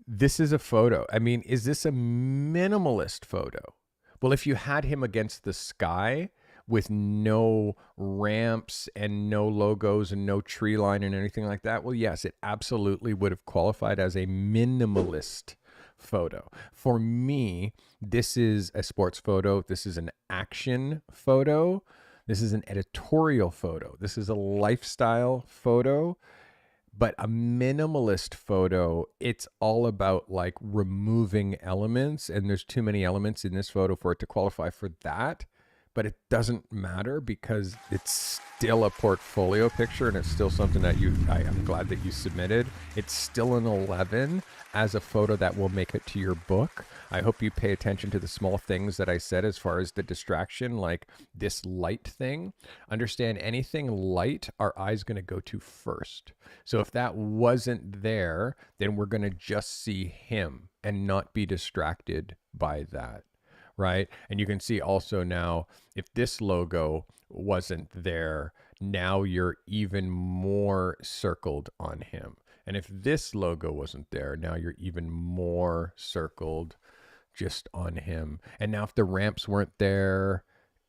this is a photo. I mean, is this a minimalist photo? Well, if you had him against the sky with no ramps and no logos and no tree line and anything like that, well, yes, it absolutely would have qualified as a minimalist photo. For me, this is a sports photo. This is an action photo. This is an editorial photo. This is a lifestyle photo. But a minimalist photo, it's all about like removing elements, and there's too many elements in this photo for it to qualify for that. But it doesn't matter because it's still a portfolio picture, and it's still something that I'm glad that you submitted. It's still an 11 as a photo that will make it to your book. I hope you pay attention to the small things that I said as far as the distraction, like this light thing. Understand, anything light, our eye's going to go to first. So if that wasn't there, then we're going to just see him and not be distracted by that. right? And you can see also now, if this logo wasn't there, now you're even more circled on him. And if this logo wasn't there, now you're even more circled just on him. And now if the ramps weren't there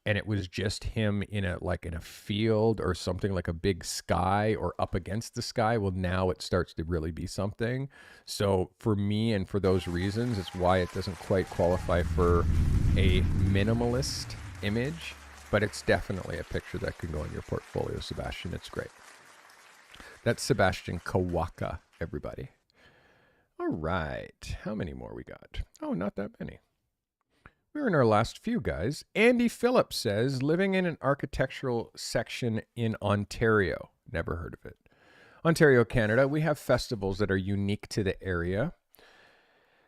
and it was just him in a field or something like a big sky or up against the sky, well, now it starts to really be something. So for me, and for those reasons, it's why it doesn't quite qualify for a minimalist image, but it's definitely a picture that can go in your portfolio, Sebastian. It's great. That's Sebastian Kawaka, everybody. All right. How many more we got? Oh, not that many. We're in our last few, guys. Andy Phillips says, living in an architectural section in Ontario. Never heard of it. Ontario, Canada. We have festivals that are unique to the area.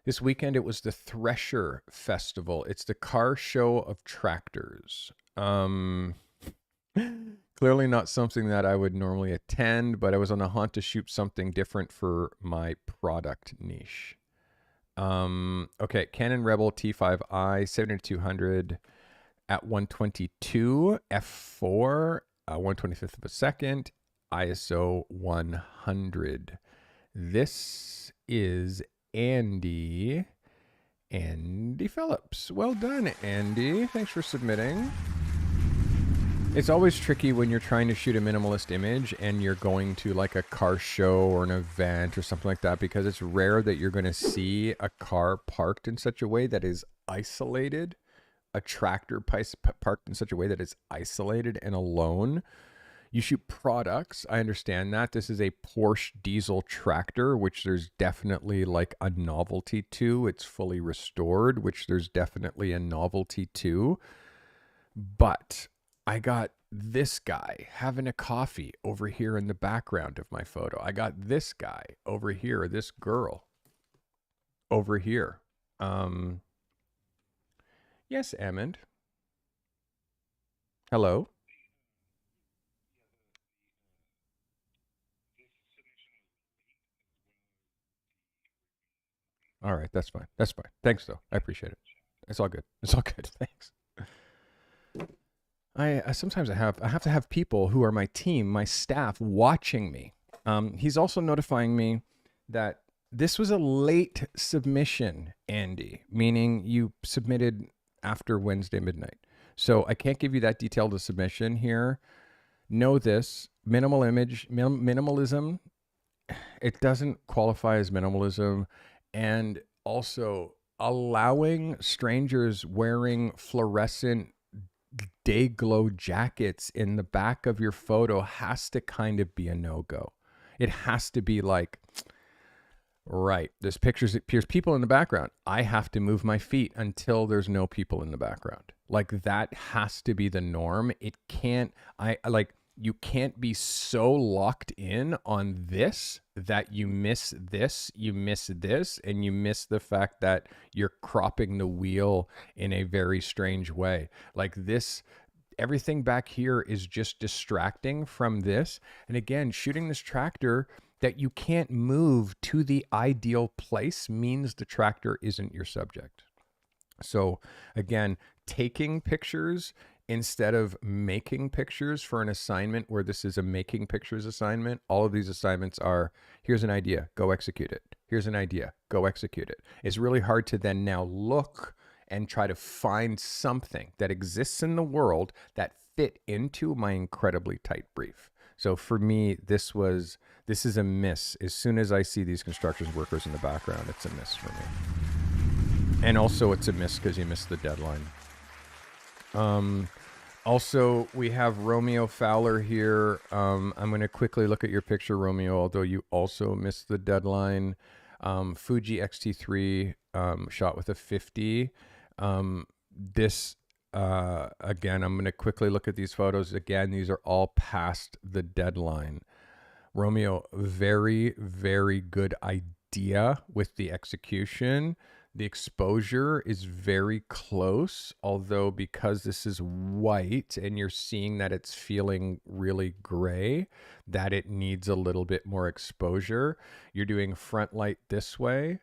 This weekend, it was the Thresher Festival. It's the car show of tractors. Clearly not something that I would normally attend, but I was on a hunt to shoot something different for my product niche. Okay, Canon Rebel T5i 7200 at 122 f4, 1/25 of a second, ISO 100. This is Andy Phillips. Well done, Andy. Thanks for submitting. It's always tricky when you're trying to shoot a minimalist image and you're going to like a car show or an event or something like that, because it's rare that you're going to see a car parked in such a way that is isolated, a tractor parked in such a way that is isolated and alone. You shoot products. I understand that. This is a Porsche diesel tractor, which there's definitely like a novelty to. It's fully restored, which there's definitely a novelty to. But I got this guy having a coffee over here in the background of my photo. I got this guy over here, this girl over here. Yes, Amond. Hello. All right, that's fine. That's fine. Thanks, though. I appreciate it. It's all good. It's all good. Thanks. I sometimes I have to have people who are my team, my staff, watching me. He's also notifying me that this was a late submission, Andy, meaning you submitted after Wednesday midnight. So I can't give you that detailed a submission here. Know this: minimalism. It doesn't qualify as minimalism, and also allowing strangers wearing fluorescent day glow jackets in the back of your photo has to kind of be a no-go. It has to be like, right, there's people in the background. I have to move my feet until there's no people in the background. Like, that has to be the norm. It can't, you can't be so locked in on this that you miss this, and you miss the fact that you're cropping the wheel in a very strange way. Like this, everything back here is just distracting from this. And again, shooting this tractor that you can't move to the ideal place means the tractor isn't your subject. So again, taking pictures instead of making pictures for an assignment where this is a making pictures assignment. All of these assignments are, here's an idea, go execute it. Here's an idea, go execute it. It's really hard to then now look and try to find something that exists in the world that fit into my incredibly tight brief. So for me, this is a miss. As soon as I see these construction workers in the background, it's a miss for me. And also it's a miss because you missed the deadline. Also, we have Romeo Fowler here. I'm going to quickly look at your picture, Romeo, although you also missed the deadline. Fuji X-T3 shot with a 50. Again, I'm going to quickly look at these photos. Again, these are all past the deadline. Romeo, very, very good idea with the execution. The exposure is very close, although because this is white and you're seeing that it's feeling really gray, that it needs a little bit more exposure. You're doing front light this way,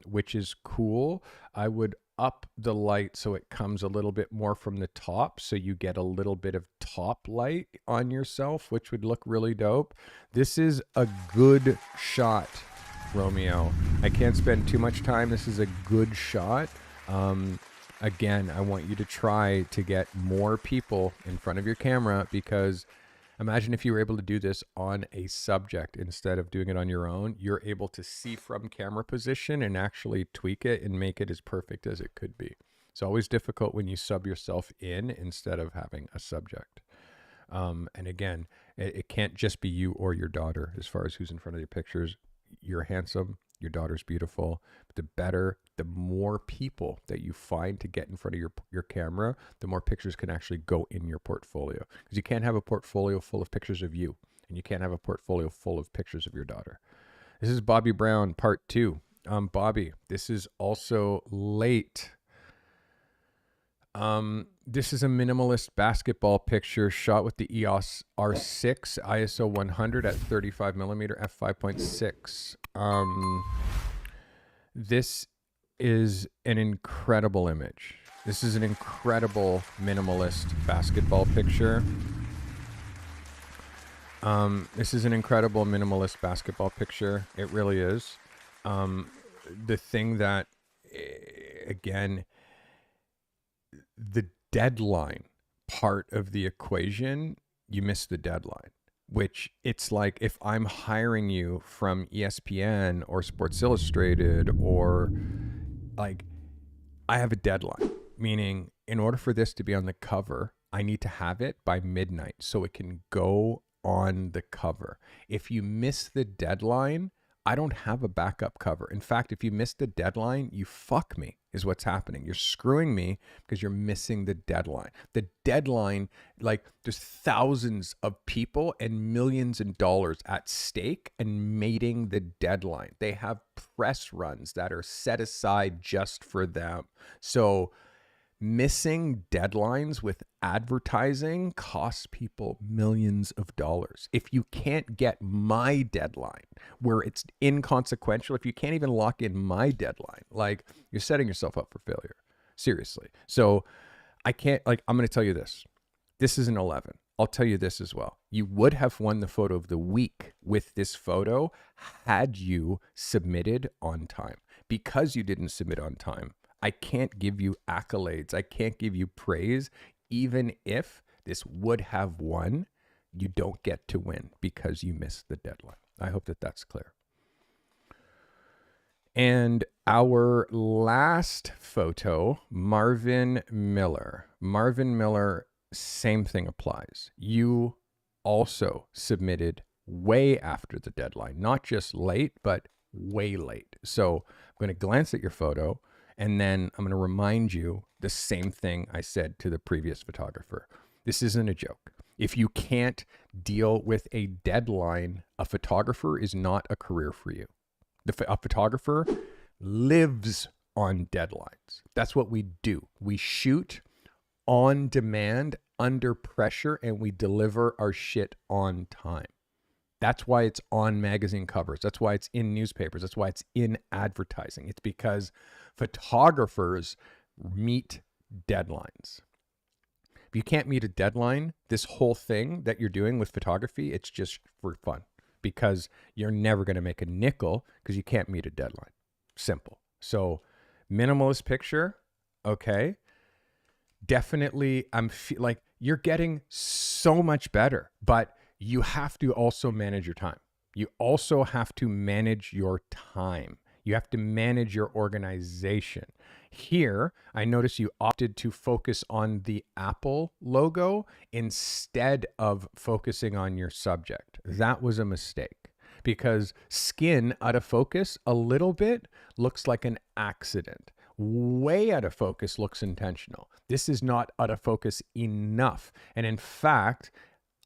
which is cool. I would up the light so it comes a little bit more from the top, so you get a little bit of top light on yourself, which would look really dope. This is a good shot, Romeo. I can't spend too much time. This is a good shot. Again, I want you to try to get more people in front of your camera, because imagine if you were able to do this on a subject instead of doing it on your own. You're able to see from camera position and actually tweak it and make it as perfect as it could be. It's always difficult when you sub yourself in instead of having a subject. And again, it can't just be you or your daughter as far as who's in front of your pictures. You're handsome, your daughter's beautiful. But the more people that you find to get in front of your camera, the more pictures can actually go in your portfolio. Because you can't have a portfolio full of pictures of you, and you can't have a portfolio full of pictures of your daughter. This is Bobby Brown, part 2. Bobby, this is also late. This is a minimalist basketball picture shot with the EOS R6 ISO 100 at 35 millimeter f5.6. This is an incredible image. This is an incredible minimalist basketball picture. This is an incredible minimalist basketball picture. It really is. The thing that, again, the deadline part of the equation, you miss the deadline, which it's like if I'm hiring you from ESPN or Sports Illustrated, or like, I have a deadline, meaning in order for this to be on the cover, I need to have it by midnight so it can go on the cover. If you miss the deadline, I don't have a backup cover. In fact, if you miss the deadline, you fuck me, is what's happening. You're screwing me because you're missing the deadline. The deadline, like, there's thousands of people and millions of dollars at stake and mating the deadline. They have press runs that are set aside just for them. So missing deadlines with advertising costs people millions of dollars. If you can't get my deadline, where it's inconsequential, if you can't even lock in my deadline, like, you're setting yourself up for failure. Seriously. So I can't, like, I'm going to tell you this. This is an 11. I'll tell you this as well. You would have won the photo of the week with this photo had you submitted on time. Because you didn't submit on time, I can't give you accolades. I can't give you praise. Even if this would have won, you don't get to win because you missed the deadline. I hope that that's clear. And our last photo, Marvin Miller. Marvin Miller, same thing applies. You also submitted way after the deadline, not just late, but way late. So I'm going to glance at your photo, and then I'm going to remind you the same thing I said to the previous photographer. This isn't a joke. If you can't deal with a deadline, a photographer is not a career for you. A photographer lives on deadlines. That's what we do. We shoot on demand, under pressure, and we deliver our shit on time. That's why it's on magazine covers. That's why it's in newspapers. That's why it's in advertising. It's because photographers meet deadlines. If you can't meet a deadline, this whole thing that you're doing with photography, it's just for fun, because you're never going to make a nickel because you can't meet a deadline. Simple. So minimalist picture, okay. Definitely, like, you're getting so much better, but you have to also manage your time. You also have to manage your time. You have to manage your organization. Here, I notice you opted to focus on the Apple logo instead of focusing on your subject. That was a mistake, because skin out of focus a little bit looks like an accident. Way out of focus looks intentional. This is not out of focus enough. And in fact,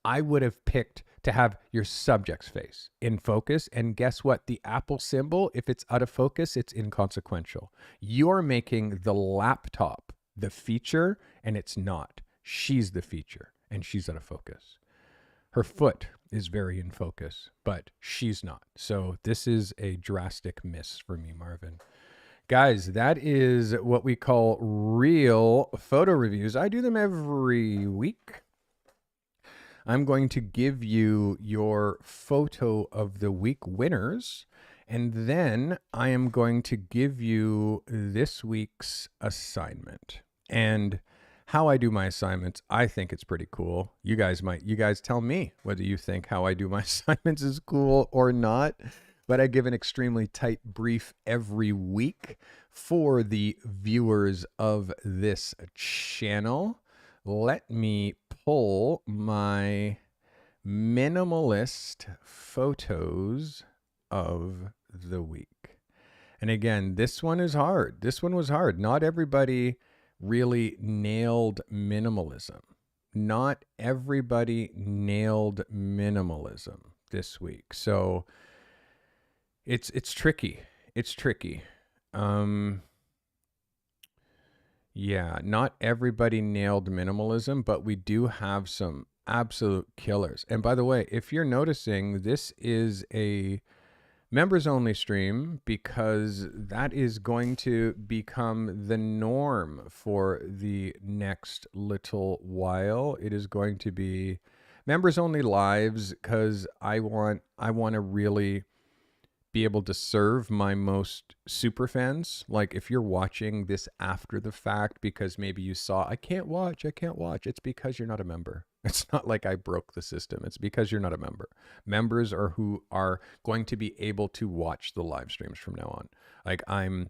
I would have picked to have your subject's face in focus. And guess what? The Apple symbol, if it's out of focus, it's inconsequential. You're making the laptop the feature, and it's not. She's the feature, and she's out of focus. Her foot is very in focus, but she's not. So this is a drastic miss for me, Marvin. Guys, that is what we call real photo reviews. I do them every week. I'm going to give you your photo of the week winners, and then I am going to give you this week's assignment. And how I do my assignments, I think it's pretty cool. You guys tell me whether you think how I do my assignments is cool or not. But I give an extremely tight brief every week for the viewers of this channel. Let me pull my minimalist photos of the week. And again, this one is hard. This one was hard. Not everybody really nailed minimalism. Not everybody nailed minimalism this week. So it's tricky. It's tricky. Yeah, not everybody nailed minimalism, but we do have some absolute killers. And by the way, if you're noticing, this is a members only stream because that is going to become the norm for the next little while. It is going to be members only lives because I want to really be able to serve my most super fans. Like if you're watching this after the fact because maybe you saw I can't watch, it's because you're not a member. It's not like I broke the system. It's because you're not a member. Members are who are going to be able to watch the live streams from now on. Like I'm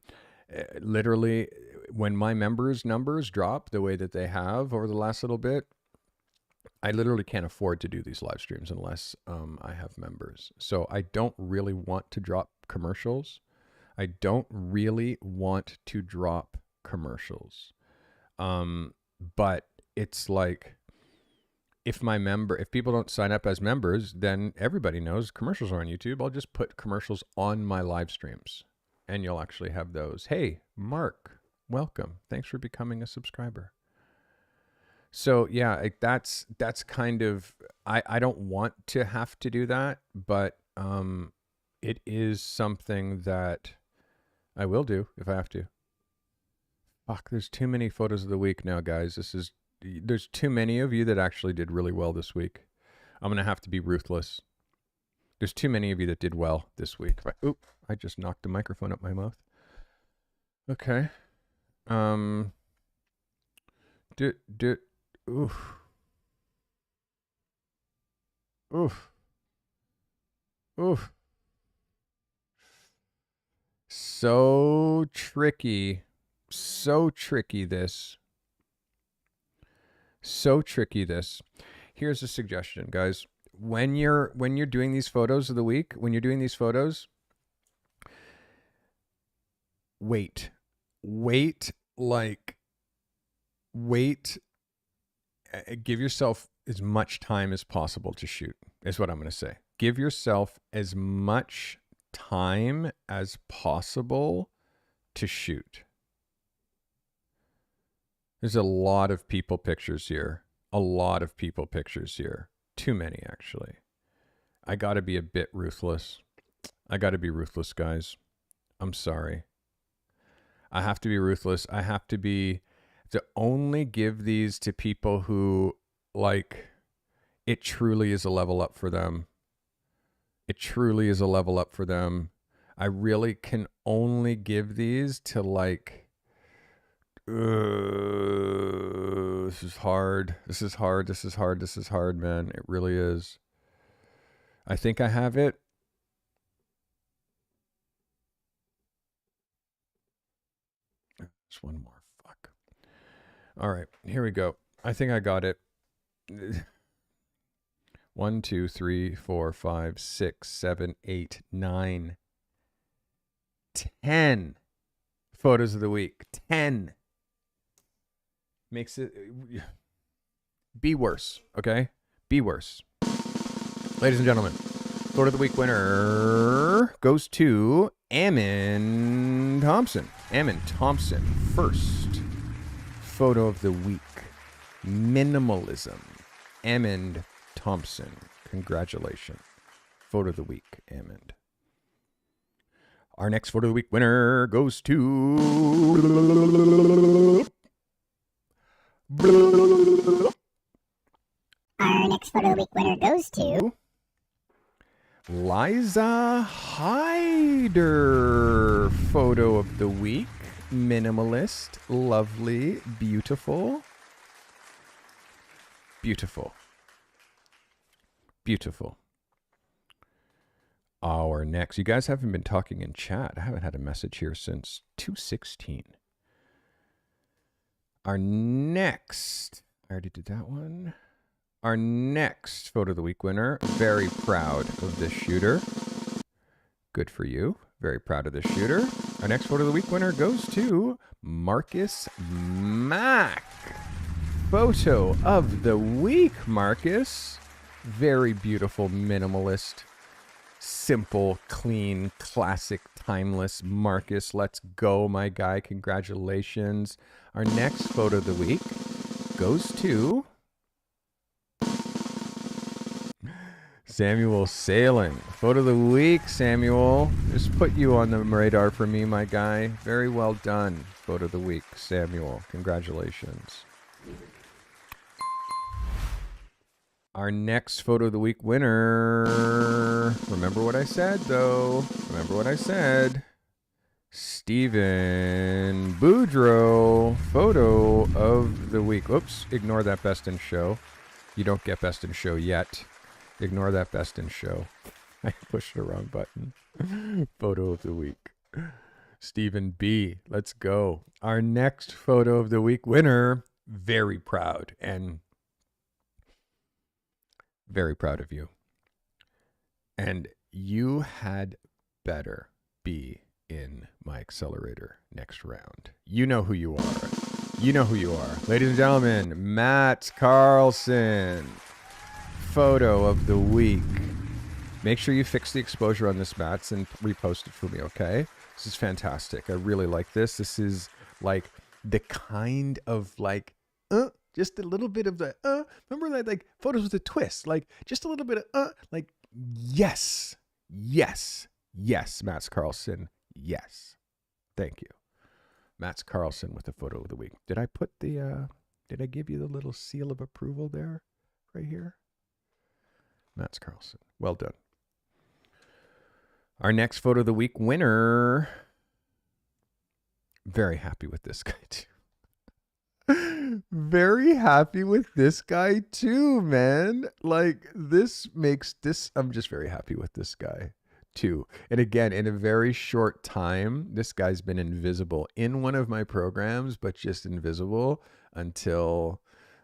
literally, when my members numbers drop the way that they have over the last little bit, I literally can't afford to do these live streams unless I have members. So I don't really want to drop commercials. But it's like, if people don't sign up as members, then everybody knows commercials are on YouTube. I'll just put commercials on my live streams and you'll actually have those. Hey, Mark, welcome. Thanks for becoming a subscriber. So yeah, that's kind of, I don't want to have to do that, but it is something that I will do if I have to. Fuck, there's too many photos of the week now, guys. There's too many of you that actually did really well this week. I'm going to have to be ruthless. There's too many of you that did well this week. Oop, I just knocked the microphone up my mouth. Okay. Oof. So tricky this. Here's a suggestion, guys. When you're doing these photos of the week, wait. Give yourself as much time as possible to shoot, is what I'm going to say. Give yourself as much time as possible to shoot. There's a lot of people pictures here. Too many, actually. I got to be a bit ruthless. I got to be ruthless, guys. I'm sorry. I have to be ruthless. I have to only give these to people who, like, it truly is a level up for them. I really can only give these to, like, this is hard, man. It really is. I think I have it. Just one more. Fuck. All right, here we go. I think I got it. 1, 2, 3, 4, 5, 6, 7, 8, 9, 10 photos of the week. 10 makes it be worse. Okay, be worse. Ladies and gentlemen, photo of the week winner goes to Ammon Thompson. First photo of the week. Minimalism. Ammon Thompson. Congratulations. Photo of the week, Ammon. Our next photo of the week winner goes to Liza Hyder. Photo of the week. Minimalist, lovely, beautiful. Beautiful. Beautiful. Our next, you guys haven't been talking in chat. I haven't had a message here since 2:16. Our next, I already did that one. Our next photo of the week winner, very proud of this shooter. Good for you. Very proud of this shooter. Our next photo of the week winner goes to Marcus Mack. Photo of the week, Marcus. Very beautiful, minimalist, simple, clean, classic, timeless. Marcus, let's go, my guy. Congratulations. Our next photo of the week goes to Samuel Salen. Photo of the week, Samuel. Just put you on the radar for me, my guy. Very well done. Photo of the week, Samuel. Congratulations. Our next photo of the week winner. Remember what I said, though. Remember what I said. Stephen Boudreau. Photo of the week. Oops. Ignore that best in show. You don't get best in show yet. Ignore that best in show. I pushed the wrong button. Photo of the week. Stephen B. Let's go. Our next photo of the week winner. Very proud and very proud of you. And you had better be in my accelerator next round. You know who you are. You know who you are. Ladies and gentlemen, Matt Carlson. Photo of the week. Make sure you fix the exposure on this, Mats, and repost it for me, okay? This is fantastic. I really like this. This is like the kind of like, just a little bit of the, remember that like photos with a twist, like just a little bit of, like, yes, Mats Carlson, yes. Thank you. Mats Carlson with the photo of the week. Did I put the, did I give you the little seal of approval there, right here? Mats Carlson. Well done. Our next photo of the week winner. Very happy with this guy too. Very happy with this guy too, man. Like this makes this, I'm just very happy with this guy too. And again, in a very short time, this guy's been invisible in one of my programs, but just invisible until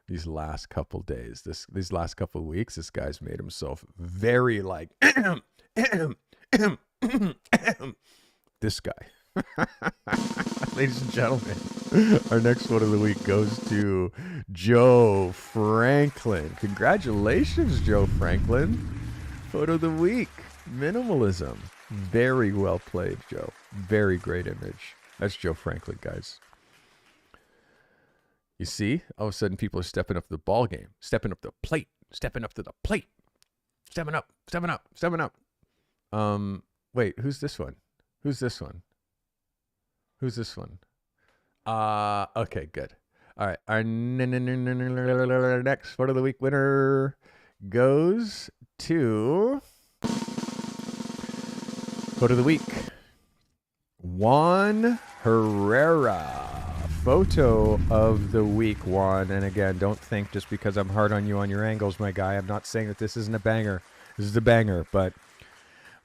these last couple days, these last couple weeks. This guy's made himself very like this guy. Ladies and gentlemen, our next photo of the week goes to Joe Franklin. Congratulations, Joe Franklin. Photo of the week, minimalism. Very well played, Joe. Very great image. That's Joe Franklin, guys. You see, all of a sudden people are stepping up to the ball game, stepping up the plate, stepping up to the plate, stepping up. Wait, who's this one? Okay, good. All right, our next photo of the week winner goes to photo of the week, Juan Herrera. Photo of the week, Juan. And again, don't think just because I'm hard on you on your angles, my guy, I'm not saying that this isn't a banger. This is a banger, but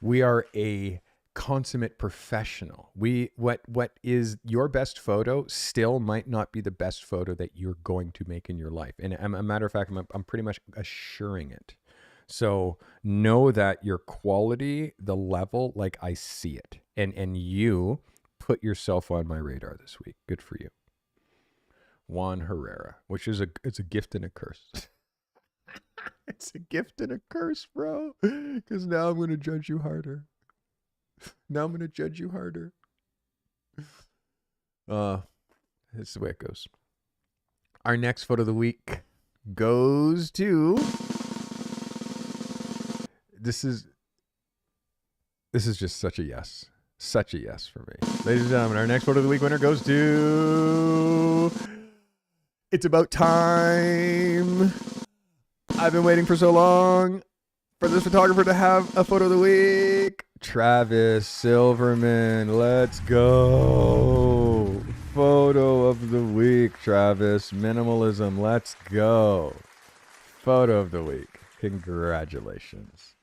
we are a consummate professional. What is your best photo still might not be the best photo that you're going to make in your life. And a matter of fact, I'm pretty much assuring it. So know that your quality, the level, like I see it. And you put yourself on my radar this week. Good for you. Juan Herrera, which is it's a gift and a curse. It's a gift and a curse, bro. Because now I'm going to judge you harder. It's the way it goes. Our next photo of the week goes to, this is just such a yes. Such a yes for me. Ladies and gentlemen, our next photo of the week winner goes to... It's about time. I've been waiting for so long for this photographer to have a photo of the week. Travis Silverman. Let's go. Photo of the week, Travis. Minimalism. Let's go. Photo of the week. Congratulations.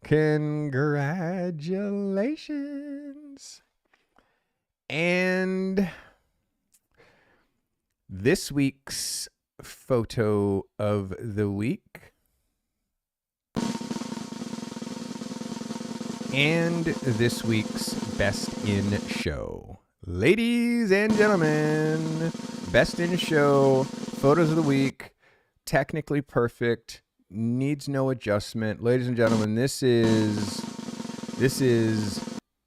Congratulations. And this week's photo of the week. And this week's best in show. Ladies and gentlemen, best in show, photos of the week, technically perfect, needs no adjustment. Ladies and gentlemen, this is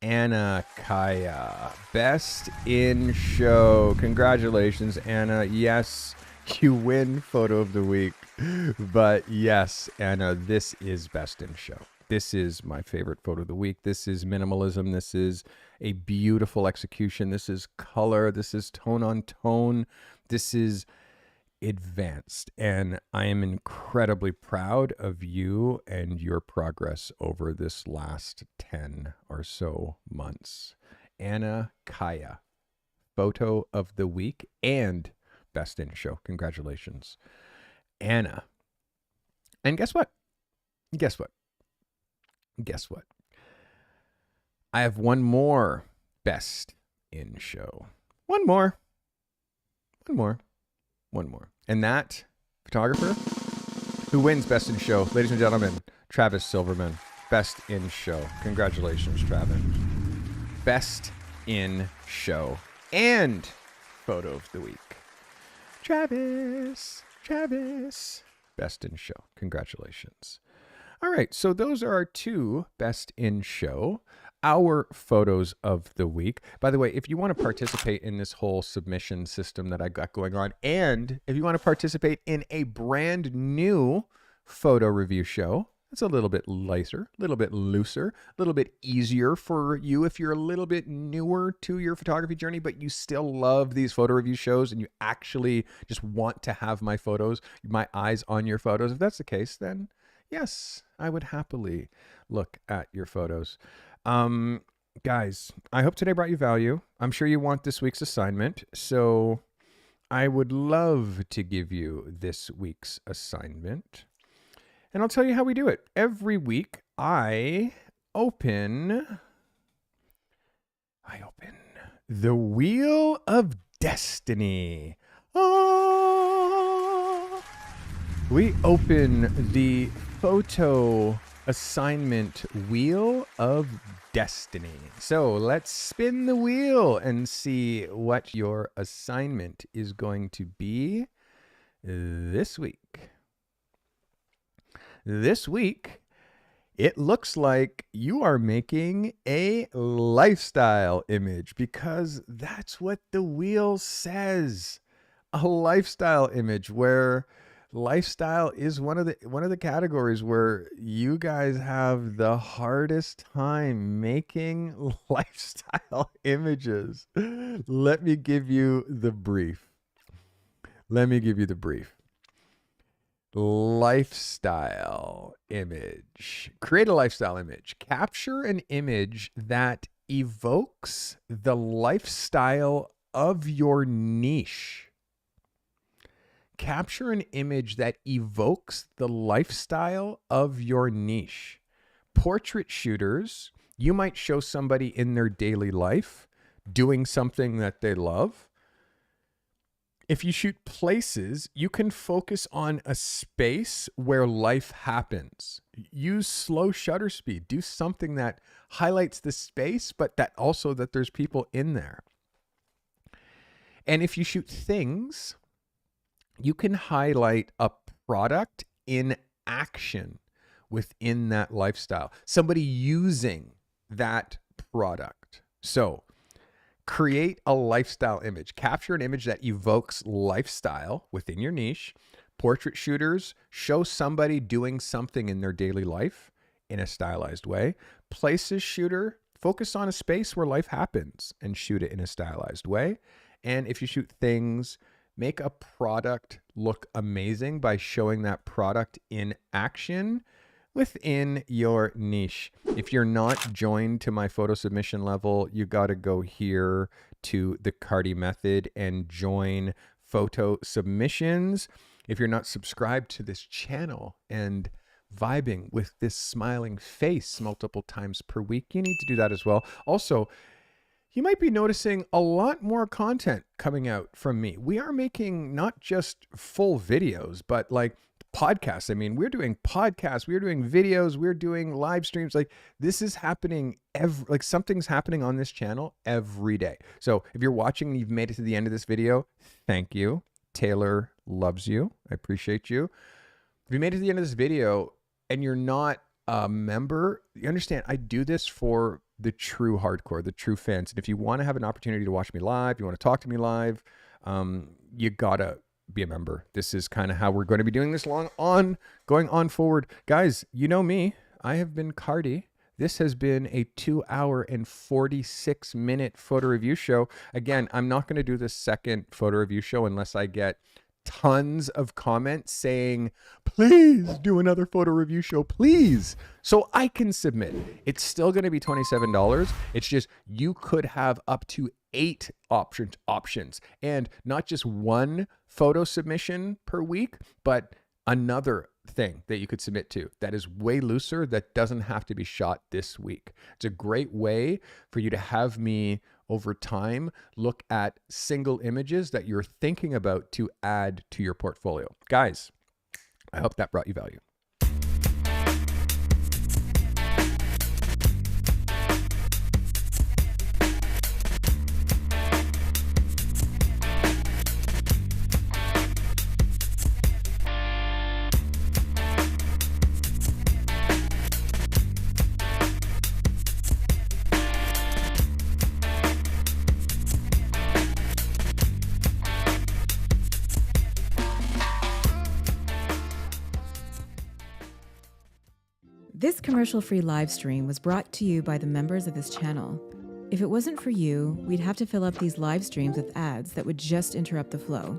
Anna Kaya, best in show. Congratulations, Anna. Yes, you win photo of the week. But yes, Anna, this is best in show. This is my favorite photo of the week. This is minimalism. This is a beautiful execution. This is color. This is tone on tone. This is advanced. And I am incredibly proud of you and your progress over this last 10 or so months. Anna Kaya, photo of the week and best in show. Congratulations, Anna. And guess what? Guess what? Guess what? I have one more best in show. One more. And that photographer who wins best in show, ladies and gentlemen, Travis Silverman, best in show. Congratulations, Travis. Best in show and photo of the week. Travis, best in show. Congratulations. All right, so those are our two best in show, our photos of the week. By the way, if you want to participate in this whole submission system that I got going on, and if you want to participate in a brand new photo review show, it's a little bit lighter, a little bit looser, a little bit easier for you if you're a little bit newer to your photography journey, but you still love these photo review shows and you actually just want to have my photos, my eyes on your photos. If that's the case, then yes, I would happily look at your photos. Guys, I hope today brought you value. I'm sure you want this week's assignment, so I would love to give you this week's assignment. And I'll tell you how we do it. Every week, I open the Wheel of Destiny. Oh! We open the photo assignment Wheel of Destiny. So let's spin the wheel and see what your assignment is going to be this week. This week, it looks like you are making a lifestyle image because that's what the wheel says. A lifestyle image where lifestyle is one of the categories where you guys have the hardest time making lifestyle images. Let me give you the brief. Lifestyle image. Create a lifestyle image. Capture an image that evokes the lifestyle of your niche. Capture an image that evokes the lifestyle of your niche. Portrait shooters, you might show somebody in their daily life doing something that they love. If you shoot places, you can focus on a space where life happens. Use slow shutter speed. Do something that highlights the space, but that also that there's people in there. And if you shoot things, you can highlight a product in action within that lifestyle. Somebody using that product. So create a lifestyle image. Capture an image that evokes lifestyle within your niche. Portrait shooters, show somebody doing something in their daily life in a stylized way. Places shooter, focus on a space where life happens and shoot it in a stylized way. And if you shoot things, make a product look amazing by showing that product in action within your niche. If you're not joined to my photo submission level, you got to go here to the Carty method and join photo submissions. If you're not subscribed to this channel and vibing with this smiling face multiple times per week, you need to do that as well. Also, you might be noticing a lot more content coming out from me. We are making not just full videos, but like podcasts. I mean, we're doing podcasts, we're doing videos, we're doing live streams. Like this is happening like something's happening on this channel every day. So if you're watching and you've made it to the end of this video, thank you. Taylor loves you. I appreciate you. If you made it to the end of this video and you're not a member, you understand I do this for the true hardcore, the true fans. And if you want to have an opportunity to watch me live, you want to talk to me live, you gotta be a member. This is kind of how we're going to be doing this going on forward. Guys, you know me. I have been Carty. This has been a 2-hour and 46-minute photo review show. Again, I'm not going to do this second photo review show unless I get tons of comments saying, please do another photo review show, please, so I can submit. It's still going to be $27. It's just you could have up to 8 options, and not just one photo submission per week, but another thing that you could submit to that is way looser, that doesn't have to be shot this week. It's a great way for you to have me over time look at single images that you're thinking about to add to your portfolio. Guys, I hope that brought you value. This commercial-free live stream was brought to you by the members of this channel. If it wasn't for you, we'd have to fill up these live streams with ads that would just interrupt the flow.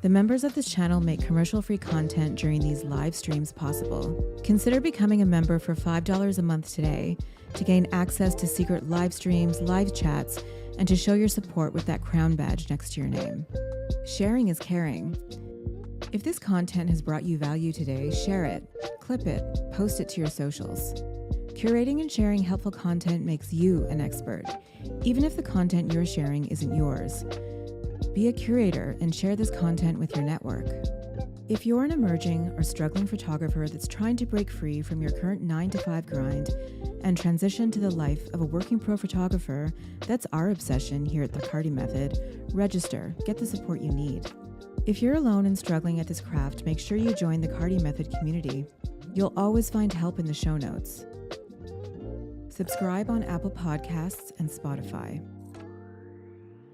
The members of this channel make commercial-free content during these live streams possible. Consider becoming a member for $5 a month today to gain access to secret live streams, live chats, and to show your support with that crown badge next to your name. Sharing is caring. If this content has brought you value today, share it, clip it, post it to your socials. Curating and sharing helpful content makes you an expert, even if the content you're sharing isn't yours. Be a curator and share this content with your network. If you're an emerging or struggling photographer that's trying to break free from your current 9-to-5 grind and transition to the life of a working pro photographer, that's our obsession here at the Carty Method. Register, get the support you need. If you're alone and struggling at this craft, make sure you join the Carty Method community. You'll always find help in the show notes. Subscribe on Apple Podcasts and Spotify.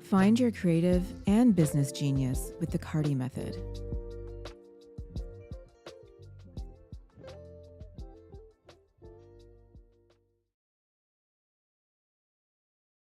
Find your creative and business genius with the Carty Method.